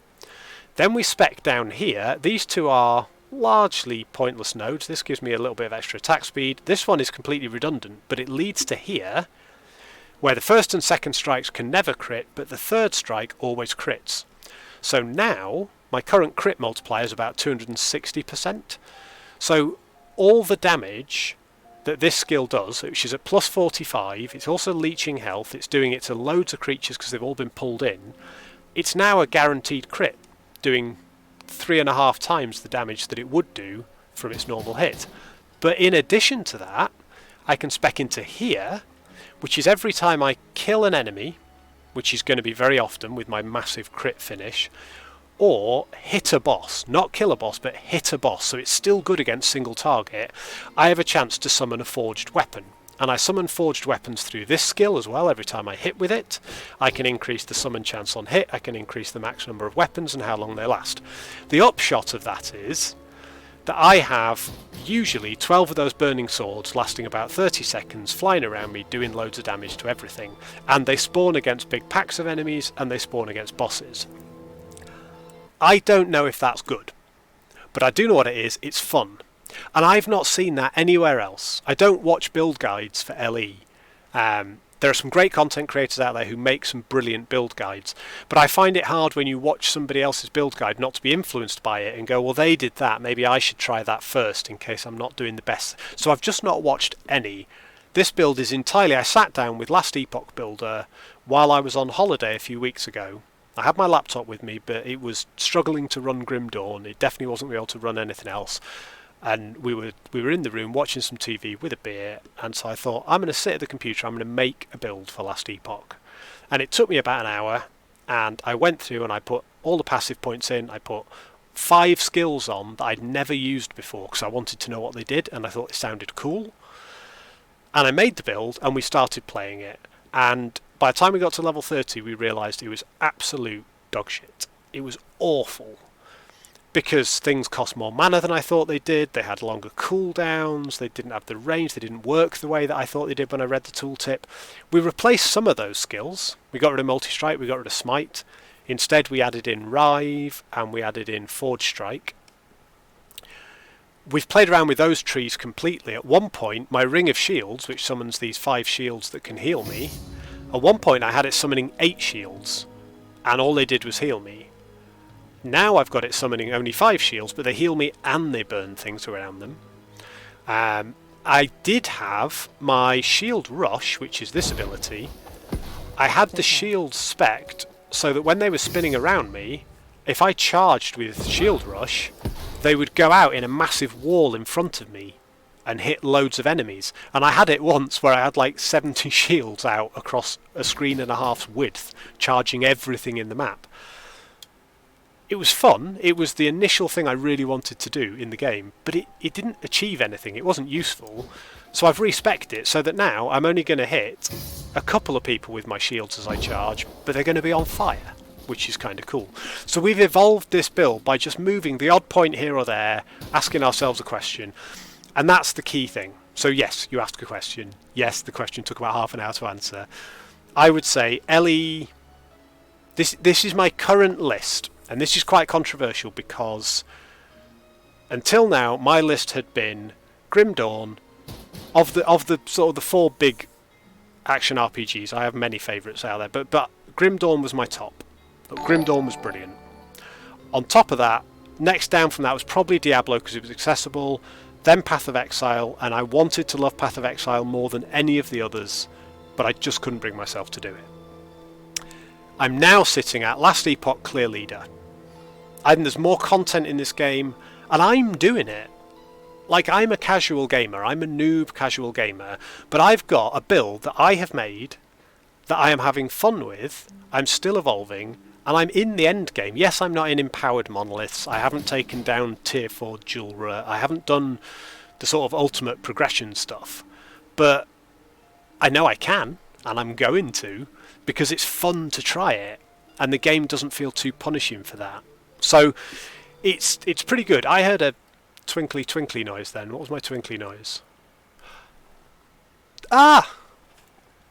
Then we spec down here. These two are largely pointless nodes. This gives me a little bit of extra attack speed. This one is completely redundant, but it leads to here, where the first and second strikes can never crit, but the third strike always crits. So now my current crit multiplier is about 260%. So all the damage that this skill does, which is at plus 45, it's also leeching health, it's doing it to loads of creatures because they've all been pulled in, it's now a guaranteed crit, doing 3.5 times the damage that it would do from its normal hit. But in addition to that, I can spec into here, which is every time I kill an enemy, which is going to be very often with my massive crit finish, or hit a boss, not kill a boss, but hit a boss, so it's still good against single target, I have a chance to summon a forged weapon. And I summon forged weapons through this skill as well. Every time I hit with it, I can increase the summon chance on hit, I can increase the max number of weapons and how long they last. The upshot of that is that I have usually 12 of those burning swords lasting about 30 seconds, flying around me, doing loads of damage to everything. And they spawn against big packs of enemies, and they spawn against bosses. I don't know if that's good, but I do know what it is. It's fun. And I've not seen that anywhere else. I don't watch build guides for LE. There are some great content creators out there who make some brilliant build guides, but I find it hard when you watch somebody else's build guide not to be influenced by it and go, well, they did that, maybe I should try that first in case I'm not doing the best. So I've just not watched any. This build is entirely, I sat down with Last Epoch Builder while I was on holiday a few weeks ago. I had my laptop with me, but it was struggling to run Grim Dawn. It definitely wasn't able to run anything else. And we were in the room watching some TV with a beer, and so I thought, I'm going to sit at the computer, I'm going to make a build for Last Epoch. And it took me about an hour, and I went through and I put all the passive points in. I put 5 skills on that I'd never used before because I wanted to know what they did, and I thought it sounded cool. And I made the build, and we started playing it. And by the time we got to level 30, we realised it was absolute dog shit. It was awful. Because things cost more mana than I thought they did, they had longer cooldowns, they didn't have the range, they didn't work the way that I thought they did when I read the tooltip. We replaced some of those skills. We got rid of multi-strike, we got rid of smite. Instead we added in Rive and we added in Forge Strike. We've played around with those trees completely. At one point, my Ring of Shields, which summons these 5 shields that can heal me, at one point I had it summoning 8 shields, and all they did was heal me. Now I've got it summoning only 5 shields, but they heal me and they burn things around them. I did have my Shield Rush, which is this ability. I had the shield spec'd so that when they were spinning around me, if I charged with Shield Rush, they would go out in a massive wall in front of me and hit loads of enemies. And I had it once where I had like 70 shields out across a screen and a half's width, charging everything in the map. It was fun. It was the initial thing I really wanted to do in the game, but it didn't achieve anything. It wasn't useful. So I've respec'd it so that now I'm only going to hit a couple of people with my shields as I charge, but they're going to be on fire, which is kind of cool. So we've evolved this build by just moving the odd point here or there, asking ourselves a question, and that's the key thing. So yes, you asked a question. Yes, the question took about half an hour to answer. I would say LE... This is my current list. And this is quite controversial because until now my list had been Grim Dawn, of the sort of the 4 big action RPGs. I have many favourites out there, but Grim Dawn was my top. Grim Dawn was brilliant. On top of that, next down from that was probably Diablo because it was accessible, then Path of Exile, and I wanted to love Path of Exile more than any of the others, but I just couldn't bring myself to do it. I'm now sitting at Last Epoch Clear Leader. And there's more content in this game, and I'm doing it. Like, I'm a casual gamer, I'm a noob casual gamer, but I've got a build that I have made, that I am having fun with, I'm still evolving, and I'm in the end game. Yes, I'm not in empowered monoliths, I haven't taken down tier 4 Julra, I haven't done the sort of ultimate progression stuff, but I know I can, and I'm going to, because it's fun to try it, and the game doesn't feel too punishing for that. So it's pretty good. I heard a twinkly twinkly noise then. What was my twinkly noise? Ah!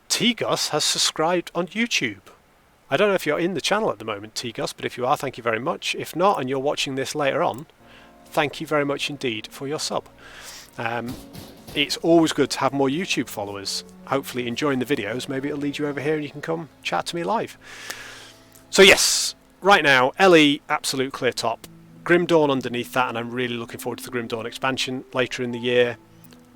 T-Gus has subscribed on YouTube. I don't know if you're in the channel at the moment, T-Gus, but if you are, thank you very much. If not, and you're watching this later on, thank you very much indeed for your sub. It's always good to have more YouTube followers. Hopefully enjoying the videos. Maybe it'll lead you over here and you can come chat to me live. So yes, right now, LE, absolute clear top. Grim Dawn underneath that, and I'm really looking forward to the Grim Dawn expansion later in the year.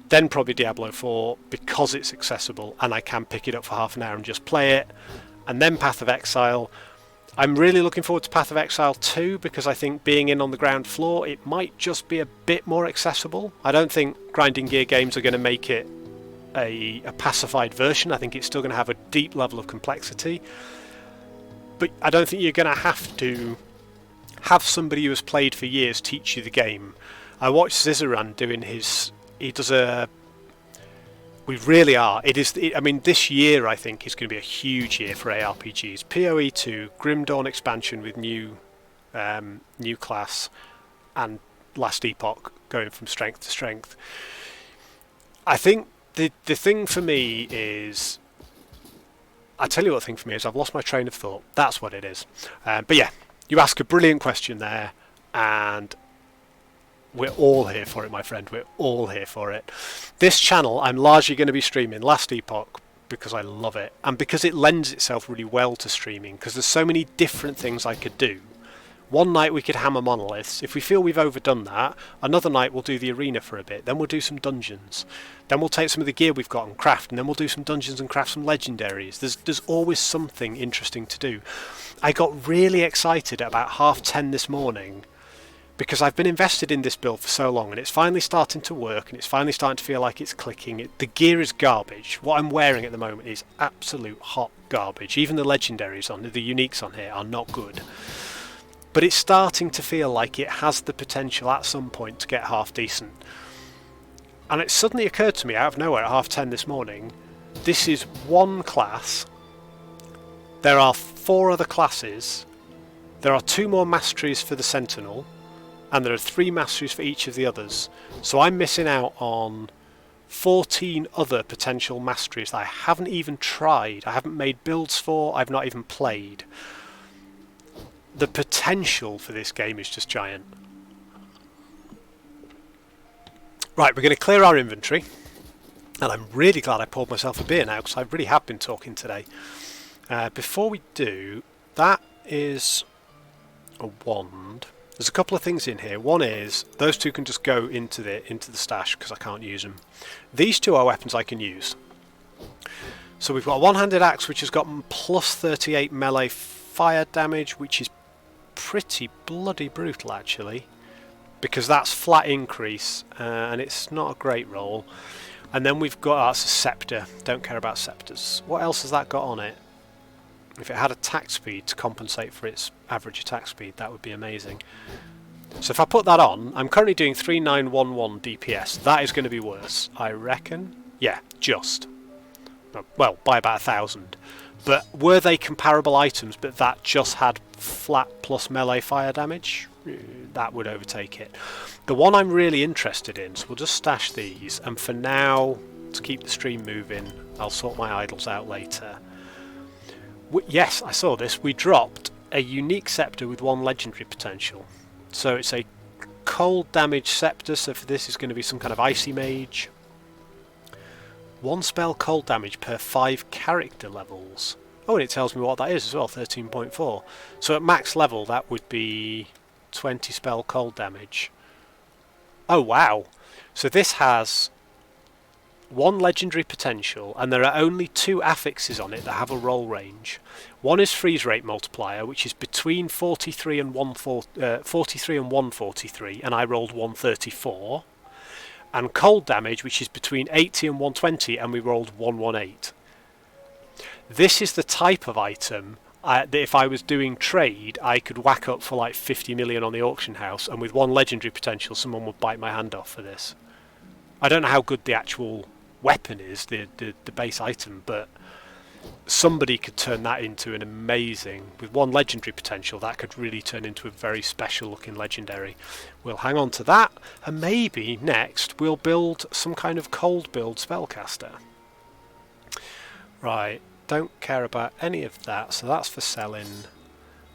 Then probably Diablo 4, because it's accessible, and I can pick it up for half an hour and just play it. And then Path of Exile. I'm really looking forward to Path of Exile 2, because I think being in on the ground floor, it might just be a bit more accessible. I don't think grinding gear games are going to make it a pacified version. I think it's still going to have a deep level of complexity. But I don't think you're going to have to have somebody who has played for years teach you the game. I watched Zizaran doing his... He does a... We really are. I mean, this year I think is going to be a huge year for ARPGs. PoE 2, Grim Dawn expansion with new class, and Last Epoch going from strength to strength. I think the thing for me is... I tell you what the thing for me is, I've lost my train of thought. That's what it is. But yeah, you ask a brilliant question there, and we're all here for it, my friend. We're all here for it. This channel, I'm largely going to be streaming Last Epoch because I love it, and because it lends itself really well to streaming, because there's so many different things I could do. One night we could hammer monoliths. If we feel we've overdone that, another night we'll do the arena for a bit. Then we'll do some dungeons. Then we'll take some of the gear we've got and craft, and then we'll do some dungeons and craft some legendaries. There's always something interesting to do. I got really excited at about 10:30 this morning because I've been invested in this build for so long, and it's finally starting to work, and it's finally starting to feel like it's clicking. The gear is garbage. What I'm wearing at the moment is absolute hot garbage. Even the legendaries the uniques on here are not good. But it's starting to feel like it has the potential at some point to get half decent. And it suddenly occurred to me out of nowhere at 10:30 this morning, this is one class, there are 4 other classes, there are 2 more masteries for the Sentinel, and there are 3 masteries for each of the others. So I'm missing out on 14 other potential masteries that I haven't even tried, I haven't made builds for, I've not even played. The potential for this game is just giant. Right, we're going to clear our inventory, and I'm really glad I poured myself a beer now because I really have been talking today. Before we do, that is a wand. There's a couple of things in here. One is those 2 can just go into the stash because I can't use them. These 2 are weapons I can use. So we've got a one-handed axe which has got plus 38 melee fire damage, which is pretty bloody brutal actually, because that's flat increase, and it's not a great roll. And then we've got that's a scepter. Don't care about scepters. What else has that got on it? If it had attack speed to compensate for its average attack speed, that would be amazing. So if I put that on, I'm currently doing 3911 DPS. That is going to be worse, I reckon. Yeah, just. Well, by about 1,000. But were they comparable items, but that just had flat plus melee fire damage? That would overtake it. The one I'm really interested in, so we'll just stash these, and for now, to keep the stream moving, I'll sort my idols out later. Yes, I saw this. We dropped a unique scepter with 1 legendary potential. So it's a cold damage scepter, so for this is going to be some kind of icy mage. 1 spell cold damage per 5 character levels. Oh, and it tells me what that is as well, 13.4. So at max level that would be 20 spell cold damage. Oh wow. So this has 1 legendary potential, and there are only 2 affixes on it that have a roll range. One is freeze rate multiplier, which is between 43 and 143, and I rolled 134. And cold damage, which is between 80 and 120, and we rolled 118. This is the type of item that if I was doing trade, I could whack up for like 50 million on the auction house, and with 1 legendary potential, someone would bite my hand off for this. I don't know how good the actual weapon is, the base item, but somebody could turn that into an amazing, with 1 legendary potential, that could really turn into a very special looking legendary. We'll hang on to that, and maybe next we'll build some kind of cold build spellcaster. Right, don't care about any of that, so that's for selling.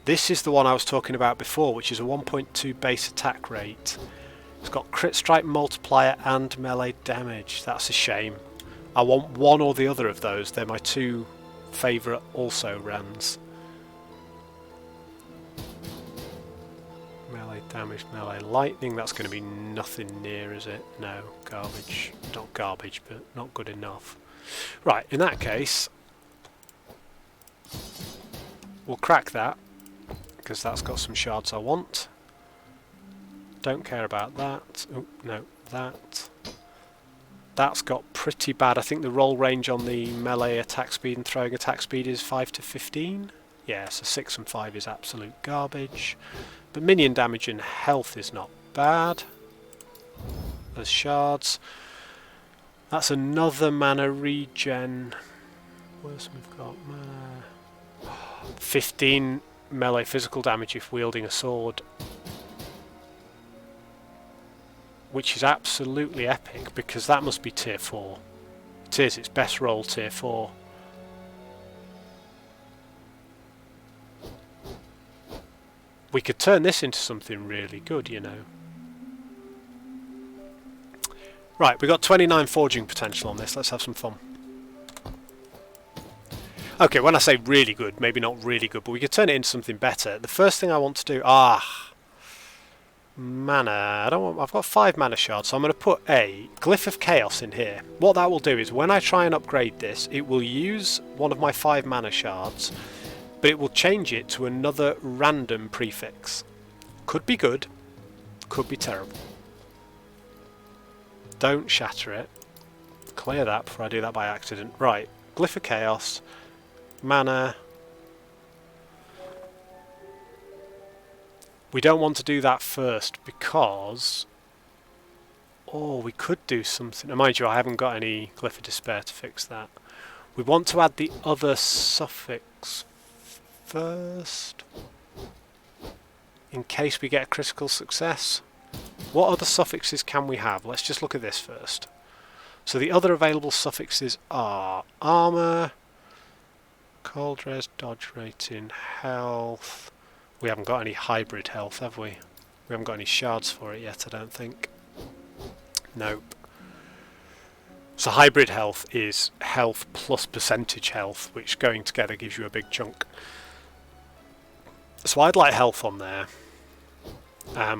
This is the one I was talking about before, which is a 1.2 base attack rate. It's got crit strike multiplier and melee damage. That's a shame. I want one or the other of those. They're my 2 favourite also rans. Melee damage, melee lightning. That's going to be nothing near, is it? No, garbage. Not garbage, but not good enough. Right, in that case, we'll crack that, because that's got some shards I want. Don't care about that. Oh, no, that. That's got pretty bad. I think the roll range on the melee attack speed and throwing attack speed is 5 to 15. Yeah, so 6 and 5 is absolute garbage. But minion damage and health is not bad. There's shards. That's another mana regen. What else we've got? Mana. 15 melee physical damage if wielding a sword. Which is absolutely epic, because that must be tier 4. It is, it's best roll tier 4. We could turn this into something really good, you know. Right, we've got 29 forging potential on this. Let's have some fun. Okay, when I say really good, maybe not really good, but we could turn it into something better. The first thing I want to do... mana. I've got 5 mana shards, so I'm going to put a Glyph of Chaos in here. What that will do is when I try and upgrade this, it will use one of my 5 mana shards, but it will change it to another random prefix. Could be good, could be terrible. Don't shatter it. Clear that before I do that by accident. Right, Glyph of Chaos, mana. We don't want to do that first because... oh, we could do something. Now, mind you, I haven't got any Glyph of Despair to fix that. We want to add the other suffix first, in case we get a critical success. What other suffixes can we have? Let's just look at this first. So the other available suffixes are armor, cold res, dodge rating, health. We haven't got any hybrid health, have we? We haven't got any shards for it yet, I don't think. Nope. So hybrid health is health plus percentage health, which going together gives you a big chunk. So I'd like health on there.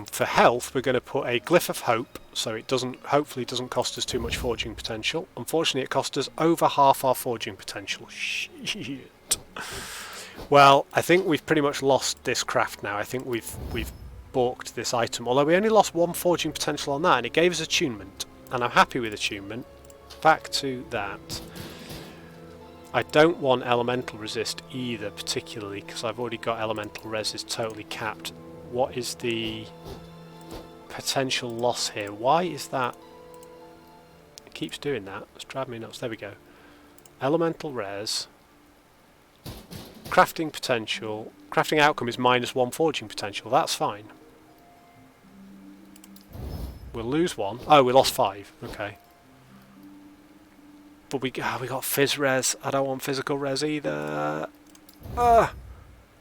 For health, we're going to put a Glyph of Hope, so it hopefully doesn't cost us too much forging potential. Unfortunately, it cost us over half our forging potential. Shit. Well, I think we've pretty much lost this craft now. I think we've balked this item. Although we only lost 1 forging potential on that, and it gave us attunement, and I'm happy with attunement. Back to that. I don't want elemental resist either, particularly because I've already got elemental res is totally capped. What is the potential loss here? Why is that? It keeps doing that. It's driving me nuts. There we go. Elemental res. Crafting potential. Crafting outcome is -1 forging potential. That's fine. We'll lose 1. Oh, we lost 5. Okay. But we got phys res. I don't want physical res either.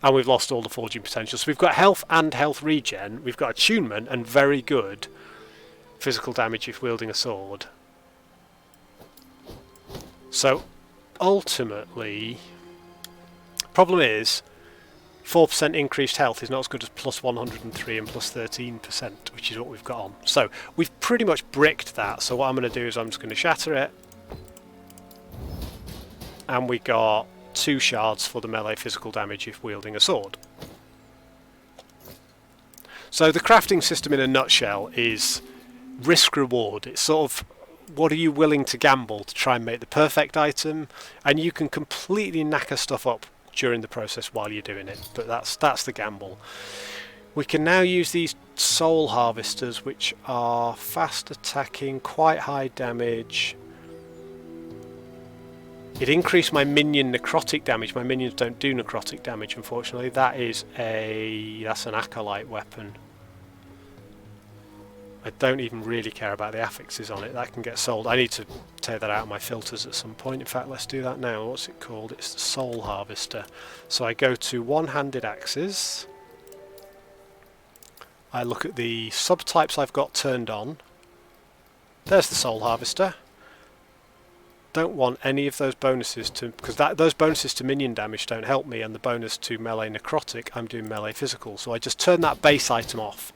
And we've lost all the forging potential. So we've got health and health regen. We've got attunement and very good physical damage if wielding a sword. So ultimately, problem is 4% increased health is not as good as plus 103 and plus 13%, which is what we've got on. So we've pretty much bricked that. So what I'm going to do is I'm just going to shatter it. And we got 2 shards for the melee physical damage if wielding a sword. So the crafting system in a nutshell is risk-reward. It's sort of, what are you willing to gamble to try and make the perfect item? And you can completely knacker stuff up during the process while you're doing it. But that's the gamble. We can now use these soul harvesters, which are fast attacking, quite high damage. It increased my minion necrotic damage. My minions don't do necrotic damage, unfortunately. That's an acolyte weapon. I don't even really care about the affixes on it. That can get sold. I need to take that out of my filters at some point. In fact, let's do that now. What's it called? It's the Soul Harvester. So I go to one-handed axes. I look at the subtypes I've got turned on. There's the Soul Harvester. Don't want any of those bonuses to, because those bonuses to minion damage don't help me, and the bonus to melee necrotic, I'm doing melee physical, so I just turn that base item off.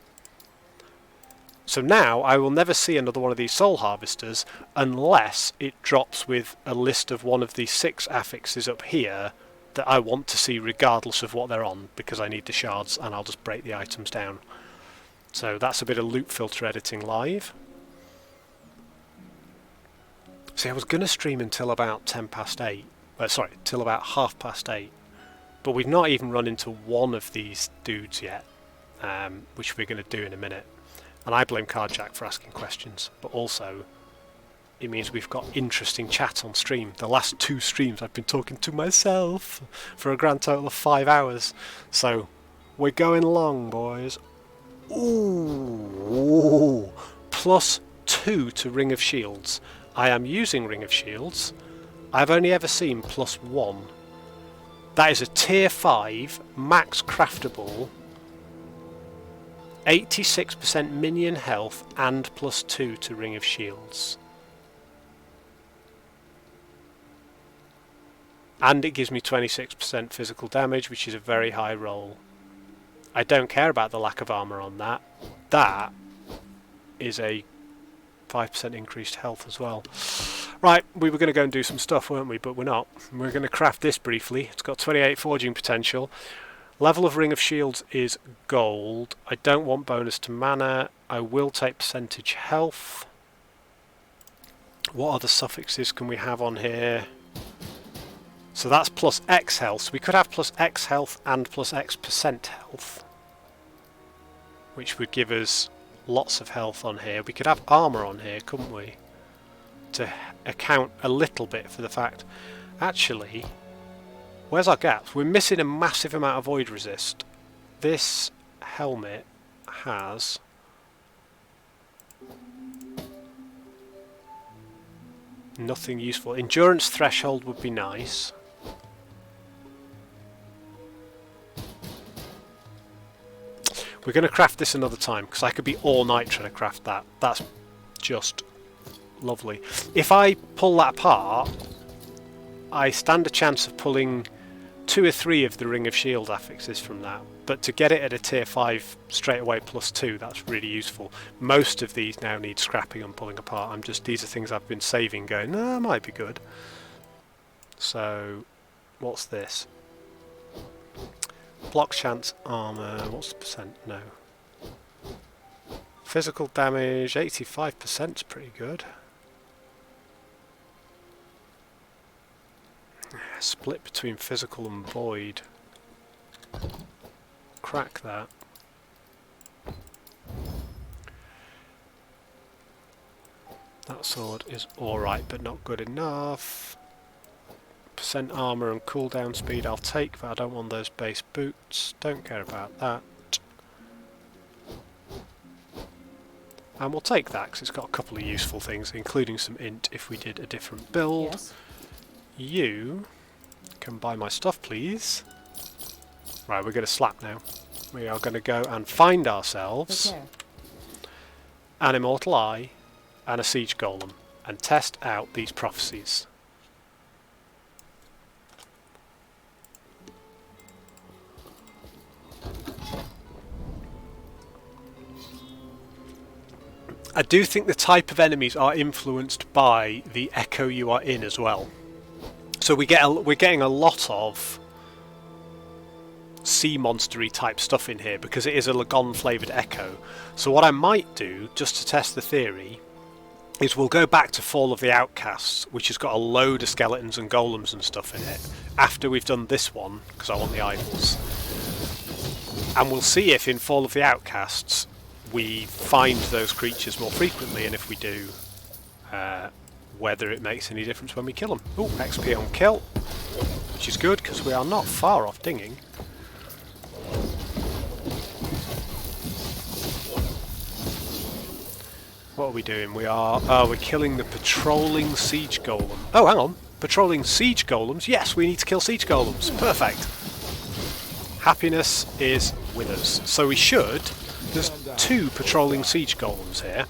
So now I will never see another one of these soul harvesters unless it drops with a list of one of the 6 affixes up here that I want to see regardless of what they're on, because I need the shards and I'll just break the items down. So that's a bit of loop filter editing live. See, I was going to stream until about 8:10. Till about 8:30. But we've not even run into one of these dudes yet. which we're going to do in a minute. And I blame Cardjack for asking questions, but also it means we've got interesting chat on stream. The last 2 streams I've been talking to myself for a grand total of 5 hours. So we're going long, boys. Ooh, +2 to Ring of Shields. I am using Ring of Shields. I've only ever seen +1. That is a tier 5 max craftable, 86% minion health and +2 to Ring of Shields. And it gives me 26% physical damage, which is a very high roll. I don't care about the lack of armour on that. That is a 5% increased health as well. Right, we were going to go and do some stuff, weren't we? But we're not. We're going to craft this briefly. It's got 28 forging potential. Level of Ring of Shields is gold. I don't want bonus to mana. I will take percentage health. What other suffixes can we have on here? So that's plus X health. So we could have plus X health and plus X% health, which would give us lots of health on here. We could have armour on here, couldn't we? To account a little bit for the fact... Actually, where's our gaps? We're missing a massive amount of void resist. This helmet has... nothing useful. Endurance threshold would be nice. We're going to craft this another time, because I could be all night trying to craft that. That's just lovely. If I pull that apart, I stand a chance of pulling 2 or 3 of the Ring of Shield affixes from that. But to get it at a tier 5 straight away +2, that's really useful. Most of these now need scrapping and pulling apart. These are things I've been saving, going, no, that might be good. So, what's this? Block chance armour, what's the percent? No. Physical damage, 85% is pretty good. Split between physical and void. Crack that. That sword is alright, but not good enough. Percent armour and cooldown speed I'll take, but I don't want those base boots. Don't care about that. And we'll take that, because it's got a couple of useful things, including some int if we did a different build. Yes. You can buy my stuff, please. Right, we're going to slap now. We are going to go and find ourselves an Immortal Eye and a Siege Golem and test out these prophecies. I do think the type of enemies are influenced by the echo you are in as well. So we're getting a lot of sea monstery type stuff in here because it is a Lagon flavoured echo. So what I might do, just to test the theory, is we'll go back to Fall of the Outcasts, which has got a load of skeletons and golems and stuff in it, after we've done this one, because I want the idols. And we'll see if in Fall of the Outcasts we find those creatures more frequently, and if we do, whether it makes any difference when we kill them. Ooh, XP on kill, which is good because we are not far off dinging. What are we doing? We're killing the patrolling siege golem. Oh, hang on. Patrolling siege golems? Yes, we need to kill siege golems. Perfect. Happiness is with us. So we should... There's 2 patrolling siege golems here.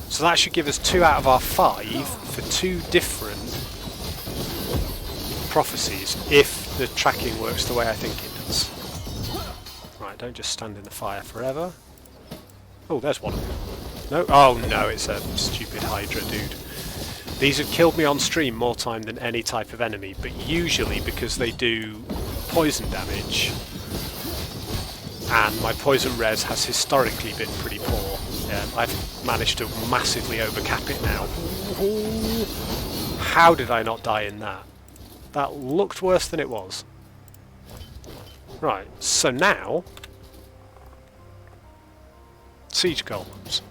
So that should give us 2 out of our 5 for 2 different prophecies, if the tracking works the way I think it does. Right, don't just stand in the fire forever. Oh, there's one. No? Oh no, it's a stupid Hydra dude. These have killed me on stream more time than any type of enemy, but usually because they do poison damage, and my poison res has historically been pretty poor. I've managed to massively overcap it now. How did I not die in that? That looked worse than it was. Right, so now siege golems.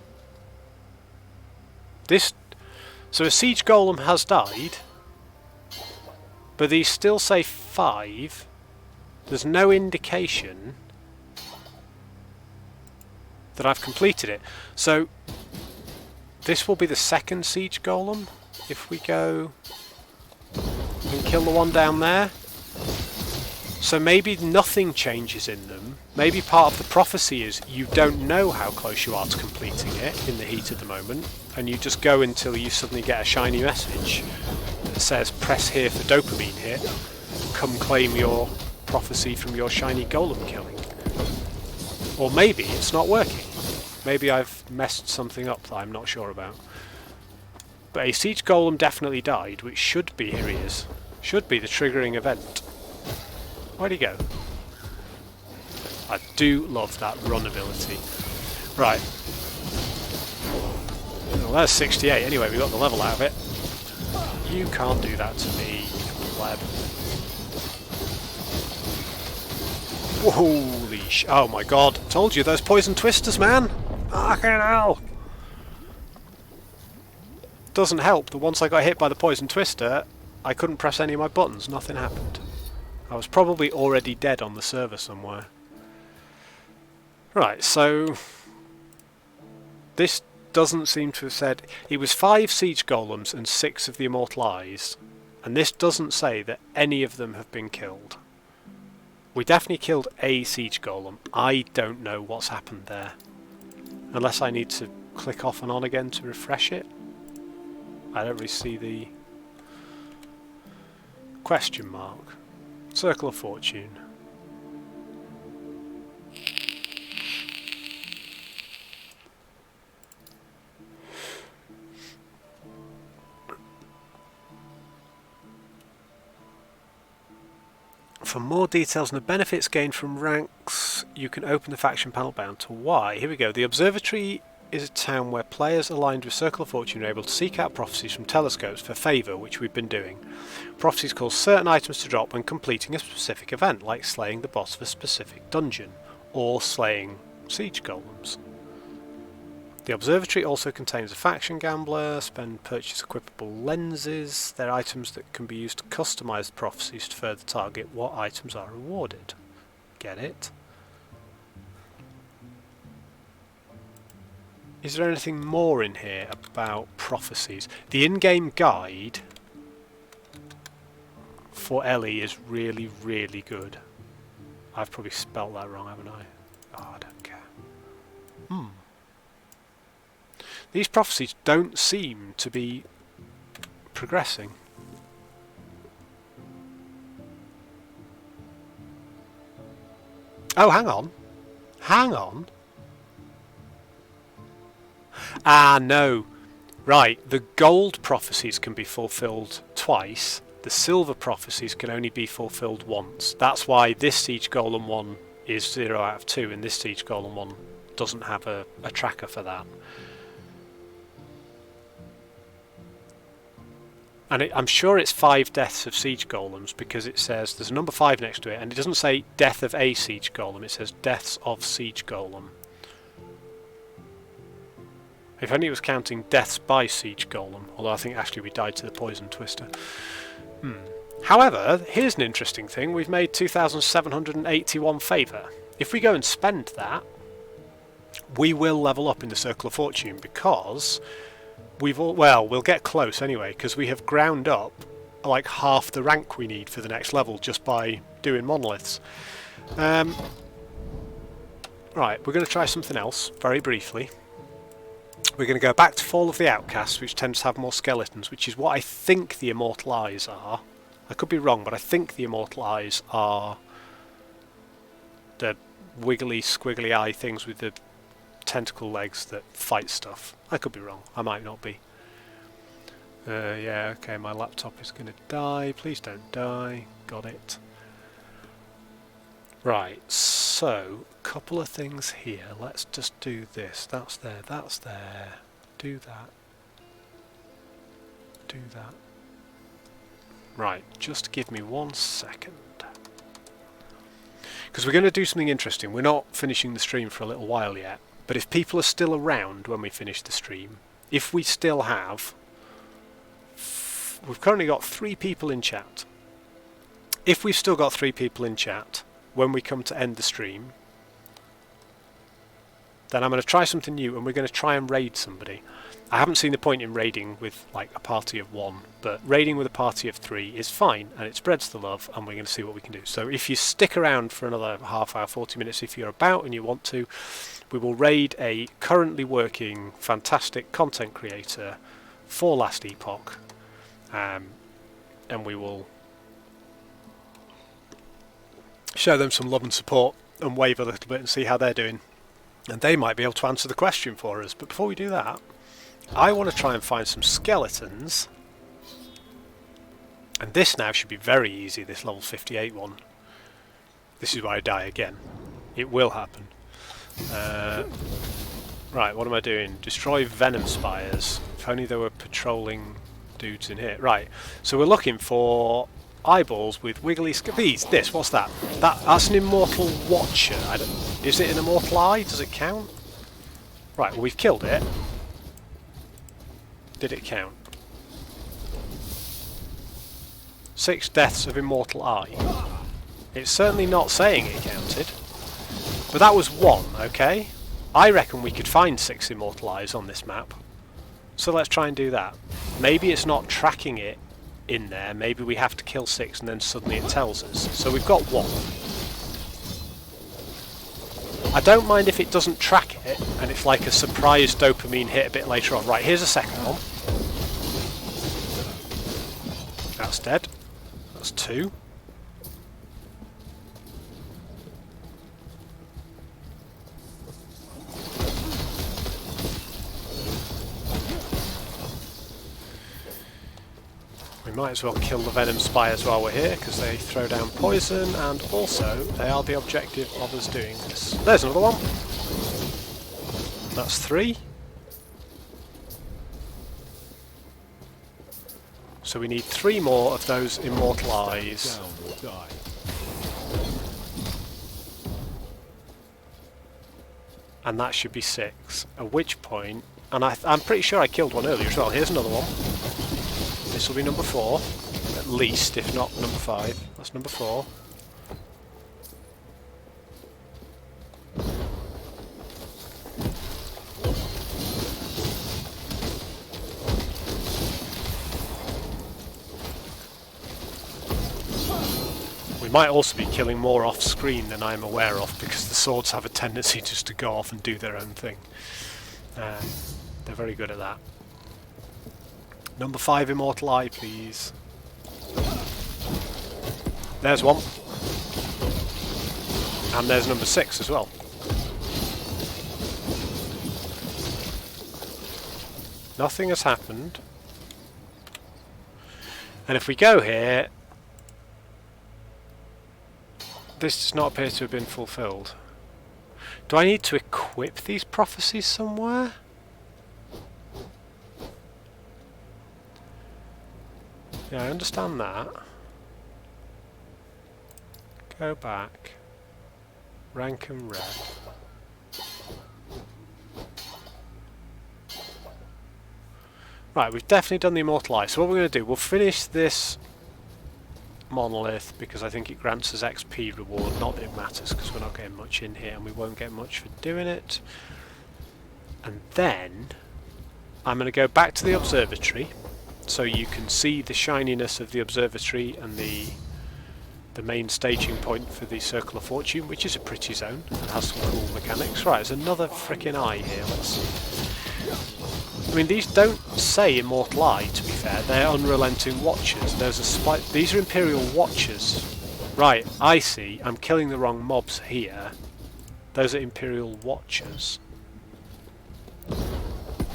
So a siege golem has died, but these still say 5. There's no indication that I've completed it. So this will be the second siege golem if we go and kill the one down there. So maybe nothing changes in them. Maybe part of the prophecy is you don't know how close you are to completing it in the heat of the moment, and you just go until you suddenly get a shiny message that says press here for dopamine hit, come claim your prophecy from your shiny golem killing. Or maybe it's not working. Maybe I've messed something up that I'm not sure about. But a siege golem definitely died, which should be, here he is, should be the triggering event. Where'd he go? I do love that run ability. Right. Well, there's 68. Anyway, we got the level out of it. You can't do that to me, pleb. Holy sh... Oh my god. Told you, those poison twisters, man. Fucking hell. Doesn't help that once I got hit by the poison twister, I couldn't press any of my buttons. Nothing happened. I was probably already dead on the server somewhere. Right, so this doesn't seem to have said... It was 5 siege golems and 6 of the immortal eyes, and this doesn't say that any of them have been killed. We definitely killed a siege golem. I don't know what's happened there. Unless I need to click off and on again to refresh it. I don't really see the question mark. Circle of Fortune. For more details on the benefits gained from ranks, you can open the faction panel bound to Y. Here we go. The Observatory is a town where players aligned with Circle of Fortune are able to seek out prophecies from telescopes for favour, which we've been doing. Prophecies cause certain items to drop when completing a specific event, like slaying the boss of a specific dungeon, or slaying siege golems. The Observatory also contains a faction gambler, spend purchase equipable lenses. They're items that can be used to customise the prophecies to further target what items are rewarded. Get it? Is there anything more in here about prophecies? The in-game guide for Ellie is really, really good. I've probably spelt that wrong, haven't I? Oh, I don't care. These prophecies don't seem to be progressing. Oh, hang on. Hang on. Ah, no. Right, the gold prophecies can be fulfilled twice. The silver prophecies can only be fulfilled once. That's why this Siege Golem one is 0 out of 2 and this Siege Golem one doesn't have a tracker for that. And I'm sure it's 5 deaths of Siege Golems because it says there's a number 5 next to it and it doesn't say death of a Siege Golem, it says deaths of Siege Golem. If only it was counting deaths by Siege Golem, although I think actually we died to the Poison Twister. However, here's an interesting thing. We've made 2,781 favour. If we go and spend that, we will level up in the Circle of Fortune because we'll get close anyway because we have ground up like half the rank we need for the next level just by doing monoliths. Right, we're going to try something else very briefly. We're going to go back to Fall of the Outcasts, which tends to have more skeletons, which is what I think the Immortal Eyes are. I could be wrong, but I think the Immortal Eyes are the wiggly, squiggly eye things with the tentacle legs that fight stuff. I could be wrong. I might not be. Yeah, okay, my laptop is going to die. Please don't die. Got it. Right, so, couple of things here. Let's just do this. That's there, that's there. Do that. Do that. Right, just give me 1 second. Because we're going to do something interesting. We're not finishing the stream for a little while yet. But if people are still around when we finish the stream, if we still have... We've currently got 3 people in chat. If we've still got 3 people in chat when we come to end the stream, then I'm going to try something new and we're going to try and raid somebody. I haven't seen the point in raiding with like a party of 1, but raiding with a party of 3 is fine and it spreads the love and we're going to see what we can do. So if you stick around for another half hour, 40 minutes if you're about and you want to, we will raid a currently working fantastic content creator for Last Epoch, and we will show them some love and support and wave a little bit and see how they're doing. And they might be able to answer the question for us. But before we do that, I want to try and find some skeletons. And this now should be very easy, this level 58 one. This is where I die again. It will happen. Right, what am I doing? Destroy venom spires. If only there were patrolling dudes in here. Right, so we're looking for eyeballs with wiggly this, what's that? That's an immortal watcher. Is it an immortal eye? Does it count? Right, well we've killed it. Did it count? 6 deaths of immortal eye. It's certainly not saying it counted. But that was 1, okay? I reckon we could find 6 immortal eyes on this map. So let's try and do that. Maybe it's not tracking it in there. Maybe we have to kill 6 and then suddenly it tells us. So we've got 1. I don't mind if it doesn't track it and it's like a surprise dopamine hit a bit later on. Right, here's a second one. That's dead. That's 2. We might as well kill the venom spires while we're here because they throw down poison and also they are the objective of us doing this. There's another one. That's 3. So we need 3 more of those immortal eyes. And that should be 6. At which point, and I'm pretty sure I killed one earlier as well. Here's another one. This will be number 4, at least, if not number 5. That's number 4. We might also be killing more off screen than I'm aware of because the swords have a tendency just to go off and do their own thing. They're very good at that. Number 5 immortal eye, please. There's one. And there's number 6 as well. Nothing has happened. And if we go here, this does not appear to have been fulfilled. Do I need to equip these prophecies somewhere? Yeah, I understand that. Go back. Rank and rep. Right, we've definitely done the immortal eye. So what we're going to do, we'll finish this monolith because I think it grants us XP reward. Not that it matters because we're not getting much in here and we won't get much for doing it. And then I'm going to go back to the observatory so you can see the shininess of the observatory and the main staging point for the Circle of Fortune, which is a pretty zone and has some cool mechanics. Right, there's another frickin' eye here. I mean, these don't say Immortal Eye, to be fair. They're Unrelenting Watchers. There's a spike. These are Imperial Watchers. Right, I see. I'm killing the wrong mobs here. Those are Imperial Watchers.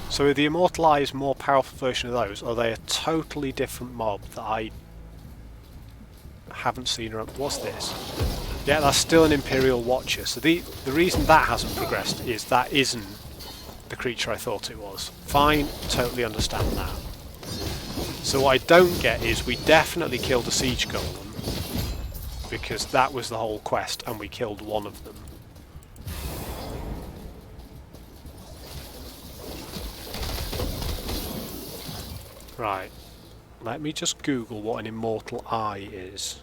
So are the Immortal Eyes more powerful version of those, or are they a totally different mob that I haven't seen around? What's this? Yeah, that's still an Imperial Watcher. So the reason that hasn't progressed is that isn't the creature I thought it was. Fine, totally understand that. So what I don't get is we definitely killed a Siege Golem, because that was the whole quest, and we killed one of them. Right. Let me just Google what an immortal eye is.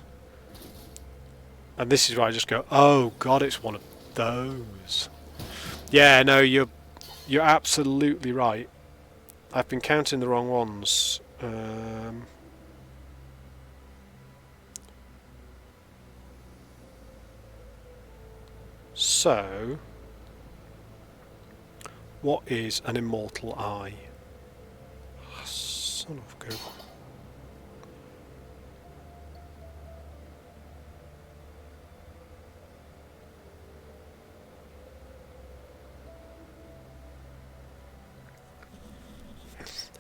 And this is where I just go, oh god, it's one of those. Yeah, no, you're absolutely right. I've been counting the wrong ones. So, what is an immortal eye? Son of Google.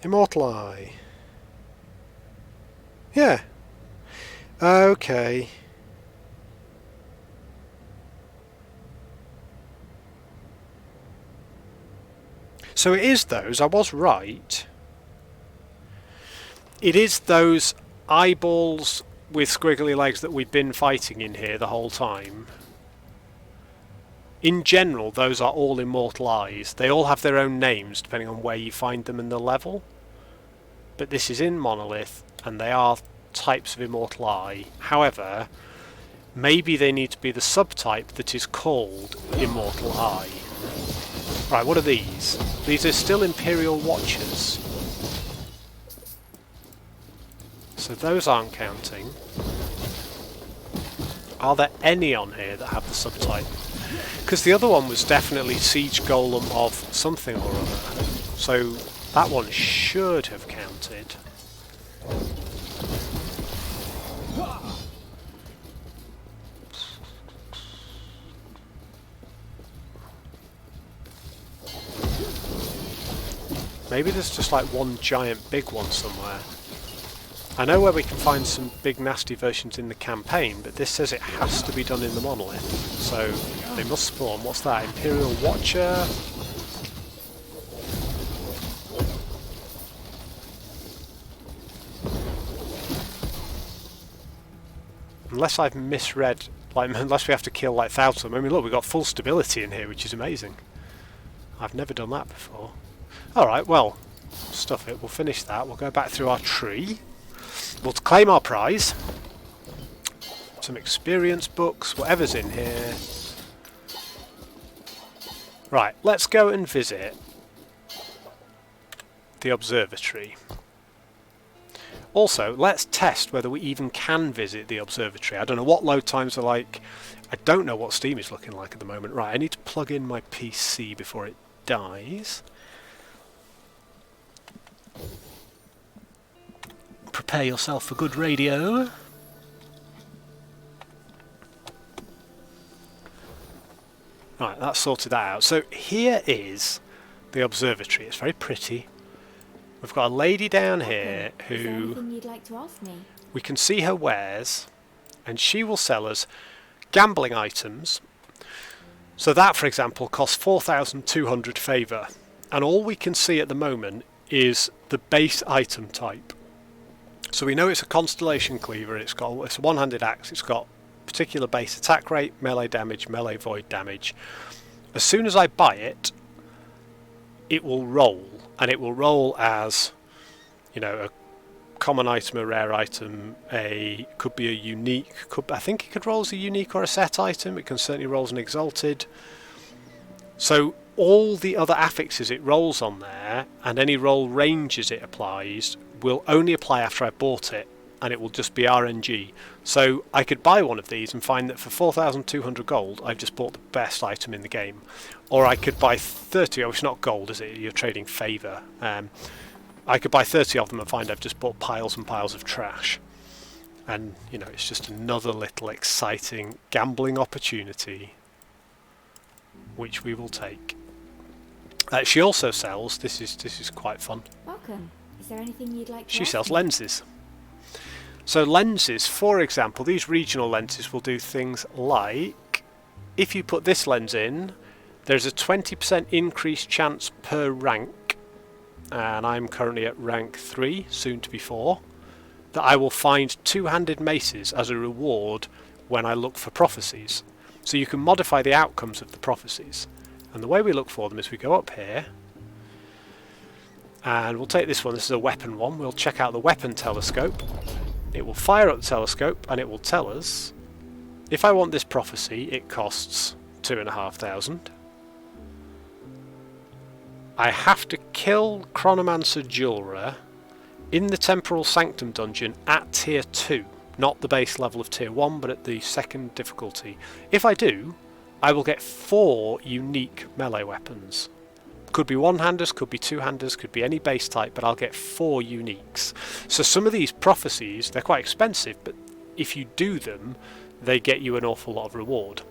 Immortal eye. Yeah. Okay. So it is those, I was right. It is those eyeballs with squiggly legs that we've been fighting in here the whole time. In general, those are all immortal eyes. They all have their own names depending on where you find them in the level. But this is in Monolith, and they are types of immortal eye. However, maybe they need to be the subtype that is called immortal eye. Right, what are these? These are still Imperial Watchers. So those aren't counting. Are there any on here that have the subtype? Because the other one was definitely Siege Golem of something or other. So that one should have counted. Maybe there's just like one giant big one somewhere. I know where we can find some big nasty versions in the campaign, but this says it has to be done in the Monolith. So they must spawn. What's that? Imperial Watcher? Unless I've misread, like, unless we have to kill like thousands of them. I mean, look, we've got full stability in here, which is amazing. I've never done that before. Alright, well, stuff it. We'll finish that. We'll go back through our tree. We'll claim our prize. Some experience books, whatever's in here. Right, let's go and visit the observatory. Also, let's test whether we even can visit the observatory. I don't know what load times are like. I don't know what Steam is looking like at the moment. Right, I need to plug in my PC before it dies. Prepare yourself for good radio. Right, that's sorted that out. So here is the observatory. It's very pretty. We've got a lady down here who... Is there anything you'd like to ask me? We can see her wares, and she will sell us gambling items. So that, for example, costs 4,200 favour. And all we can see at the moment is the base item type. So we know it's a Constellation Cleaver, it's a one-handed axe, it's got particular base attack rate, melee damage, melee void damage. As soon as I buy it, it will roll, and it will roll as, you know, a common item, a rare item, could be a unique, I think it could roll as a unique or a set item, it can certainly roll as an exalted. So all the other affixes it rolls on there, and any roll ranges it applies, will only apply after I've bought it, and it will just be RNG. So I could buy one of these and find that for 4,200 gold I've just bought the best item in the game. Or I could buy 30, oh it's not gold is it, you're trading favour. I could buy 30 of them and find I've just bought piles and piles of trash. And you know, it's just another little exciting gambling opportunity which we will take. She also sells, this is quite fun. Welcome. Is there anything you'd like to She ask sells me? lenses. So lenses, for example, these regional lenses will do things like, if you put this lens in, there's a 20% increased chance per rank, and I'm currently at rank 3, soon to be 4, that I will find two-handed maces as a reward when I look for prophecies. So you can modify the outcomes of the prophecies. And the way we look for them is we go up here, And we'll take this one. This is a weapon one. We'll check out the weapon telescope. It will fire up the telescope and it will tell us if I want this prophecy, it costs 2,500. I have to kill Chronomancer Jeweler in the Temporal Sanctum dungeon at tier 2. Not the base level of tier 1, but at the second difficulty. If I do, I will get 4 unique melee weapons. Could be one-handers, could be two-handers, could be any base type, but I'll get 4 uniques. So some of these prophecies, they're quite expensive, but if you do them, they get you an awful lot of reward.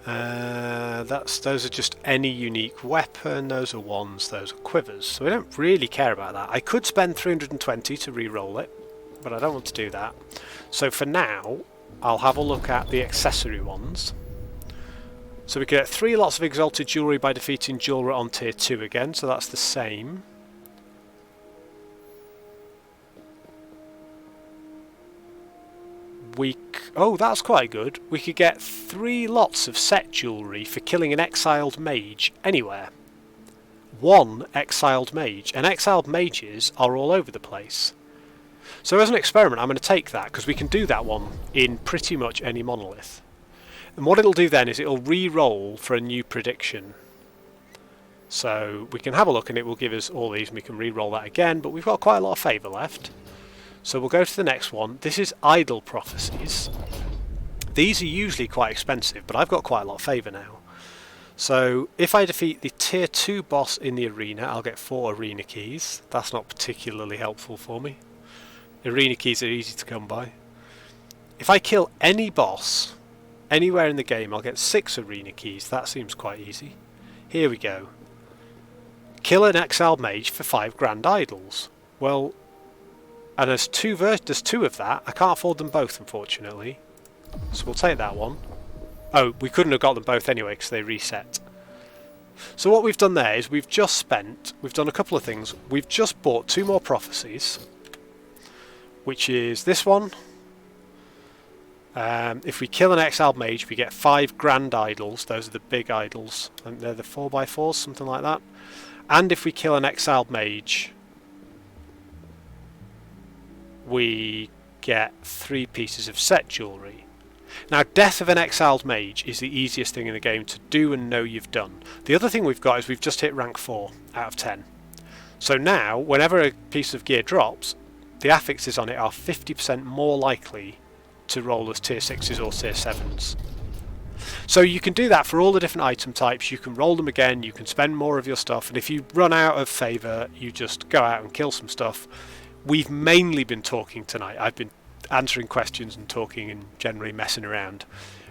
Those are just any unique weapon, those are wands, those are quivers, so we don't really care about that. I could spend 320 to re-roll it, but I don't want to do that. So for now, I'll have a look at the accessory ones. So we get 3 lots of exalted jewellery by defeating Jeweler on tier 2 again, so that's the same. Oh, that's quite good. We could get 3 lots of set jewellery for killing an exiled mage anywhere. 1 exiled mage, and exiled mages are all over the place. So as an experiment, I'm going to take that, because we can do that one in pretty much any monolith. And what it'll do then is it'll re-roll for a new prediction. So we can have a look and it will give us all these and we can re-roll that again, but we've got quite a lot of favour left. So we'll go to the next one. This is Idle Prophecies. These are usually quite expensive, but I've got quite a lot of favour now. So if I defeat the tier 2 boss in the arena, I'll get 4 arena keys. That's not particularly helpful for me. Arena keys are easy to come by. If I kill any boss anywhere in the game, I'll get 6 arena keys. That seems quite easy. Here we go. Kill an exiled mage for 5 grand idols. Well, and there's two of that. I can't afford them both, unfortunately. So we'll take that one. Oh, we couldn't have got them both anyway because they reset. So what we've done there is we've done a couple of things. We've just bought 2 more prophecies, which is this one. If we kill an exiled mage, we get 5 grand idols. Those are the big idols. I think they're the 4x4s, something like that. And if we kill an exiled mage, we get 3 pieces of set jewellery. Now, death of an exiled mage is the easiest thing in the game to do and know you've done. The other thing we've got is we've just hit rank 4 out of 10. So now, whenever a piece of gear drops, the affixes on it are 50% more likely to roll as tier 6s or tier 7s. So you can do that for all the different item types. You can roll them again, you can spend more of your stuff, and if you run out of favour, you just go out and kill some stuff. We've mainly been talking tonight. I've been answering questions and talking and generally messing around,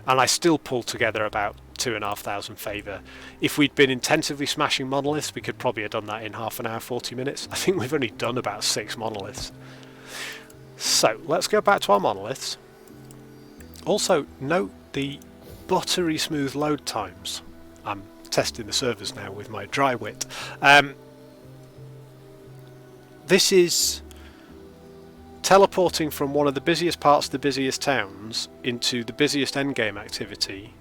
and I still pulled together about 2,500 favour. If we'd been intensively smashing monoliths, we could probably have done that in half an hour, 40 minutes. I think we've only done about 6 monoliths. So let's go back to our monoliths. Also note the buttery smooth load times. I'm testing the servers now with my dry wit. This is teleporting from one of the busiest parts of the busiest towns into the busiest endgame activity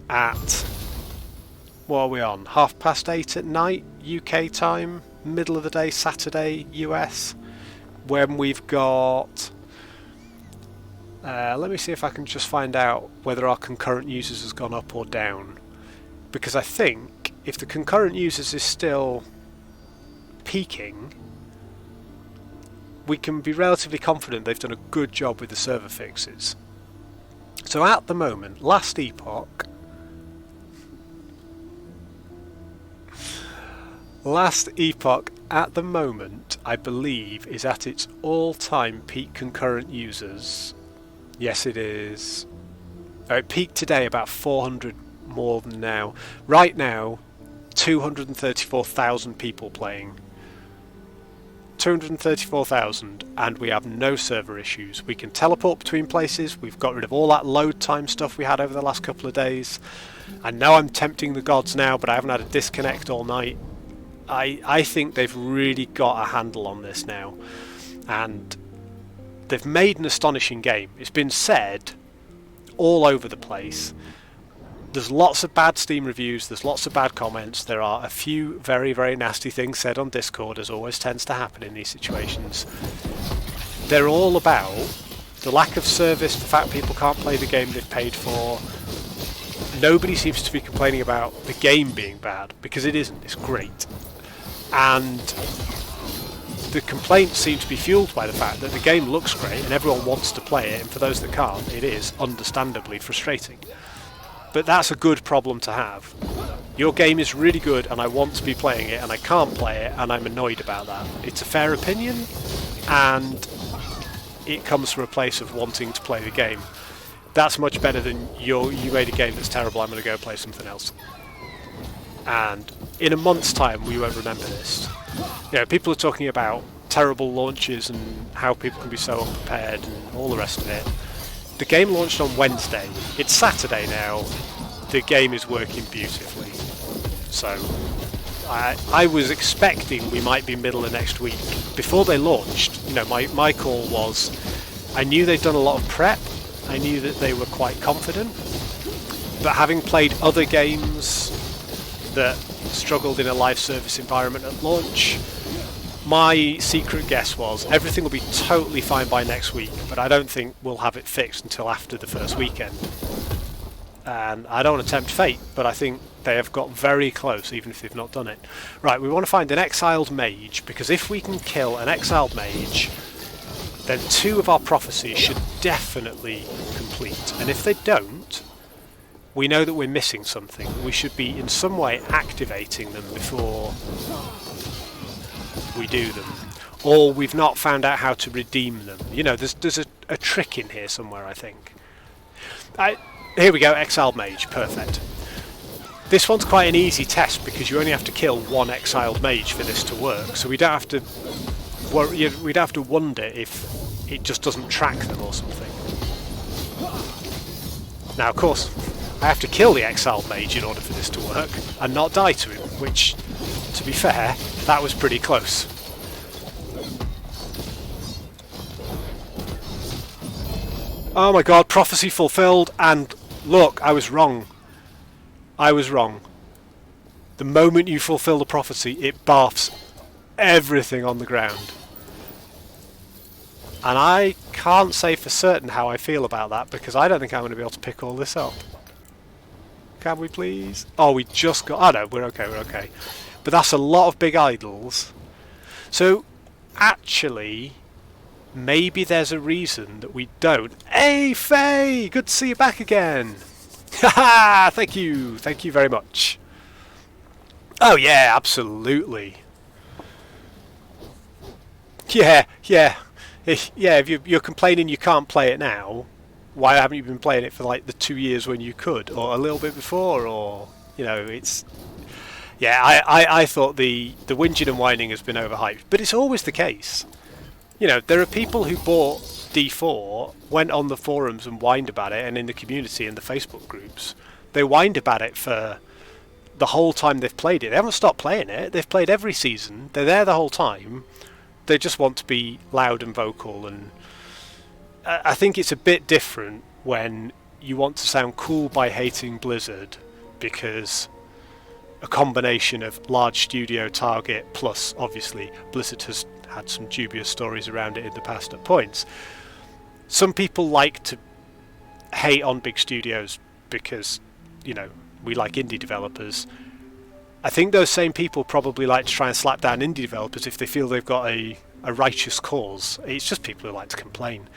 at, what are we on, 8:30 at night UK time, middle of the day Saturday US, when we've got let me see if I can just find out whether our concurrent users has gone up or down, because I think if the concurrent users is still peaking, we can be relatively confident they've done a good job with the server fixes. So at the moment, last Epoch at the moment, I believe, is at its all-time peak concurrent users. Yes, it is. It peaked today about 400 more than now. Right now, 234,000 people playing. 234,000, and we have no server issues. We can teleport between places. We've got rid of all that load time stuff we had over the last couple of days. I know I'm tempting the gods now, but I haven't had a disconnect all night. I think they've really got a handle on this now, and they've made an astonishing game. It's been said all over the place. there's lots of bad Steam reviews, there's lots of bad comments, there are a few very, very nasty things said on Discord, as always tends to happen in these situations. They're all about the lack of service, the fact people can't play the game they've paid for. Nobody seems to be complaining about the game being bad, because it isn't, it's great. And the complaints seem to be fueled by the fact that the game looks great and everyone wants to play it, and for those that can't, it is understandably frustrating. But that's a good problem to have. Your game is really good and I want to be playing it and I can't play it and I'm annoyed about that. It's a fair opinion, and it comes from a place of wanting to play the game. That's much better than you made a game that's terrible, I'm going to go play something else. And in a month's time we won't remember this. You know, people are talking about terrible launches and how people can be so unprepared and all the rest of it. The game launched on Wednesday. It's Saturday now. The game is working beautifully. So I was expecting we might be middle of next week. Before they launched, you know, my call was, I knew they'd done a lot of prep. I knew that they were quite confident. But having played other games that struggled in a live service environment at launch, my secret guess was everything will be totally fine by next week, but I don't think we'll have it fixed until after the first weekend. And I don't want to tempt fate, but I think they have got very close, even if they've not done it. Right, we want to find an exiled mage, because if we can kill an exiled mage, then 2 of our prophecies should definitely complete. And if they don't, we know that we're missing something. We should be in some way activating them before we do them, or we've not found out how to redeem them. You know, there's a trick in here somewhere, I think. Here we go, exiled mage, perfect. This one's quite an easy test because you only have to kill 1 exiled mage for this to work, so we don't have to we'd have to wonder if it just doesn't track them or something. Now, of course, I have to kill the exiled mage in order for this to work and not die to him, which, to be fair, that was pretty close. Oh my god, prophecy fulfilled, and look, I was wrong. I was wrong. The moment you fulfill the prophecy, it barfs everything on the ground. And I can't say for certain how I feel about that, because I don't think I'm going to be able to pick all this up. Can we please? Oh, we just got... Oh no, we're okay. But that's a lot of big idols. So, actually, maybe there's a reason that we don't. Hey, Faye! Good to see you back again! Haha! Thank you very much. Oh yeah, absolutely. Yeah. If you're complaining you can't play it now, why haven't you been playing it for like the 2 years when you could, or a little bit before, or, you know, it's... Yeah, I thought the whinging and whining has been overhyped, but it's always the case. You know, there are people who bought D4, went on the forums and whined about it, and in the community and the Facebook groups, they whined about it for the whole time they've played it. They haven't stopped playing it, they've played every season, they're there the whole time, they just want to be loud and vocal, and I think it's a bit different when you want to sound cool by hating Blizzard, because a combination of large studio target plus obviously Blizzard has had some dubious stories around it in the past at points. Some people like to hate on big studios because, you know, we like indie developers. I think those same people probably like to try and slap down indie developers if they feel they've got a righteous cause. It's just people who like to complain.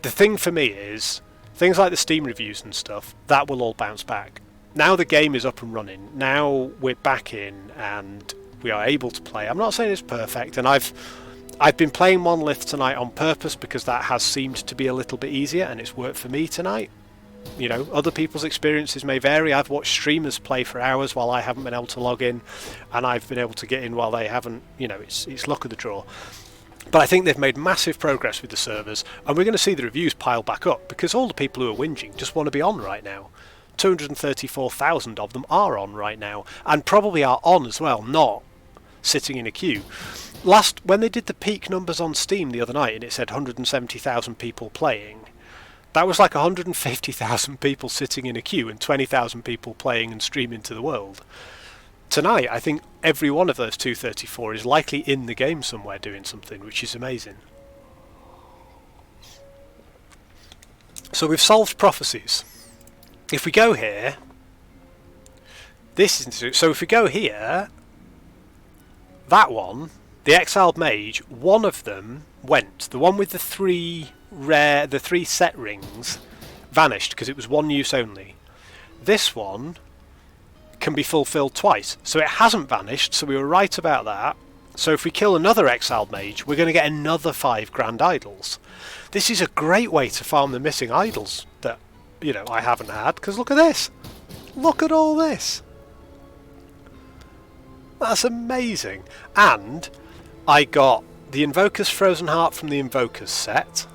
The thing for me is, things like the Steam reviews and stuff, that will all bounce back. Now the game is up and running, now we're back in and we are able to play. I'm not saying it's perfect, and I've been playing Monolith tonight on purpose because that has seemed to be a little bit easier and it's worked for me tonight. You know, other people's experiences may vary. I've watched streamers play for hours while I haven't been able to log in, and I've been able to get in while they haven't. You know, it's luck of the draw. But I think they've made massive progress with the servers, and we're going to see the reviews pile back up because all the people who are whinging just want to be on right now. 234,000 of them are on right now, and probably are on as well, not sitting in a queue. When they did the peak numbers on Steam the other night and it said 170,000 people playing, That was like 150,000 people sitting in a queue and 20,000 people playing and streaming to the world. Tonight, I think every one of those 234 is likely in the game somewhere doing something, which is amazing. So we've solved prophecies. If we go here, so if we go here, that one, the exiled mage, one of them went. The one with the three set rings vanished because it was one use only. This one can be fulfilled twice, so it hasn't vanished, so we were right about that. So if we kill another exiled mage, we're going to get another 5 grand idols. This is a great way to farm the missing idols that, I haven't had, because look at this. Look at all this. That's amazing. And I got the Invoker's Frozen Heart from the Invoker's set.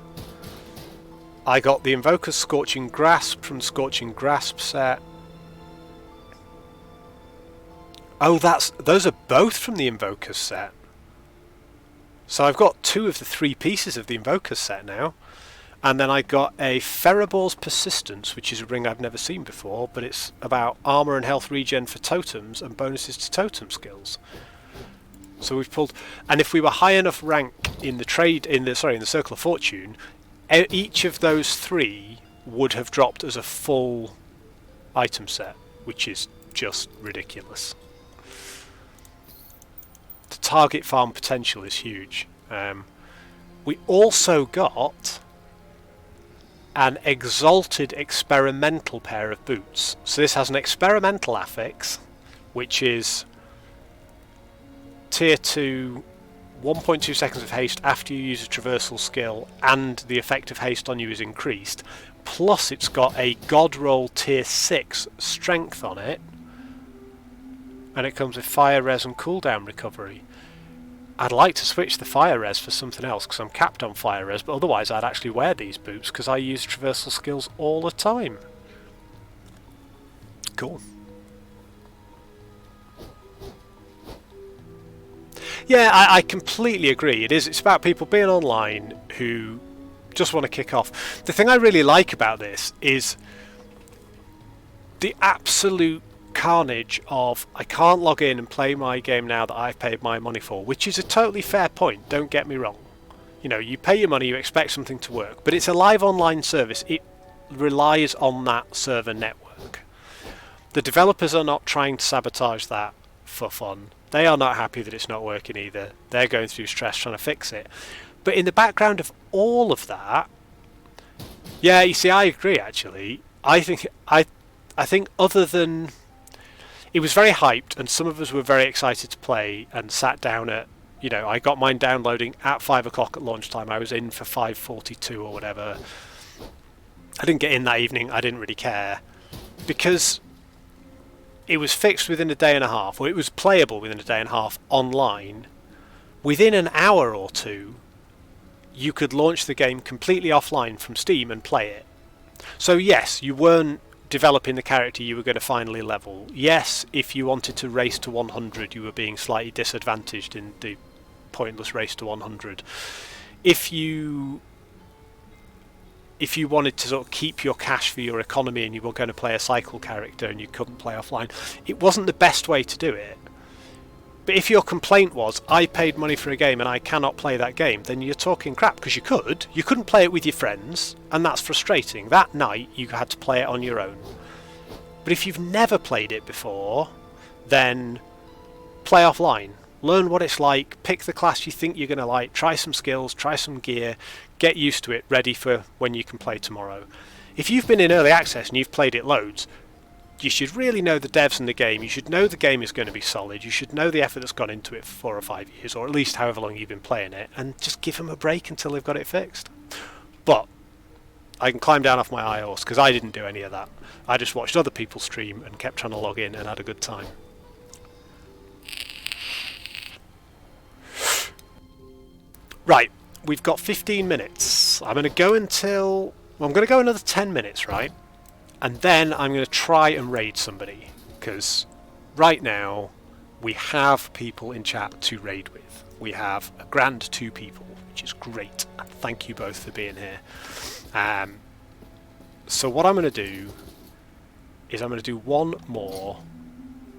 I got the Invoker's Scorching Grasp from the Scorching Grasp set. Oh, those are both from the Invoker's set. So I've got 2 of the 3 pieces of the Invoker's set now. And then I got a Ferobor's Persistence, which is a ring I've never seen before, but it's about armor and health regen for totems and bonuses to totem skills. So we've pulled, and if we were high enough rank in the Circle of Fortune, each of those 3 would have dropped as a full item set, which is just ridiculous. The target farm potential is huge. We also got an Exalted Experimental pair of boots. So this has an Experimental affix, which is tier 2, 1.2 seconds of haste after you use a traversal skill, and the effect of haste on you is increased. Plus it's got a God Roll tier 6 strength on it, and it comes with fire res and cooldown recovery. I'd like to switch the fire res for something else because I'm capped on fire res, but otherwise I'd actually wear these boots because I use traversal skills all the time. Cool. Yeah, I completely agree. It's about people being online who just want to kick off. The thing I really like about this is the absolute carnage of I can't log in and play my game now that I've paid my money for, which is a totally fair point, don't get me wrong. You pay your money, you expect something to work, but it's a live online service. It relies on that server network. The developers are not trying to sabotage that for fun. They are not happy that it's not working either. They're going through stress trying to fix it. But in the background of all of that, yeah, you see, I agree actually. I think other than it was very hyped, and some of us were very excited to play and sat down at, I got mine downloading at 5 o'clock at launch time. I was in for 5:42 or whatever. I didn't get in that evening. I didn't really care because it was fixed within a day and a half, or it was playable within a day and a half online. Within an hour or two, you could launch the game completely offline from Steam and play it. So yes, you weren't developing the character you were going to finally level. Yes, if you wanted to race to 100, you were being slightly disadvantaged in the pointless race to 100. If you wanted to sort of keep your cash for your economy and you were going to play a cycle character and you couldn't play offline, it wasn't the best way to do it. But if your complaint was, I paid money for a game and I cannot play that game, then you're talking crap, because you couldn't play it with your friends, and that's frustrating. That night you had to play it on your own. But if you've never played it before, then play offline. Learn what it's like, pick the class you think you're going to like, try some skills, try some gear, get used to it, ready for when you can play tomorrow. If you've been in early access and you've played it loads, you should really know the devs in the game. You should know the game is going to be solid. You should know the effort that's gone into it for 4 or 5 years, or at least however long you've been playing it, and just give them a break until they've got it fixed. But I can climb down off my high horse because I didn't do any of that. I just watched other people stream and kept trying to log in and had a good time. Right, we've got 15 minutes. I'm going to go another 10 minutes, right? And then I'm going to try and raid somebody, because right now we have people in chat to raid with. We have a grand 2 people, which is great. Thank you both for being here. So what I'm going to do is I'm going to do one more.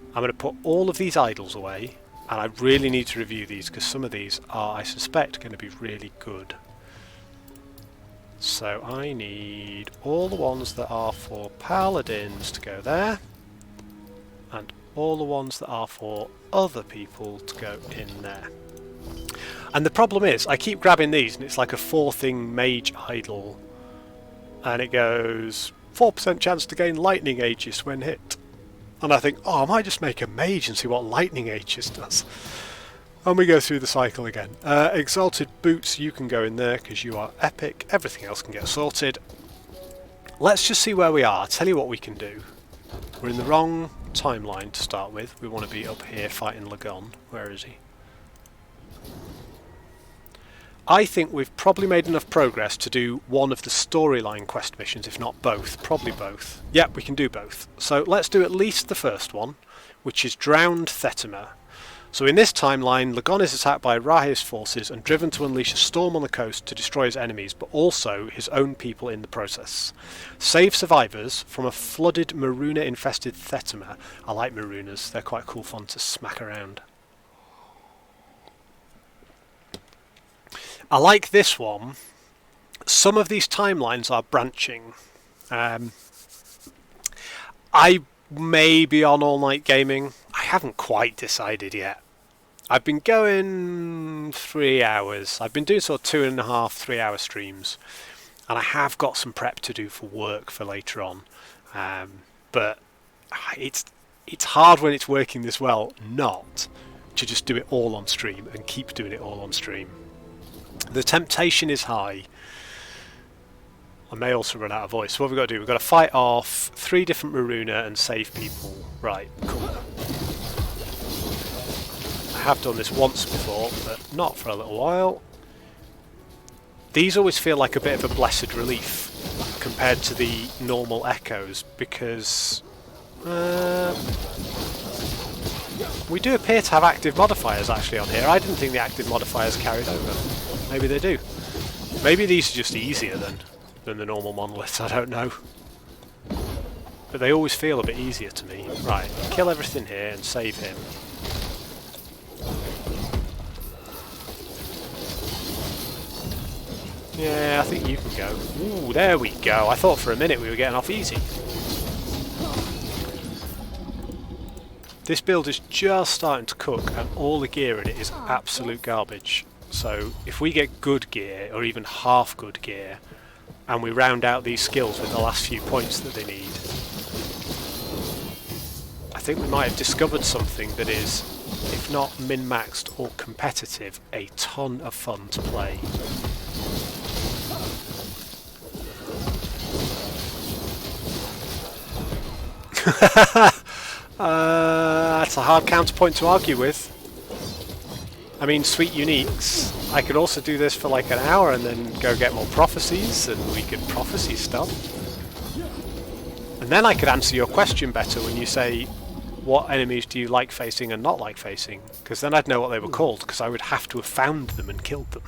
I'm going to put all of these idols away, and I really need to review these because some of these are, I suspect, going to be really good. So I need all the ones that are for paladins to go there, and all the ones that are for other people to go in there. And the problem is, I keep grabbing these and it's like a 4-thing mage idol, and it goes 4% chance to gain lightning aegis when hit. And I think, oh, I might just make a mage and see what lightning aegis does. And we go through the cycle again. Exalted boots, you can go in there because you are epic. Everything else can get sorted. Let's just see where we are. I'll tell you what we can do. We're in the wrong timeline to start with. We want to be up here fighting Lagon. Where is he? I think we've probably made enough progress to do one of the storyline quest missions, if not both. Probably both. Yep, we can do both. So let's do at least the first one, which is Drowned Thetima. So in this timeline, Lagon is attacked by Rahir's forces and driven to unleash a storm on the coast to destroy his enemies, but also his own people in the process. Save survivors from a flooded Maruna-infested Thetima. I like Marunas, they're quite cool fun to smack around. I like this one. Some of these timelines are branching. I may be on All Night Gaming. I haven't quite decided yet. I've been going 3 hours. I've been doing sort of 2.5, 3 hour streams. And I have got some prep to do for work for later on. But it's hard when it's working this well not to just do it all on stream and keep doing it all on stream. The temptation is high. I may also run out of voice. So what we've got to do, we've got to fight off 3 different Maruna and save people. Right, cool. I have done this once before, but not for a little while. These always feel like a bit of a blessed relief compared to the normal echoes, because we do appear to have active modifiers actually on here. I didn't think the active modifiers carried over. Maybe they do. Maybe these are just easier than the normal monoliths, I don't know. But they always feel a bit easier to me. Right, kill everything here and save him. Yeah, I think you can go. Ooh, there we go. I thought for a minute we were getting off easy. This build is just starting to cook and all the gear in it is absolute garbage. So if we get good gear, or even half good gear, and we round out these skills with the last few points that they need, I think we might have discovered something that is, if not min-maxed or competitive, a ton of fun to play. That's a hard counterpoint to argue with. I mean, sweet uniques. I could also do this for like an hour and then go get more prophecies, and we could prophecy stuff. And then I could answer your question better when you say, what enemies do you like facing and not like facing? Because then I'd know what they were called, because I would have to have found them and killed them.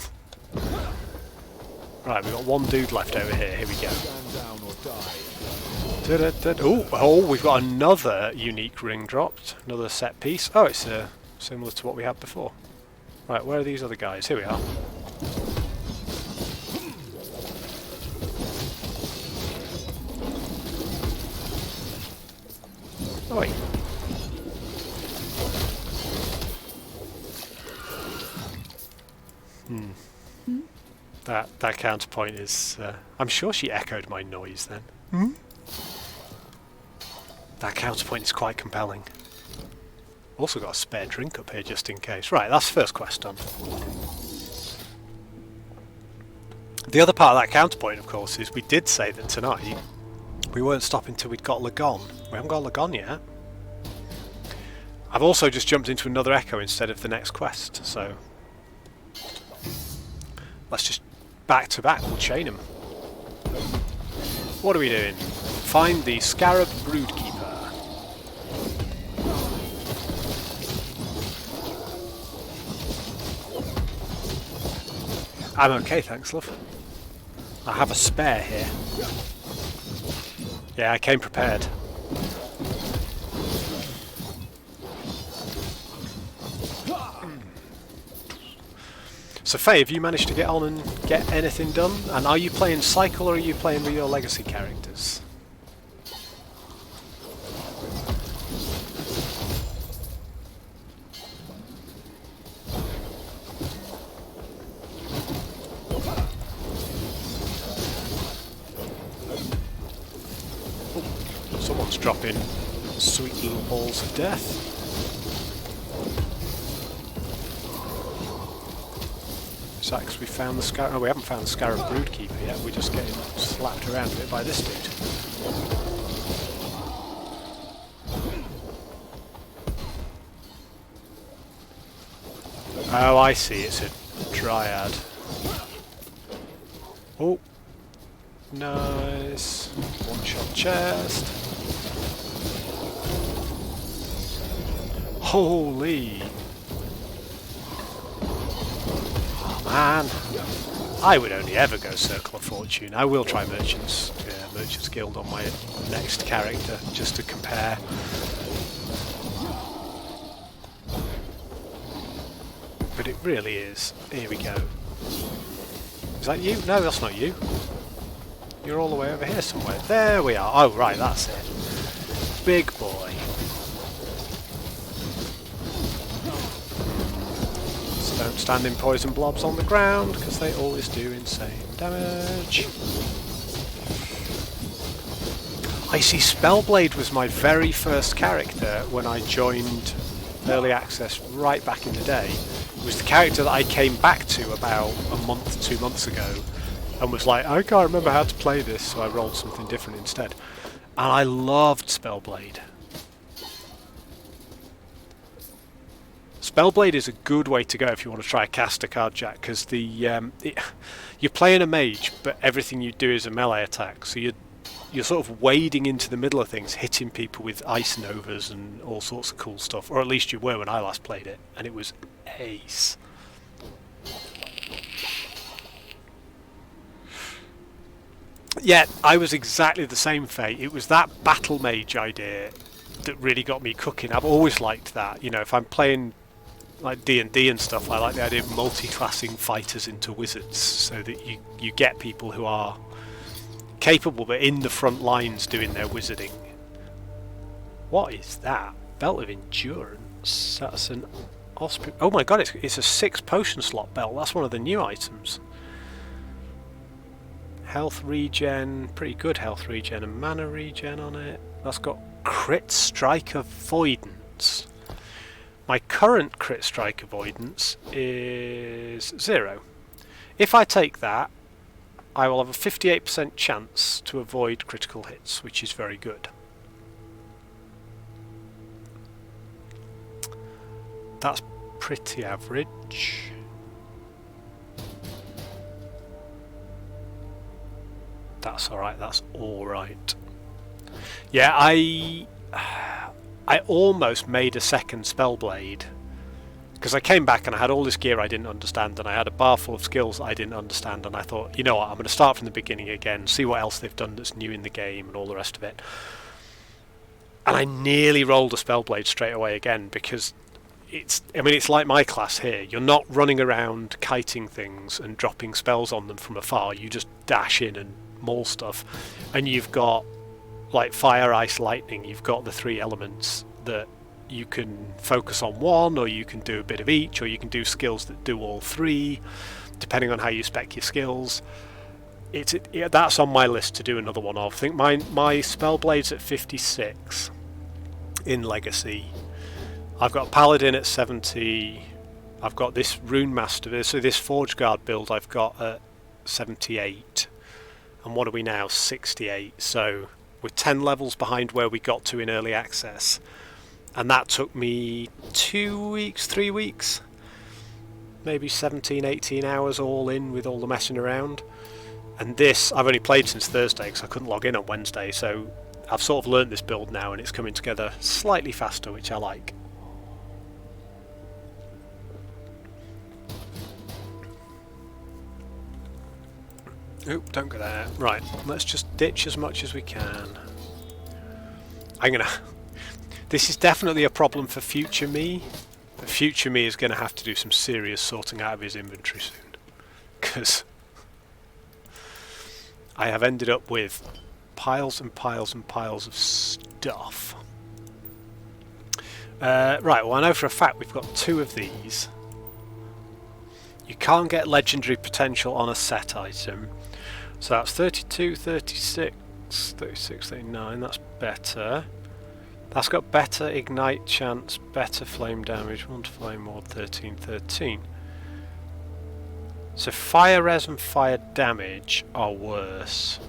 Right, we've got one dude left over here. Here we go. Oh, we've got another unique ring dropped. Another set piece. Oh, it's similar to what we had before. Right, where are these other guys? Here we are. Oh, wait. That counterpoint is... I'm sure she echoed my noise then. That counterpoint is quite compelling. Also got a spare drink up here just in case. Right, that's first quest done. The other part of that counterpoint, of course, is we did say that tonight we weren't stopping till we'd got Lagon. We haven't got Lagon yet. I've also just jumped into another echo instead of the next quest, so let's just back to back, we'll chain them. What are we doing? Find the Scarab Broodkeeper. I'm okay, thanks, love. I have a spare here. Yeah, I came prepared. So Faye, have you managed to get on and get anything done? And are you playing Cycle or are you playing with your legacy characters? Someone's dropping sweet little balls of death. Is that because we found the Scarab? Oh, we haven't found the Scarab Broodkeeper yet. We're just getting slapped around a bit by this dude. Oh, I see. It's a Dryad. Oh. Nice. One-shot chest. Holy. Oh, man. I would only ever go Circle of Fortune. I will try Merchants Guild on my next character, just to compare. But it really is. Here we go. Is that you? No, that's not you. You're all the way over here somewhere. There we are. Oh, right, that's it. Big boy. So don't stand in poison blobs on the ground, because they always do insane damage. I see Spellblade was my very first character when I joined Early Access right back in the day. It was the character that I came back to about a month, 2 months ago, and was like, I can't remember how to play this, so I rolled something different instead. And I loved Spellblade. Spellblade is a good way to go if you want to try a caster card jack, because you're playing a mage, but everything you do is a melee attack, so you're sort of wading into the middle of things, hitting people with ice novas and all sorts of cool stuff, or at least you were when I last played it, and it was ace. Yeah, I was exactly the same, Faye. It was that battle mage idea that really got me cooking. I've always liked that. You know, if I'm playing like D&D and stuff, I like the idea of multi-classing fighters into wizards, so that you get people who are capable but in the front lines doing their wizarding. What is that? Belt of Endurance. That's an Osprey. Oh my god, it's a 6 potion slot belt. That's one of the new items. Health regen, pretty good health regen, and mana regen on it. That's got crit strike avoidance. My current crit strike avoidance is 0. If I take that, I will have a 58% chance to avoid critical hits, which is very good. That's pretty average. That's alright, that's alright. Yeah, I almost made a second Spellblade, because I came back and I had all this gear I didn't understand, and I had a bar full of skills I didn't understand, and I thought, you know what, I'm going to start from the beginning again, see what else they've done that's new in the game and all the rest of it. And I nearly rolled a Spellblade straight away again, because it's like my class here. You're not running around kiting things and dropping spells on them from afar. You just dash in and maul stuff, and you've got like fire, ice, lightning. You've got the 3 elements that you can focus on one, or you can do a bit of each, or you can do skills that do all 3, depending on how you spec your skills. That's on my list to do another one of. I think my Spellblade's at 56 in Legacy. I've got Paladin at 70. I've got this Rune Master, so this Forge Guard build I've got at 78. And what are we now? 68. So we're 10 levels behind where we got to in early access. And that took me 2 weeks, 3 weeks. Maybe 17, 18 hours all in with all the messing around. And this, I've only played since Thursday because I couldn't log in on Wednesday. So I've sort of learnt this build now, and it's coming together slightly faster, which I like. Oop, don't go there. Right, let's just ditch as much as we can. I'm gonna... This is definitely a problem for future me. But future me is going to have to do some serious sorting out of his inventory soon. Because I have ended up with piles and piles and piles of stuff. Right, well I know for a fact we've got 2 of these. You can't get legendary potential on a set item. So that's 32, 36, 36, 39, that's better. That's got better ignite chance, better flame damage, 1 to flame more, 13, 13. So fire res and fire damage are worse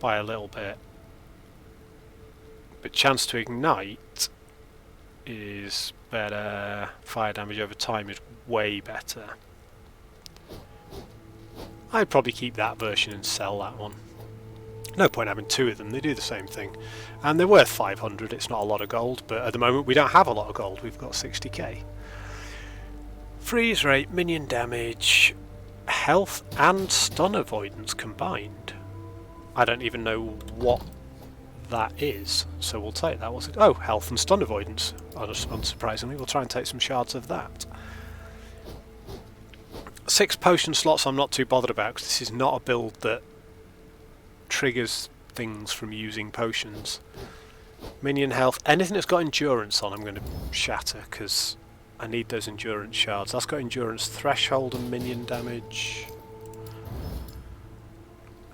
by a little bit. But chance to ignite is better, fire damage over time is way better. I'd probably keep that version and sell that one. No point having 2 of them, they do the same thing. And they're worth 500, it's not a lot of gold, but at the moment we don't have a lot of gold, we've got 60k. Freeze rate, minion damage, health and stun avoidance combined. I don't even know what that is, so we'll take that. What's it? Oh, health and stun avoidance. Unsurprisingly, we'll try and take some shards of that. 6 potion slots I'm not too bothered about, because this is not a build that triggers things from using potions. Minion health, anything that's got endurance on I'm going to shatter, because I need those endurance shards. That's got endurance threshold and minion damage.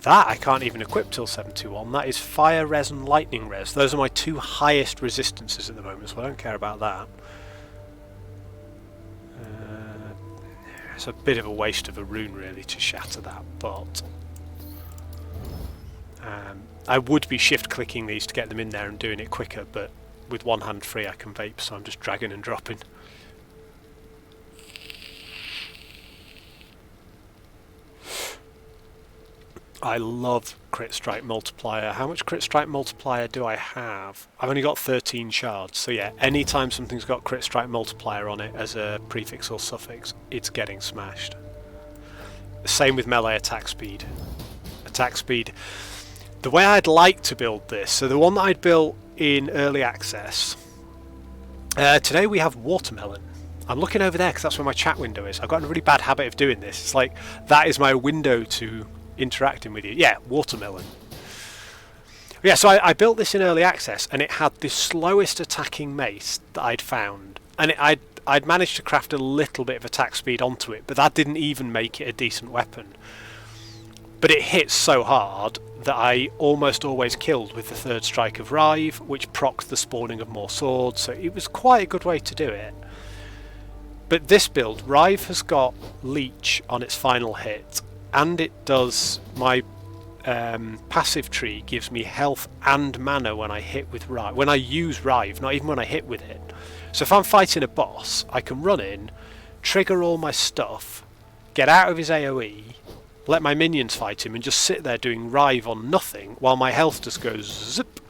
That I can't even equip till 721. That is fire res and lightning res. Those are my 2 highest resistances at the moment, so I don't care about that. It's a bit of a waste of a rune really to shatter that, but I would be shift clicking these to get them in there and doing it quicker, but with one hand free I can vape, so I'm just dragging and dropping. I love crit strike multiplier. How much crit strike multiplier do I have? I've only got 13 shards, so yeah, anytime something's got crit strike multiplier on it as a prefix or suffix, it's getting smashed. Same with melee attack speed. Attack speed. The way I'd like to build this, so the one that I'd built in early access, today we have watermelon. I'm looking over there because that's where my chat window is. I've got a really bad habit of doing this. It's like, that is my window to interacting with you. Yeah, watermelon. Yeah, so I built this in early access, and it had the slowest attacking mace that I'd found, and I'd managed to craft a little bit of attack speed onto it, but that didn't even make it a decent weapon. But it hit so hard that I almost always killed with the 3rd strike of Rive, which procs the spawning of more swords, so it was quite a good way to do it. But this build, Rive has got Leech on its final hit, and it does, my passive tree gives me health and mana when I hit with Rive. When I use Rive, not even when I hit with it. So if I'm fighting a boss, I can run in, trigger all my stuff, get out of his AoE, let my minions fight him, and just sit there doing Rive on nothing while my health just goes zip.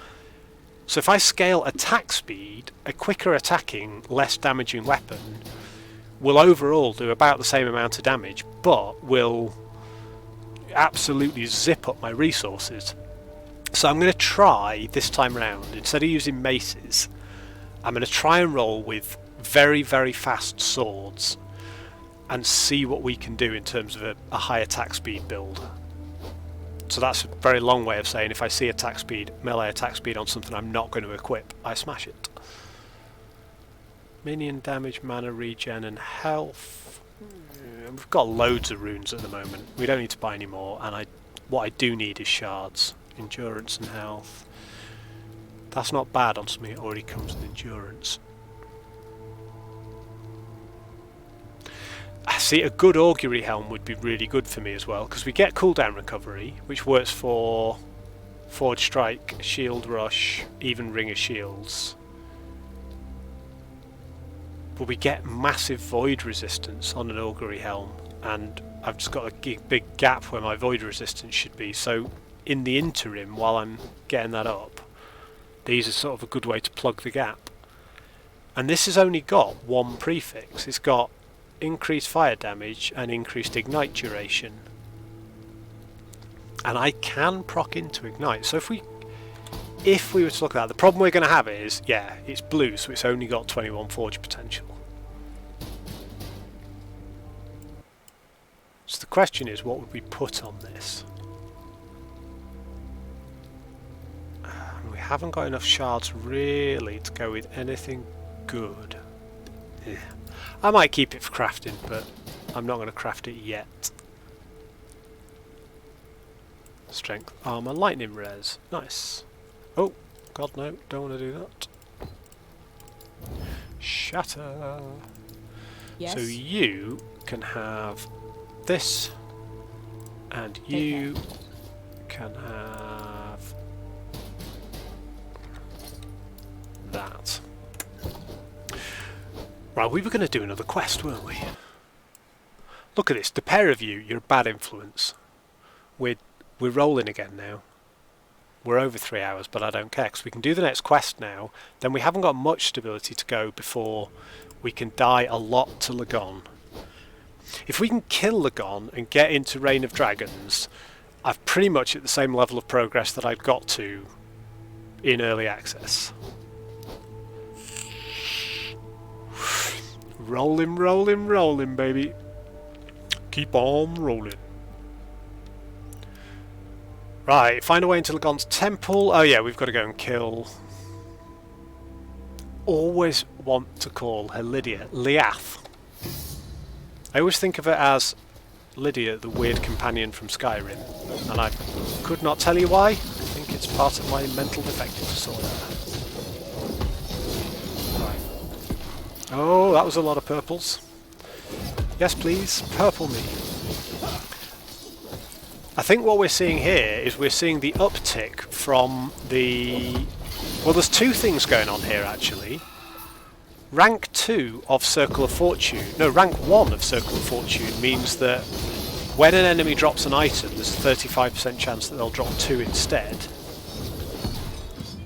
So if I scale attack speed, a quicker attacking, less damaging weapon will overall do about the same amount of damage, but will absolutely zip up my resources. So I'm going to try this time round, instead of using maces, I'm going to try and roll with very, very fast swords and see what we can do in terms of a high attack speed build. So that's a very long way of saying if I see attack speed, melee attack speed on something I'm not going to equip, I smash it. Minion damage, mana regen and health. We've got loads of runes at the moment. We don't need to buy any more, and what I do need is shards. Endurance and health. That's not bad on something that already comes with endurance. I see a good augury helm would be really good for me as well, because we get cooldown recovery, which works for Forge Strike, Shield Rush, even Ring of Shields. But we get massive void resistance on an augury helm, and I've just got a big gap where my void resistance should be, so in the interim while I'm getting that up, these are sort of a good way to plug the gap. And this has only got 1 prefix. It's got increased fire damage and increased ignite duration, and I can proc into ignite. So if we if we were to look at that, the problem we're going to have is, yeah, it's blue, so it's only got 21 forge potential. So the question is, what would we put on this? We haven't got enough shards really to go with anything good. Yeah. I might keep it for crafting, but I'm not going to craft it yet. Strength, armor, lightning res. Nice. Oh, God no, don't want to do that. Shatter. Yes. So you can have this, and you can have that. Right, we were going to do another quest, weren't we? Look at this, the pair of you, you're a bad influence. We're rolling again now. We're over 3 hours, but I don't care, because we can do the next quest now. Then we haven't got much stability to go before we can die a lot to Lagon. If we can kill Lagon and get into Reign of Dragons, I've pretty much at the same level of progress that I'd got to in early access. Rolling, rolling, rolling, baby. Keep on rolling. Right, find a way into Lagon's temple. Oh yeah, we've got to go and kill... Always want to call her Lydia. Liath. I always think of her as Lydia, the weird companion from Skyrim. And I could not tell you why. I think it's part of my mental defective disorder. Right. Oh, that was a lot of purples. Yes, please. Purple me. I think what we're seeing here is we're seeing the uptick from the... Well, there's two things going on here, actually. Rank 2 of Circle of Fortune... No, rank 1 of Circle of Fortune means that when an enemy drops an item, there's a 35% chance that they'll drop 2 instead.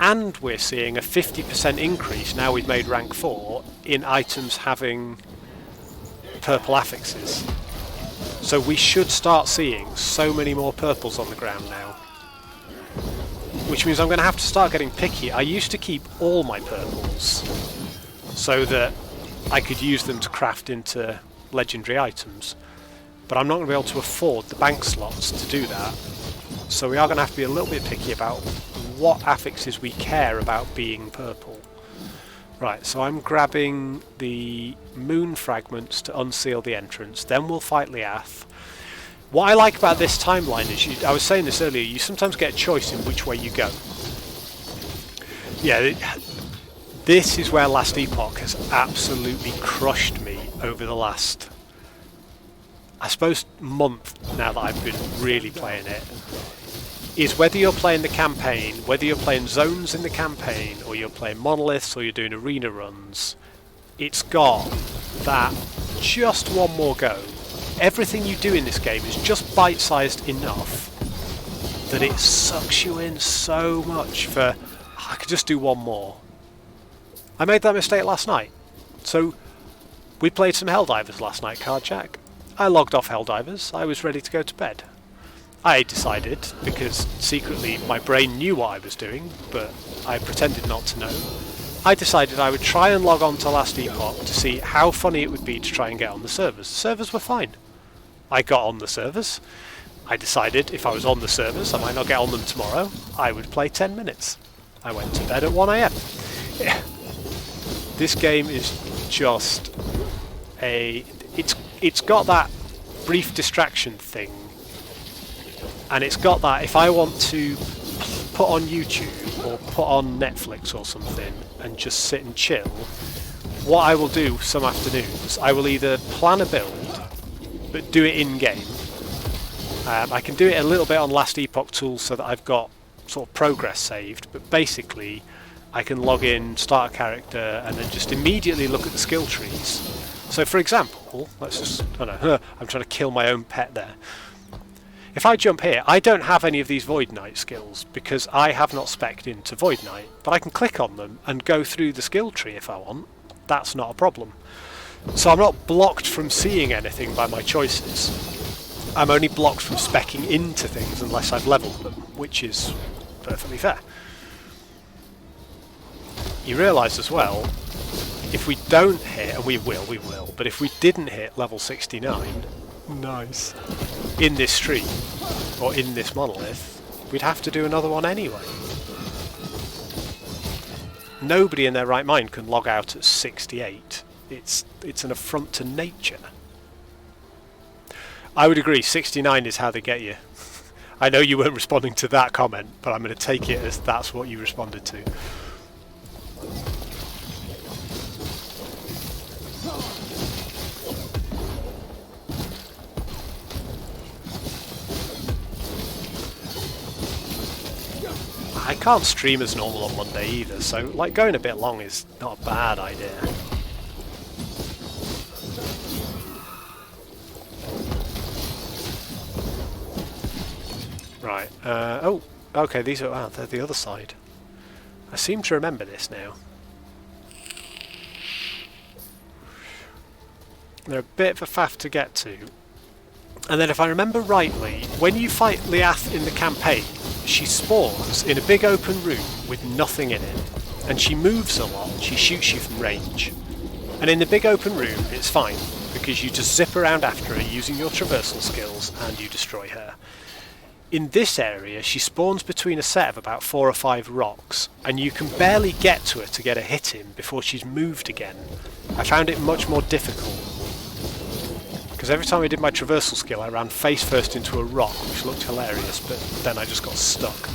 And we're seeing a 50% increase, now we've made rank 4, in items having purple affixes. So we should start seeing so many more purples on the ground now. Which means I'm going to have to start getting picky. I used to keep all my purples so that I could use them to craft into legendary items. But I'm not going to be able to afford the bank slots to do that. So we are going to have to be a little bit picky about what affixes we care about being purple. Right, so I'm grabbing the moon fragments to unseal the entrance, then we'll fight Liath. What I like about this timeline is, I was saying this earlier, you sometimes get a choice in which way you go. Yeah, this is where Last Epoch has absolutely crushed me over the last, I suppose, month now that I've been really playing it. Is whether you're playing the campaign, whether you're playing zones in the campaign, or you're playing monoliths, or you're doing arena runs, it's got that just one more go. Everything you do in this game is just bite-sized enough that it sucks you in so much for, I could just do one more. I made that mistake last night. So, we played some Helldivers last night, Cardjack. I logged off Helldivers, I was ready to go to bed. I decided, because secretly my brain knew what I was doing, but I pretended not to know, I decided I would try and log on to Last Epoch to see how funny it would be to try and get on the servers. The servers were fine. I got on the servers. I decided if I was on the servers, I might not get on them tomorrow, I would play 10 minutes. I went to bed at 1 AM. This game is just a... It's got that brief distraction thing. And it's got that, if I want to put on YouTube or put on Netflix or something and just sit and chill, what I will do some afternoons, I will either plan a build, but do it in-game. I can do it a little bit on Last Epoch tools so that I've got sort of progress saved, but basically I can log in, start a character, and then just immediately look at the skill trees. So for example, let's just, I don't know, I'm trying to kill my own pet there. If I jump here, I don't have any of these Void Knight skills because I have not spec'd into Void Knight, but I can click on them and go through the skill tree if I want. That's not a problem. So I'm not blocked from seeing anything by my choices. I'm only blocked from speccing into things unless I've leveled them, which is perfectly fair. you realise as well, if we don't hit, and we will, but if we didn't hit level 69, nice, in this stream, or in this monolith, we'd have to do another one anyway. Nobody in their right mind can log out at 68. It's an affront to nature. I would agree, 69 is how they get you. I know you weren't responding to that comment, but I'm going to take it as that's what you responded to. I can't stream as normal on Monday either, so like going a bit long is not a bad idea. Right, oh, okay, these are, they're the other side. I seem to remember this now. They're a bit of a faff to get to. And then if I remember rightly, when you fight Liath in the campaign, she spawns in a big open room with nothing in it. And she moves a lot, she shoots you from range. And in the big open room, it's fine, because you just zip around after her using your traversal skills and you destroy her. In this area, she spawns between a set of about 4 or 5 rocks, and you can barely get to her to get a hit in before she's moved again. I found it much more difficult, because every time I did my traversal skill, I ran face first into a rock, which looked hilarious, but then I just got stuck.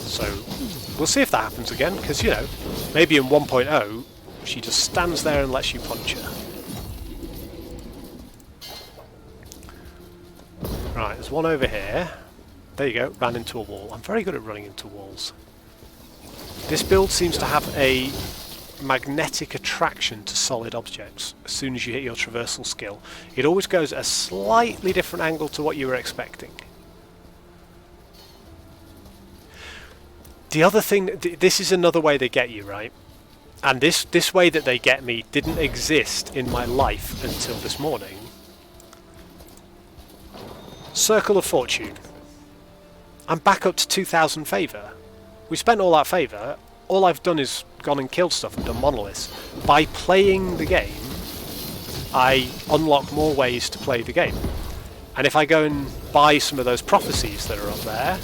So, we'll see if that happens again, because, you know, maybe in 1.0, she just stands there and lets you punch her. Right, there's one over here. There you go, ran into a wall. I'm very good at running into walls. This build seems to have a magnetic attraction to solid objects as soon as you hit your traversal skill. It always goes at a slightly different angle to what you were expecting. The other thing, this is another way they get you, right? And this way that they get me didn't exist in my life until this morning. Circle of Fortune. I'm back up to 2,000 favour. We spent all that favour. All I've done is gone and killed stuff and done monoliths. By playing the game, I unlock more ways to play the game. And if I go and buy some of those prophecies that are up there,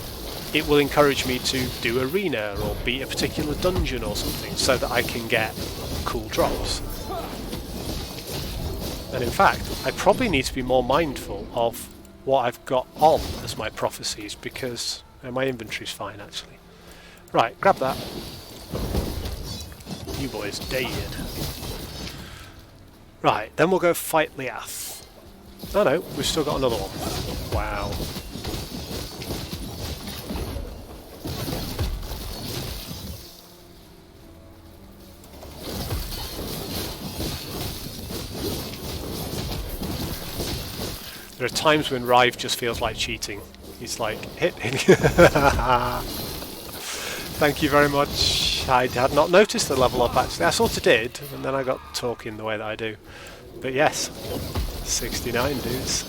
it will encourage me to do arena or beat a particular dungeon or something so that I can get cool drops. And in fact, I probably need to be more mindful of what I've got on as my prophecies, because my inventory's fine actually. Right, grab that. You boys dead. Right, then we'll go fight Liath. Oh no, we've still got another one. Wow. There are times when Rive just feels like cheating. He's like, hit. Thank you very much. I had not noticed the level up actually. I sort of did, and then I got talking the way that I do. But yes, 69 dudes.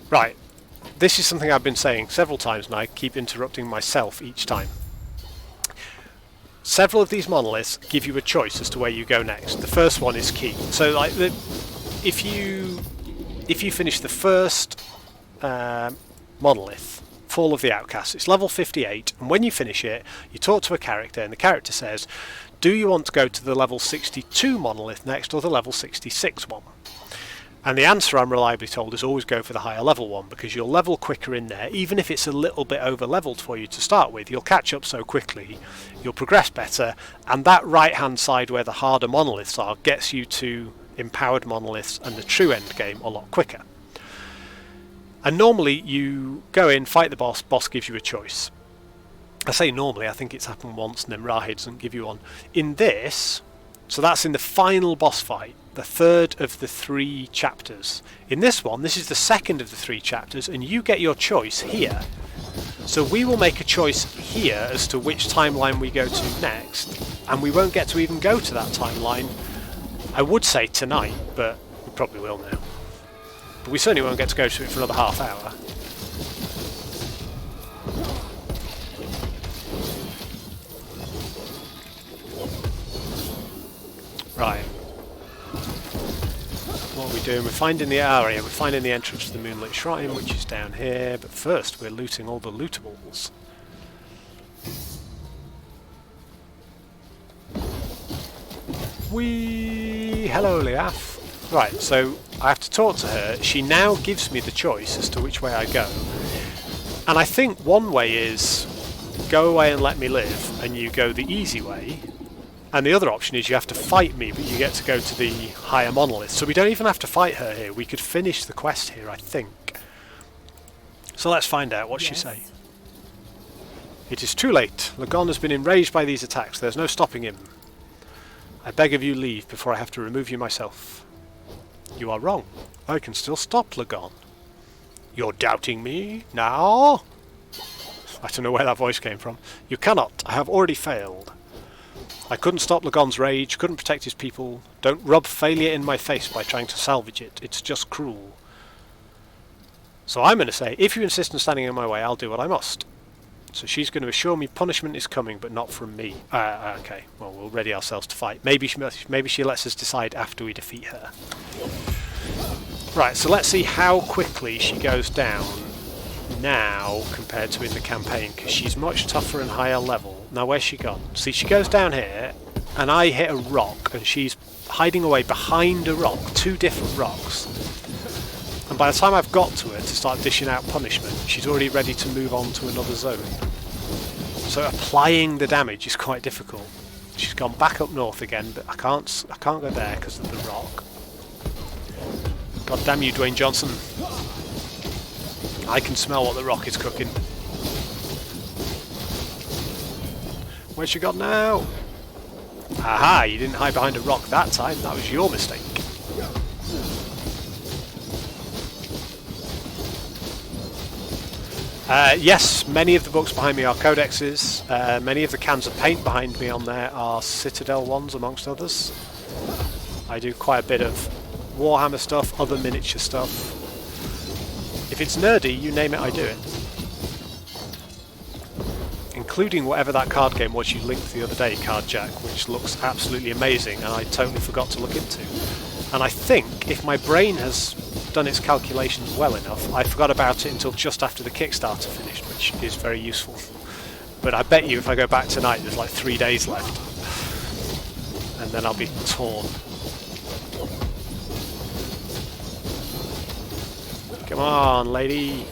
Right, this is something I've been saying several times and I keep interrupting myself each time. Several of these monoliths give you a choice as to where you go next. The first one is key. So, like, if you finish the first monolith, Fall of the Outcast, it's level 58, and when you finish it, you talk to a character, and the character says, "Do you want to go to the level 62 monolith next, or the level 66 one?" And the answer, I'm reliably told, is always go for the higher level one, because you'll level quicker in there. Even if it's a little bit over leveled for you to start with, you'll catch up so quickly, you'll progress better, and that right hand side where the harder monoliths are gets you to empowered monoliths and the true end game a lot quicker. And normally you go in, fight the boss gives you a choice. I say normally, I think it's happened once and then Rahid doesn't give you one. In this, so that's in the final boss fight, the third of the 3 chapters. In this one, this is the second of the 3 chapters, and you get your choice here. So we will make a choice here as to which timeline we go to next, and we won't get to even go to that timeline, I would say tonight, but we probably will now. But we certainly won't get to go to it for another half hour. Right. What are we doing? We're finding the area. We're finding the entrance to the Moonlit Shrine, which is down here. But first, we're looting all the lootables. Hello, Liaf. Right, so I have to talk to her. She now gives me the choice as to which way I go. And I think one way is go away and let me live, and you go the easy way. And the other option is you have to fight me, but you get to go to the higher monolith. So we don't even have to fight her here. We could finish the quest here, I think. So let's find out what she say. It is too late. Lagon has been enraged by these attacks. There's no stopping him. I beg of you leave before I have to remove you myself. You are wrong. I can still stop Lagon. You're doubting me now? I don't know where that voice came from. You cannot. I have already failed. I couldn't stop Lagon's rage, couldn't protect his people. Don't rub failure in my face by trying to salvage it. It's just cruel. So I'm going to say, if you insist on standing in my way, I'll do what I must. So she's going to assure me punishment is coming, but not from me. Okay, well, we'll ready ourselves to fight. Maybe she lets us decide after we defeat her. Right, so let's see how quickly she goes down now compared to in the campaign, because she's much tougher and higher level. Now, where's she gone? See, she goes down here, and I hit a rock, and she's hiding away behind a rock, 2 different rocks. And by the time I've got to her to start dishing out punishment, she's already ready to move on to another zone. So applying the damage is quite difficult. She's gone back up north again, but I can't go there because of the rock. God damn you, Dwayne Johnson. I can smell what the rock is cooking. Where's she gone now? Aha, you didn't hide behind a rock that time. That was your mistake. Yes, many of the books behind me are codexes. Many of the cans of paint behind me on there are Citadel ones, amongst others. I do quite a bit of Warhammer stuff, other miniature stuff. If it's nerdy, you name it, I do it. Including whatever that card game was you linked the other day, Card Jack, which looks absolutely amazing and I totally forgot to look into. And I think, if my brain has done its calculations well enough, I forgot about it until just after the Kickstarter finished, which is very useful. But I bet you if I go back tonight, there's like 3 days left. And then I'll be torn. Come on, lady.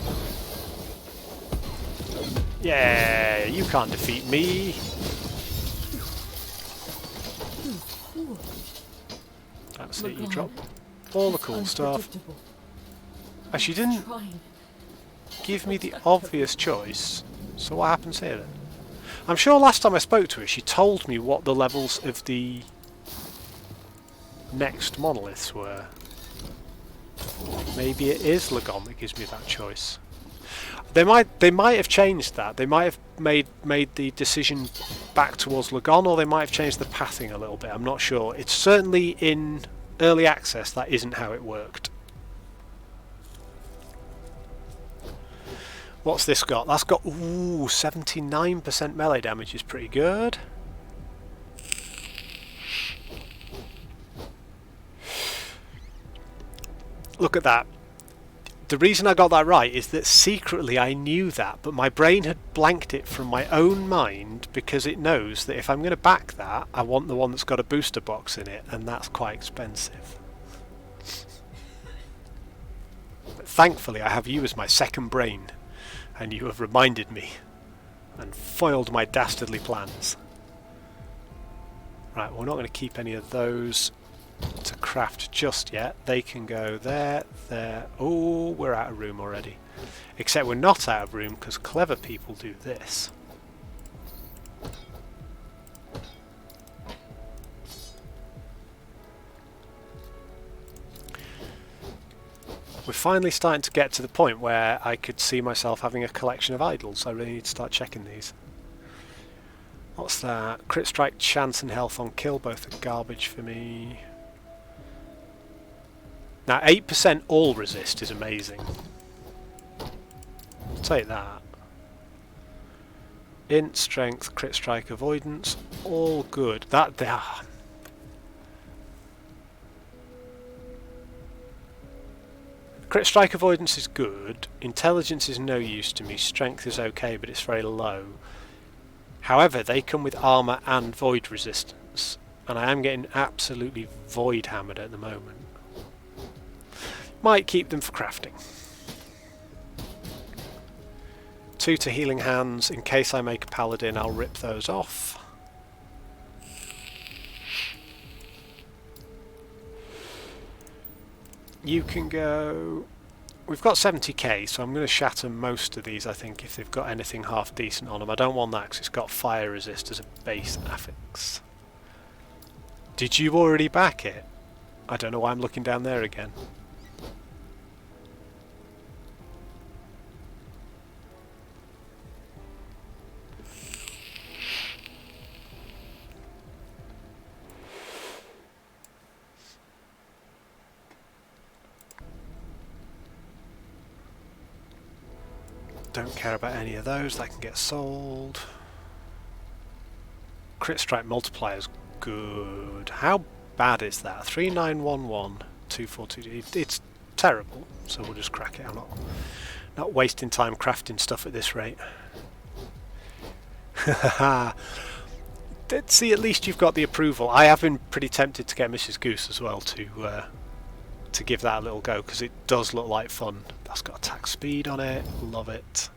Yeah, you can't defeat me. That's it, you drop all the cool stuff. She didn't give me the obvious choice. So what happens here then? I'm sure last time I spoke to her, she told me what the levels of the next monoliths were. Maybe it is Lagon that gives me that choice. They might have changed that. They might have made the decision back towards Lagon, or they might have changed the pathing a little bit. I'm not sure. It's certainly in early access that isn't how it worked. What's this got? That's got 79% melee damage is pretty good. Look at that. The reason I got that right is that secretly I knew that, but my brain had blanked it from my own mind because it knows that if I'm going to back that, I want the one that's got a booster box in it, and that's quite expensive. But thankfully I have you as my second brain, and you have reminded me and foiled my dastardly plans. Right, we're not going to keep any of those to craft just yet. They can go there, there. Oh, we're out of room already. Except we're not out of room because clever people do this. We're finally starting to get to the point where I could see myself having a collection of idols. I really need to start checking these. What's that? Crit strike, chance and health on kill, both are garbage for me. Now 8% all resist is amazing. I'll take that. Int, strength, crit strike, avoidance, all good. Crit strike avoidance is good. Intelligence is no use to me. Strength is okay, but it's very low. However, they come with armour and void resistance, and I am getting absolutely void hammered at the moment. Might keep them for crafting. 2 to healing hands. In case I make a paladin, I'll rip those off. You can go... We've got 70k, so I'm going to shatter most of these, I think, if they've got anything half decent on them. I don't want that because it's got fire resist as a base affix. Did you already back it? I don't know why I'm looking down there again. Don't care about any of those, that can get sold. Crit strike multiplier's good. How bad is that? 3911, 242. It's terrible, so we'll just crack it. I'm not wasting time crafting stuff at this rate. See, at least you've got the approval. I have been pretty tempted to get Mrs. Goose as well to give that a little go, because it does look like fun. That's got attack speed on it, love it.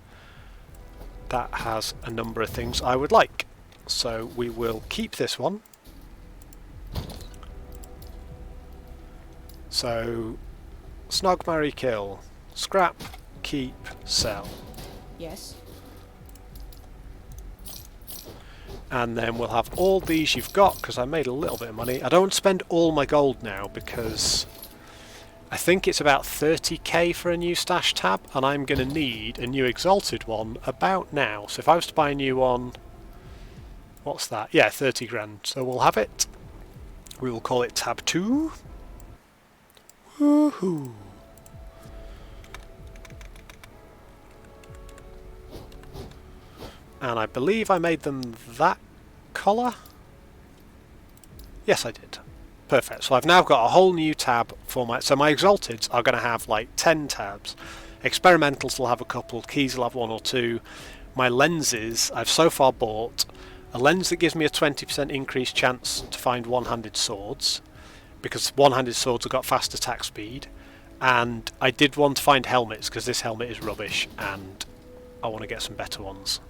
That has a number of things I would like, so we will keep this one. So, snog, marry, kill, scrap, keep, sell. Yes. And then we'll have all these you've got, because I made a little bit of money. I don't spend all my gold now, because I think it's about 30k for a new stash tab, and I'm going to need a new exalted one about now. So if I was to buy a new one, what's that? Yeah, 30 grand. So we'll have it. We will call it tab 2. Woohoo! And I believe I made them that colour. Yes, I did. Perfect. So I've now got a whole new tab for my... So my Exalteds are going to have like 10 tabs. Experimentals will have a couple. Keys will have 1 or 2. My lenses, I've so far bought a lens that gives me a 20% increased chance to find one-handed swords, because one-handed swords have got fast attack speed. And I did want to find helmets, because this helmet is rubbish and I want to get some better ones.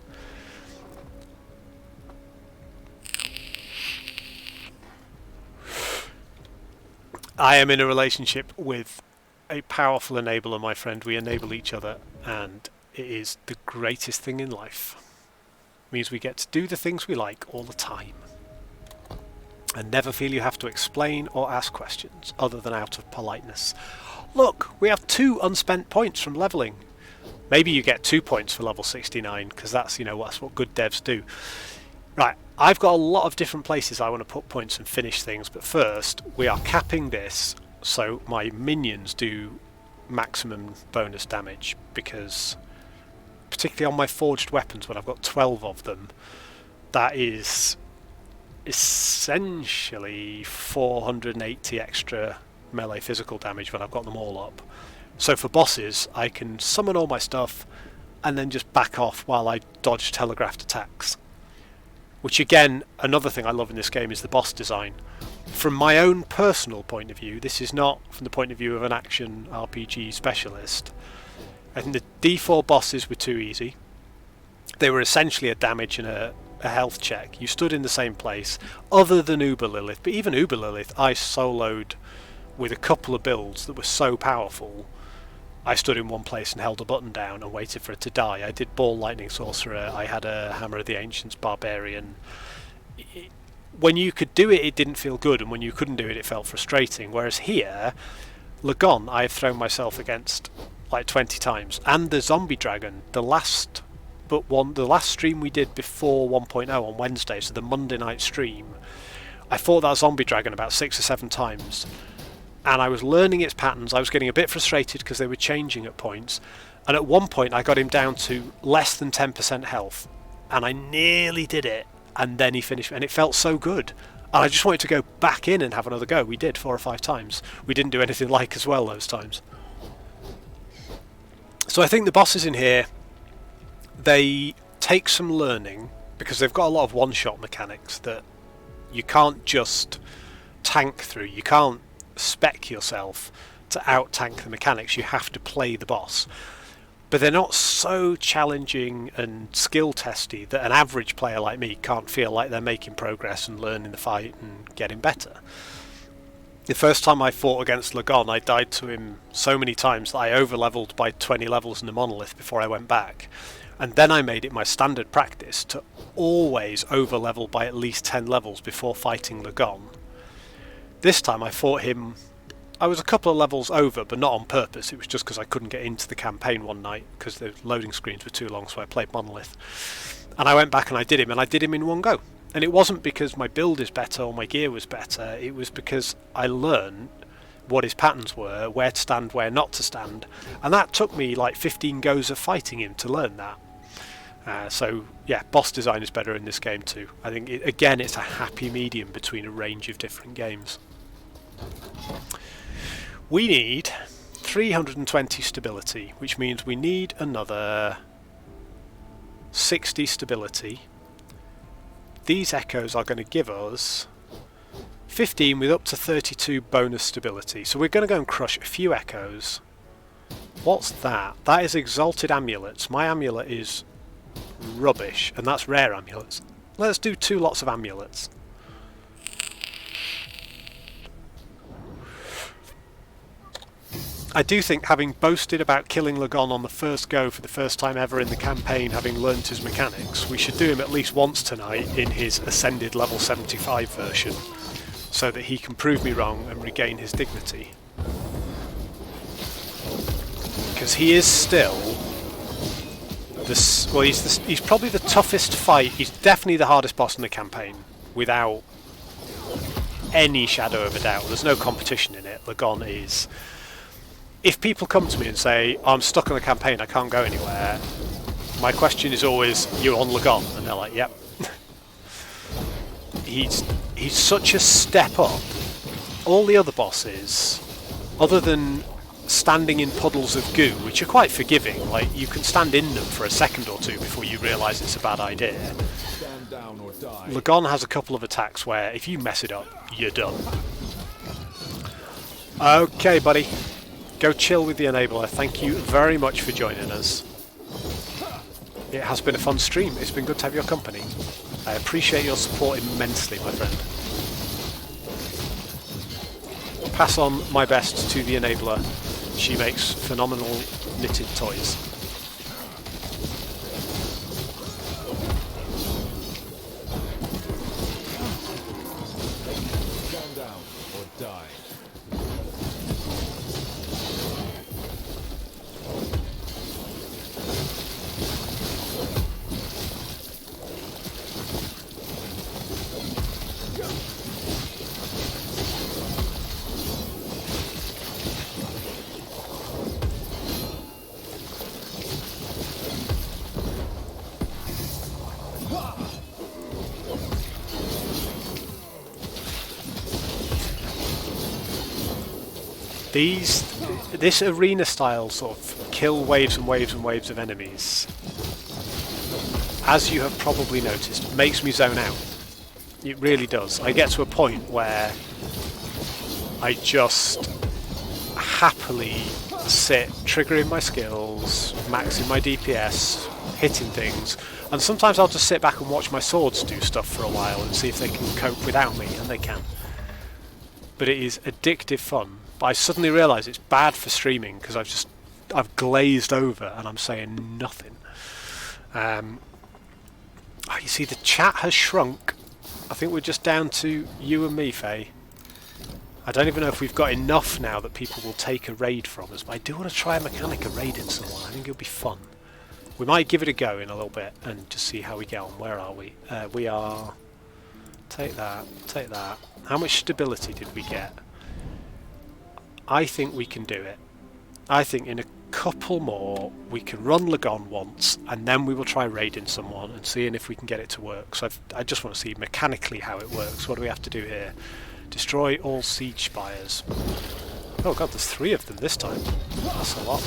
I am in a relationship with a powerful enabler, my friend. We enable each other, and it is the greatest thing in life. It means we get to do the things we like all the time, and never feel you have to explain or ask questions, other than out of politeness. Look, we have 2 unspent points from leveling. Maybe you get 2 points for level 69, because that's, you know, that's what good devs do. Right, I've got a lot of different places I want to put points and finish things, but first we are capping this so my minions do maximum bonus damage, because particularly on my forged weapons, when I've got 12 of them, that is essentially 480 extra melee physical damage when I've got them all up. So for bosses, I can summon all my stuff and then just back off while I dodge telegraphed attacks. Which again, another thing I love in this game is the boss design. From my own personal point of view, this is not from the point of view of an action RPG specialist. I think the D4 bosses were too easy. They were essentially a damage and a health check. You stood in the same place, other than Uber Lilith. But even Uber Lilith, I soloed with a couple of builds that were so powerful. I stood in one place and held a button down and waited for it to die. I did Ball Lightning Sorcerer, I had a Hammer of the Ancients Barbarian. When you could do it, it didn't feel good, and when you couldn't do it, it felt frustrating. Whereas here, Lagon, I have thrown myself against like 20 times. And the Zombie Dragon, the last stream we did before 1.0 on Wednesday, so the Monday night stream, I fought that Zombie Dragon about 6 or 7 times. And I was learning its patterns. I was getting a bit frustrated because they were changing at points. And at one point I got him down to less than 10% health. And I nearly did it. And then he finished. And it felt so good. And I just wanted to go back in and have another go. We did 4 or 5 times. We didn't do anything like as well those times. So I think the bosses in here, they take some learning, because they've got a lot of one-shot mechanics that you can't just tank through. You can't spec yourself to out-tank the mechanics. You have to play the boss. But they're not so challenging and skill-testy that an average player like me can't feel like they're making progress and learning the fight and getting better. The first time I fought against Lagon, I died to him so many times that I over-leveled by 20 levels in the monolith before I went back. And then I made it my standard practice to always over-level by at least 10 levels before fighting Lagon. This time I fought him, I was a couple of levels over, but not on purpose. It was just because I couldn't get into the campaign one night because the loading screens were too long, so I played monolith. And I went back and I did him in one go. And it wasn't because my build is better or my gear was better, it was because I learned what his patterns were, where to stand, where not to stand, and that took me like 15 goes of fighting him to learn that. So yeah, boss design is better in this game too. I think, again, it's a happy medium between a range of different games. We need 320 stability, which means we need another 60 stability. These echoes are going to give us 15 with up to 32 bonus stability. So we're going to go and crush a few echoes. What's that? That is exalted amulets. My amulet is rubbish, and that's rare amulets. Let's do 2 lots of amulets. I do think, having boasted about killing Lagon on the first go for the first time ever in the campaign, having learnt his mechanics, we should do him at least once tonight in his ascended level 75 version, so that he can prove me wrong and regain his dignity. Because he is still this. Well, he's probably the toughest fight. He's definitely the hardest boss in the campaign, without any shadow of a doubt. There's no competition in it. Lagon is. If people come to me and say, I'm stuck on the campaign, I can't go anywhere, my question is always, you're on Lagon? And they're like, yep. He's such a step up. All the other bosses, other than standing in puddles of goo, which are quite forgiving, like you can stand in them for a second or two before you realise it's a bad idea. Stand down or die. Lagon has a couple of attacks where if you mess it up, you're done. Okay, buddy. Go chill with the enabler. Thank you very much for joining us. It has been a fun stream. It's been good to have your company. I appreciate your support immensely, my friend. Pass on my best to the enabler. She makes phenomenal knitted toys. Stand down or die. This arena style sort of kill waves and waves and waves of enemies, as you have probably noticed, makes me zone out. It really does. I get to a point where I just happily sit, triggering my skills, maxing my DPS, hitting things, and sometimes I'll just sit back and watch my swords do stuff for a while and see if they can cope without me, and they can. But it is addictive fun. But I suddenly realise it's bad for streaming because I've glazed over and I'm saying nothing. You see, the chat has shrunk. I think we're just down to you and me, Faye. I don't even know if we've got enough now that people will take a raid from us, but I do want to try a mechanic of raiding someone. I think it'll be fun. We might give it a go in a little bit and just see how we get on. Where are we? We are... Take that, take that. How much stability did we get? I think we can do it. I think in a couple more we can run Lagon once and then we will try raiding someone and seeing if we can get it to work. So I just want to see mechanically how it works. What do we have to do here? Destroy all siege spires. Oh god, there's 3 of them this time. That's a lot.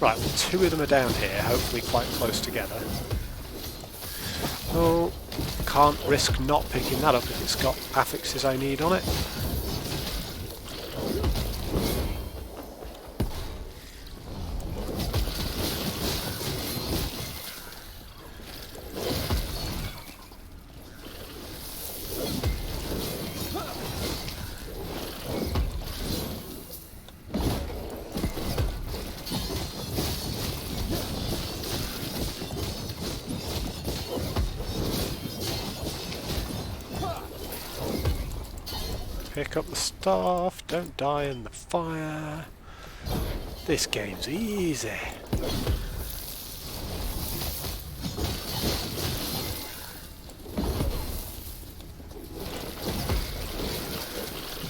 Right, well, two of them are down here, hopefully quite close together. Oh, can't risk not picking that up if it's got affixes I need on it. Pick up the stuff, don't die in the fire. This game's easy.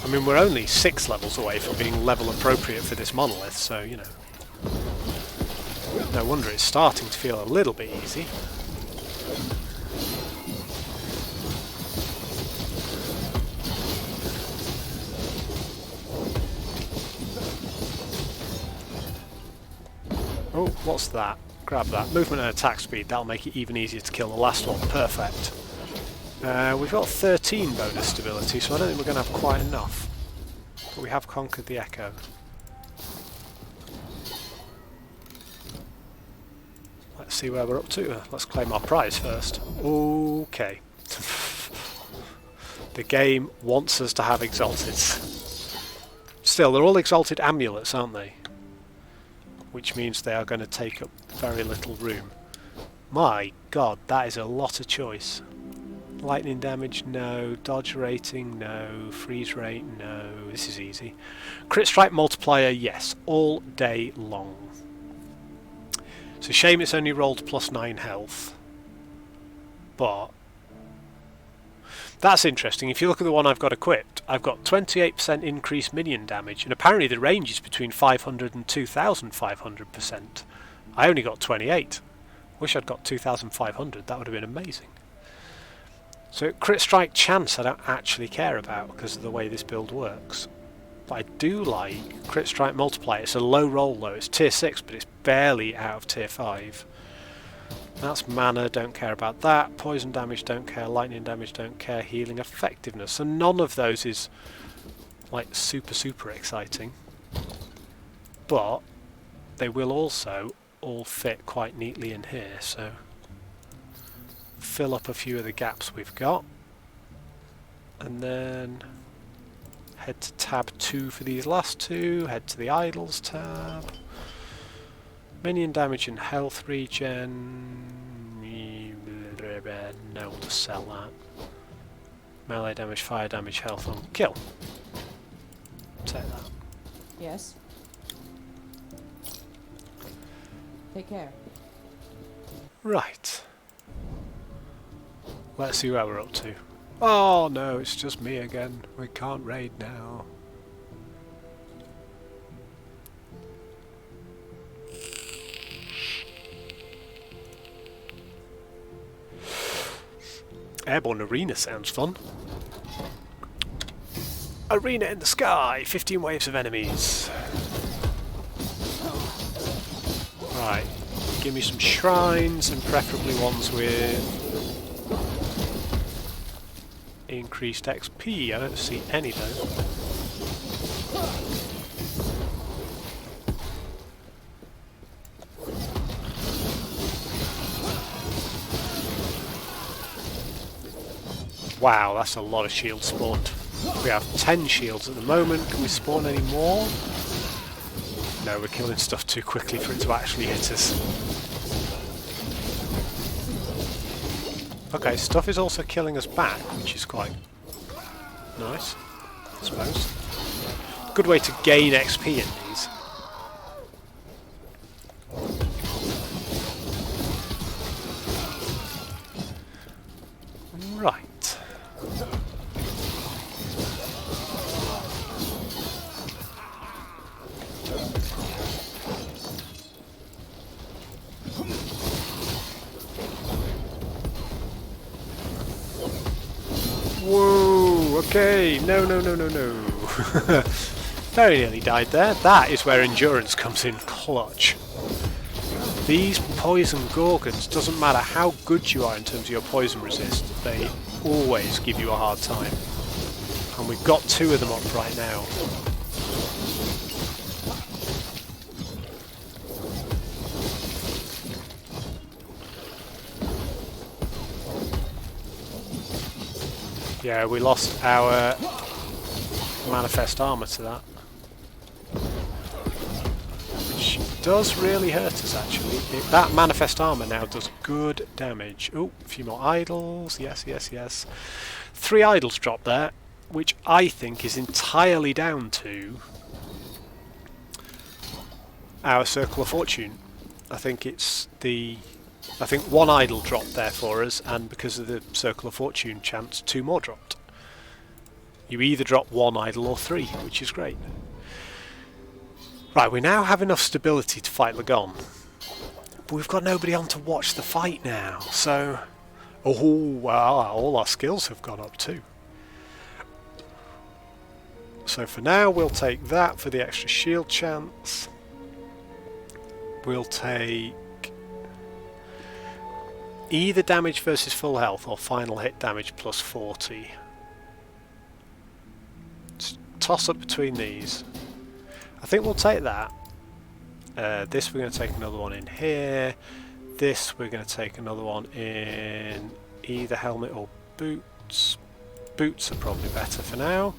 I mean, we're only 6 levels away from being level appropriate for this monolith, so, you know. No wonder it's starting to feel a little bit easy. Oh, what's that? Grab that. Movement and attack speed, that'll make it even easier to kill the last one. Perfect. We've got 13 bonus stability, so I don't think we're going to have quite enough. But we have conquered the Echo. Let's see where we're up to. Let's claim our prize first. Okay. The game wants us to have exalteds. Still, they're all exalted amulets, aren't they? Which means they are going to take up very little room. My god, that is a lot of choice. Lightning damage, no. Dodge rating, no. Freeze rate, no. This is easy. Crit strike multiplier, yes. All day long. It's a shame it's only rolled +9 health. But that's interesting. If you look at the one I've got equipped, I've got 28% increased minion damage, and apparently the range is between 500 and 2,500%. I only got 28. Wish I'd got 2,500, that would have been amazing. So crit strike chance I don't actually care about because of the way this build works. But I do like crit strike multiplier. It's a low roll though, it's tier 6 but it's barely out of tier 5. That's mana, don't care about that. Poison damage, don't care. Lightning damage, don't care. Healing effectiveness. So none of those is like super exciting. But they will also all fit quite neatly in here, so fill up a few of the gaps we've got. And then head to tab 2 for these last two. Head to the idols tab. Minion damage and health regen. No, we'll just sell that. Melee damage, fire damage, health on kill. Take that. Yes. Take care. Right. Let's see where we're up to. Oh no, it's just me again. We can't raid now. Airborne arena sounds fun. Arena in the sky, 15 waves of enemies. Right, give me some shrines and preferably ones with increased XP. I don't see any though. Wow, that's a lot of shields spawned. We have 10 shields at the moment. Can we spawn any more? No, we're killing stuff too quickly for it to actually hit us. Okay, stuff is also killing us back, which is quite nice, I suppose. Good way to gain XP in these. Right. Whoa, okay, no. Very nearly died there. That is where endurance comes in clutch. These poison gorgons, doesn't matter how good you are in terms of your poison resist, they always give you a hard time. And we've got 2 of them up right now. Yeah, we lost our manifest armor to that. Which does really hurt us, actually. That manifest armor now does good damage. Oh, a few more idols. Yes, yes, yes. 3 idols dropped there, which I think is entirely down to our Circle of Fortune. I think it's the... I think 1 idol dropped there for us, and because of the Circle of Fortune chance, 2 more dropped. You either drop 1 idol or 3, which is great. Right, we now have enough stability to fight Lagon. But we've got nobody on to watch the fight now, so... Oh, wow, all our skills have gone up too. So for now, we'll take that for the extra shield chance. We'll take... either damage versus full health or final hit damage plus 40. Just toss up between these. I think we'll take that. This we're going to take another one in here. This we're going to take another one in either helmet or boots. Boots are probably better for now.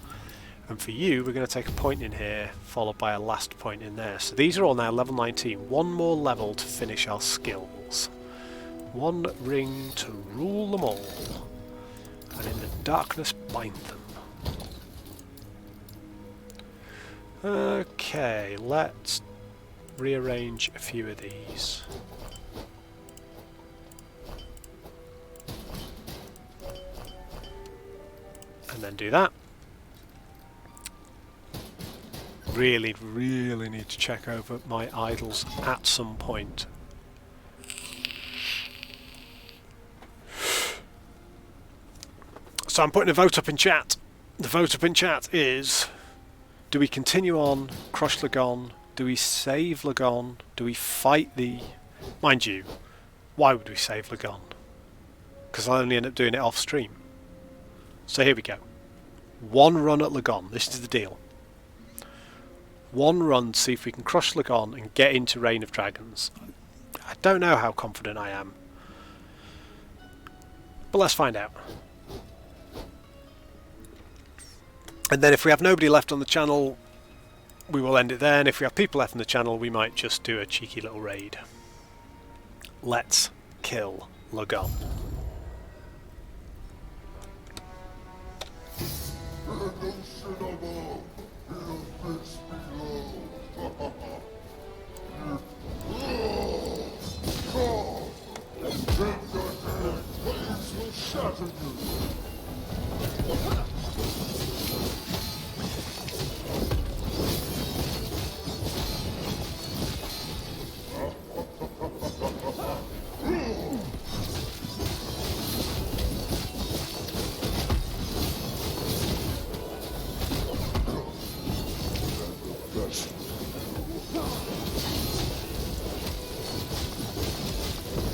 And for you, we're going to take a point in here, followed by a last point in there. So these are all now level 19. 1 more level to finish our skills. 1 ring to rule them all, and in the darkness bind them. Okay, let's rearrange a few of these. And then do that. Really, really need to check over my idols at some point. So I'm putting a vote up in chat. The vote up in chat is: do we continue on, crush Lagon? Do we save Lagon? Do we fight the... Mind you, why would we save Lagon? Because I'll only end up doing it off stream. So here we go. 1 run at Lagon. This is the deal. 1 run to see if we can crush Lagon and get into Reign of Dragons. I don't know how confident I am, but let's find out. And then if we have nobody left on the channel, we will end it there, and if we have people left on the channel, we might just do a cheeky little raid. Let's kill Lagon.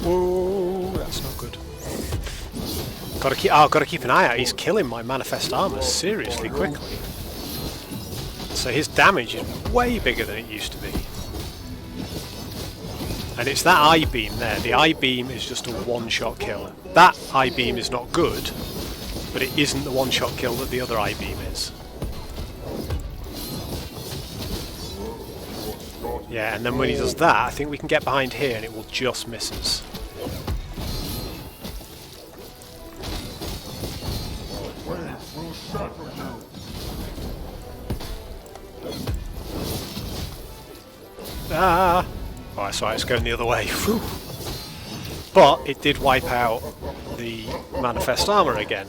Whoa, that's not good. Gotta keep an eye out. He's killing my manifest armor seriously quickly. So his damage is way bigger than it used to be. And it's that I-beam there. The I-beam is just a one-shot kill. That I-beam is not good, but it isn't the one-shot kill that the other I-beam is. Yeah, and then when he does that, I think we can get behind here and it will just miss us. Ah! Oh, that's right, it's going the other way. Whew. But it did wipe out the manifest armor again.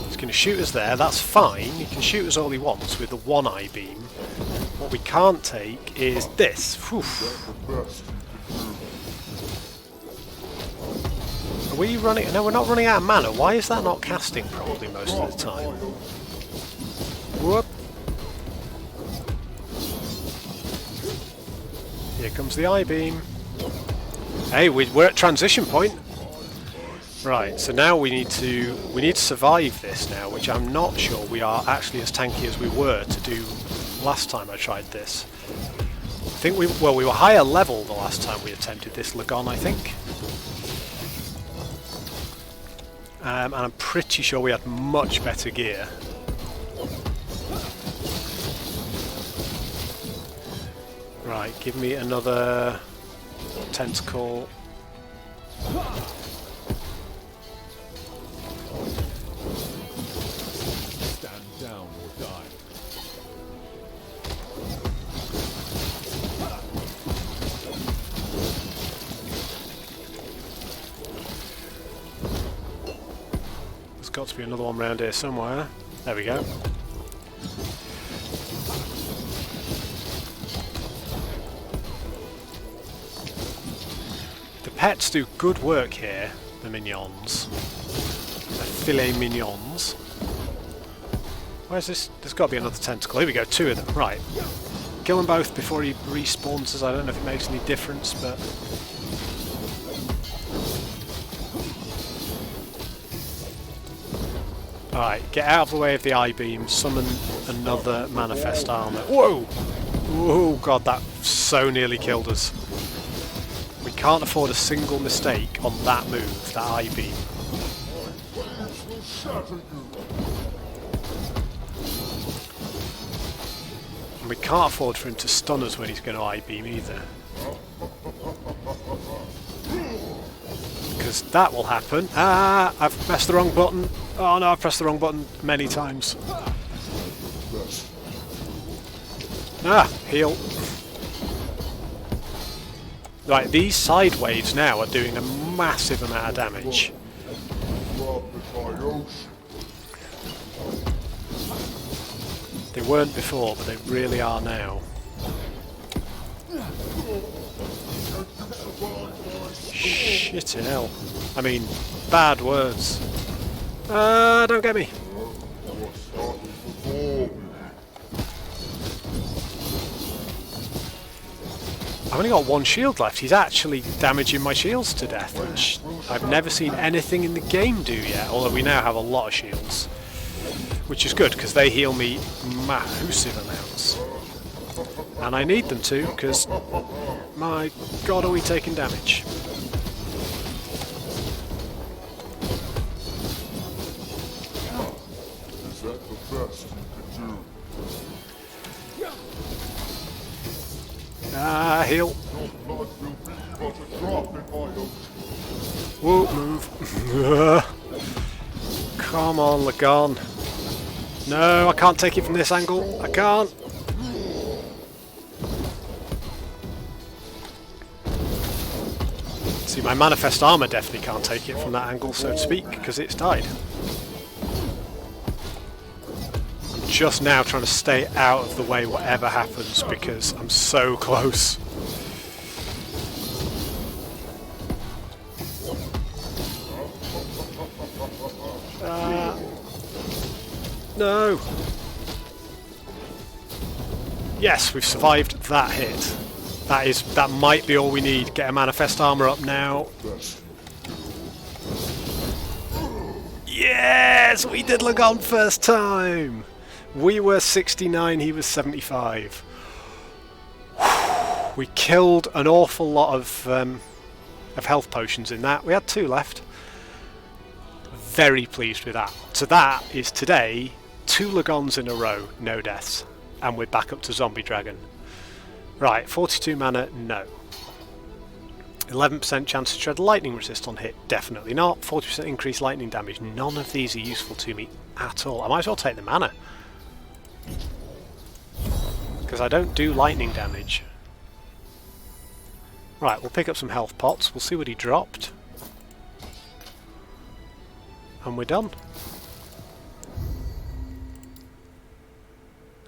He's going to shoot us there, that's fine. He can shoot us all he wants with the one I-beam. What we can't take is this. Whew. Are we running? No, we're not running out of mana. Why is that not casting properly most of the time? Whoop. Here comes the I-beam. Hey, we're at transition point. Right, so now we need to survive this now, which I'm not sure we are actually as tanky as we were to do last time I tried this. I think we were higher level the last time we attempted this Lagon, I think. And I'm pretty sure we had much better gear. Right, give me another tentacle. Stand down or die. There's got to be another one around here somewhere. There we go. The pets do good work here, the minions. The filet mignons. Where's this? There's got to be another tentacle. Here we go, 2 of them. Right. Kill them both before he respawns us. I don't know if it makes any difference, but... Alright, get out of the way of the I-beam, summon another manifest armor. Whoa! Oh god, that so nearly killed us. We can't afford a single mistake on that move, that I-beam. And we can't afford for him to stun us when he's going to I-beam either. Because that will happen. Ah, I've pressed the wrong button. Oh no, I've pressed the wrong button many times. Ah, heal. Right, these side waves now are doing a massive amount of damage. They weren't before, but they really are now. Shitting hell. I mean, bad words. Don't get me. I've only got 1 shield left. He's actually damaging my shields to death, which I've never seen anything in the game do yet, although we now have a lot of shields. Which is good, because they heal me massive amounts. And I need them to, because, my god, are we taking damage. Is that the best you can do? Ah, heal. Your blood will be but a drop in my ocean. Whoa, move. Come on, Lagon. No, I can't take it from this angle. I can't. See, my manifest armor definitely can't take it from that angle, so to speak, because it's died. I'm just now trying to stay out of the way whatever happens, because I'm so close. No! Yes, we've survived that hit. That might be all we need. Get a manifest armor up now. Yes! We did Lagon first time! We were 69, he was 75. We killed an awful lot of health potions in that. We had 2 left. Very pleased with that. So that is today 2 Lagons in a row, no deaths. And we're back up to Zombie Dragon. Right, 42 mana, no. 11% chance to tread lightning resist on hit, definitely not. 40% increased lightning damage, none of these are useful to me at all. I might as well take the mana. Because I don't do lightning damage. Right, we'll pick up some health pots, we'll see what he dropped. And we're done.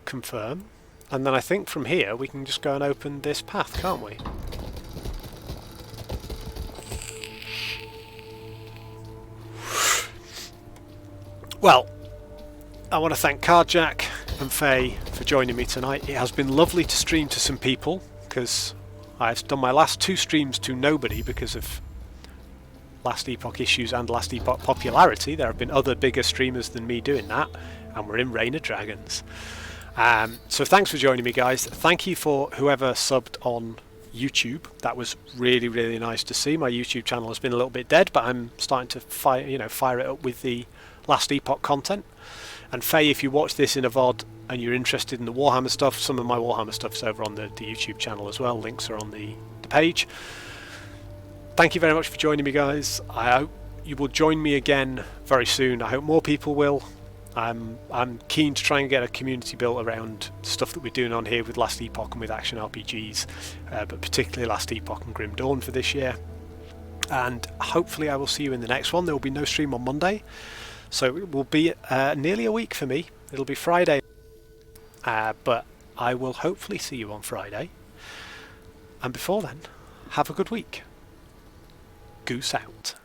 Confirm. And then I think from here we can just go and open this path, can't we? Well, I want to thank Cardjack and Faye for joining me tonight. It has been lovely to stream to some people, because I've done my last 2 streams to nobody because of Last Epoch issues and Last Epoch popularity. There have been other bigger streamers than me doing that, and we're in Reign of Dragons. So thanks for joining me, guys. Thank you for whoever subbed on YouTube. That was really, really nice to see. My YouTube channel has been a little bit dead, but I'm starting to fire it up with the Last Epoch content. And Faye, if you watch this in a VOD and you're interested in the Warhammer stuff, some of my Warhammer stuff's over on the YouTube channel as well. Links are on the page. Thank you very much for joining me, guys. I hope you will join me again very soon. I hope more people will. I'm keen to try and get a community built around stuff that we're doing on here with Last Epoch and with Action RPGs, but particularly Last Epoch and Grim Dawn for this year. And hopefully I will see you in the next one. There will be no stream on Monday, so it will be nearly a week for me. It'll be Friday, but I will hopefully see you on Friday. And before then, have a good week. Goose out.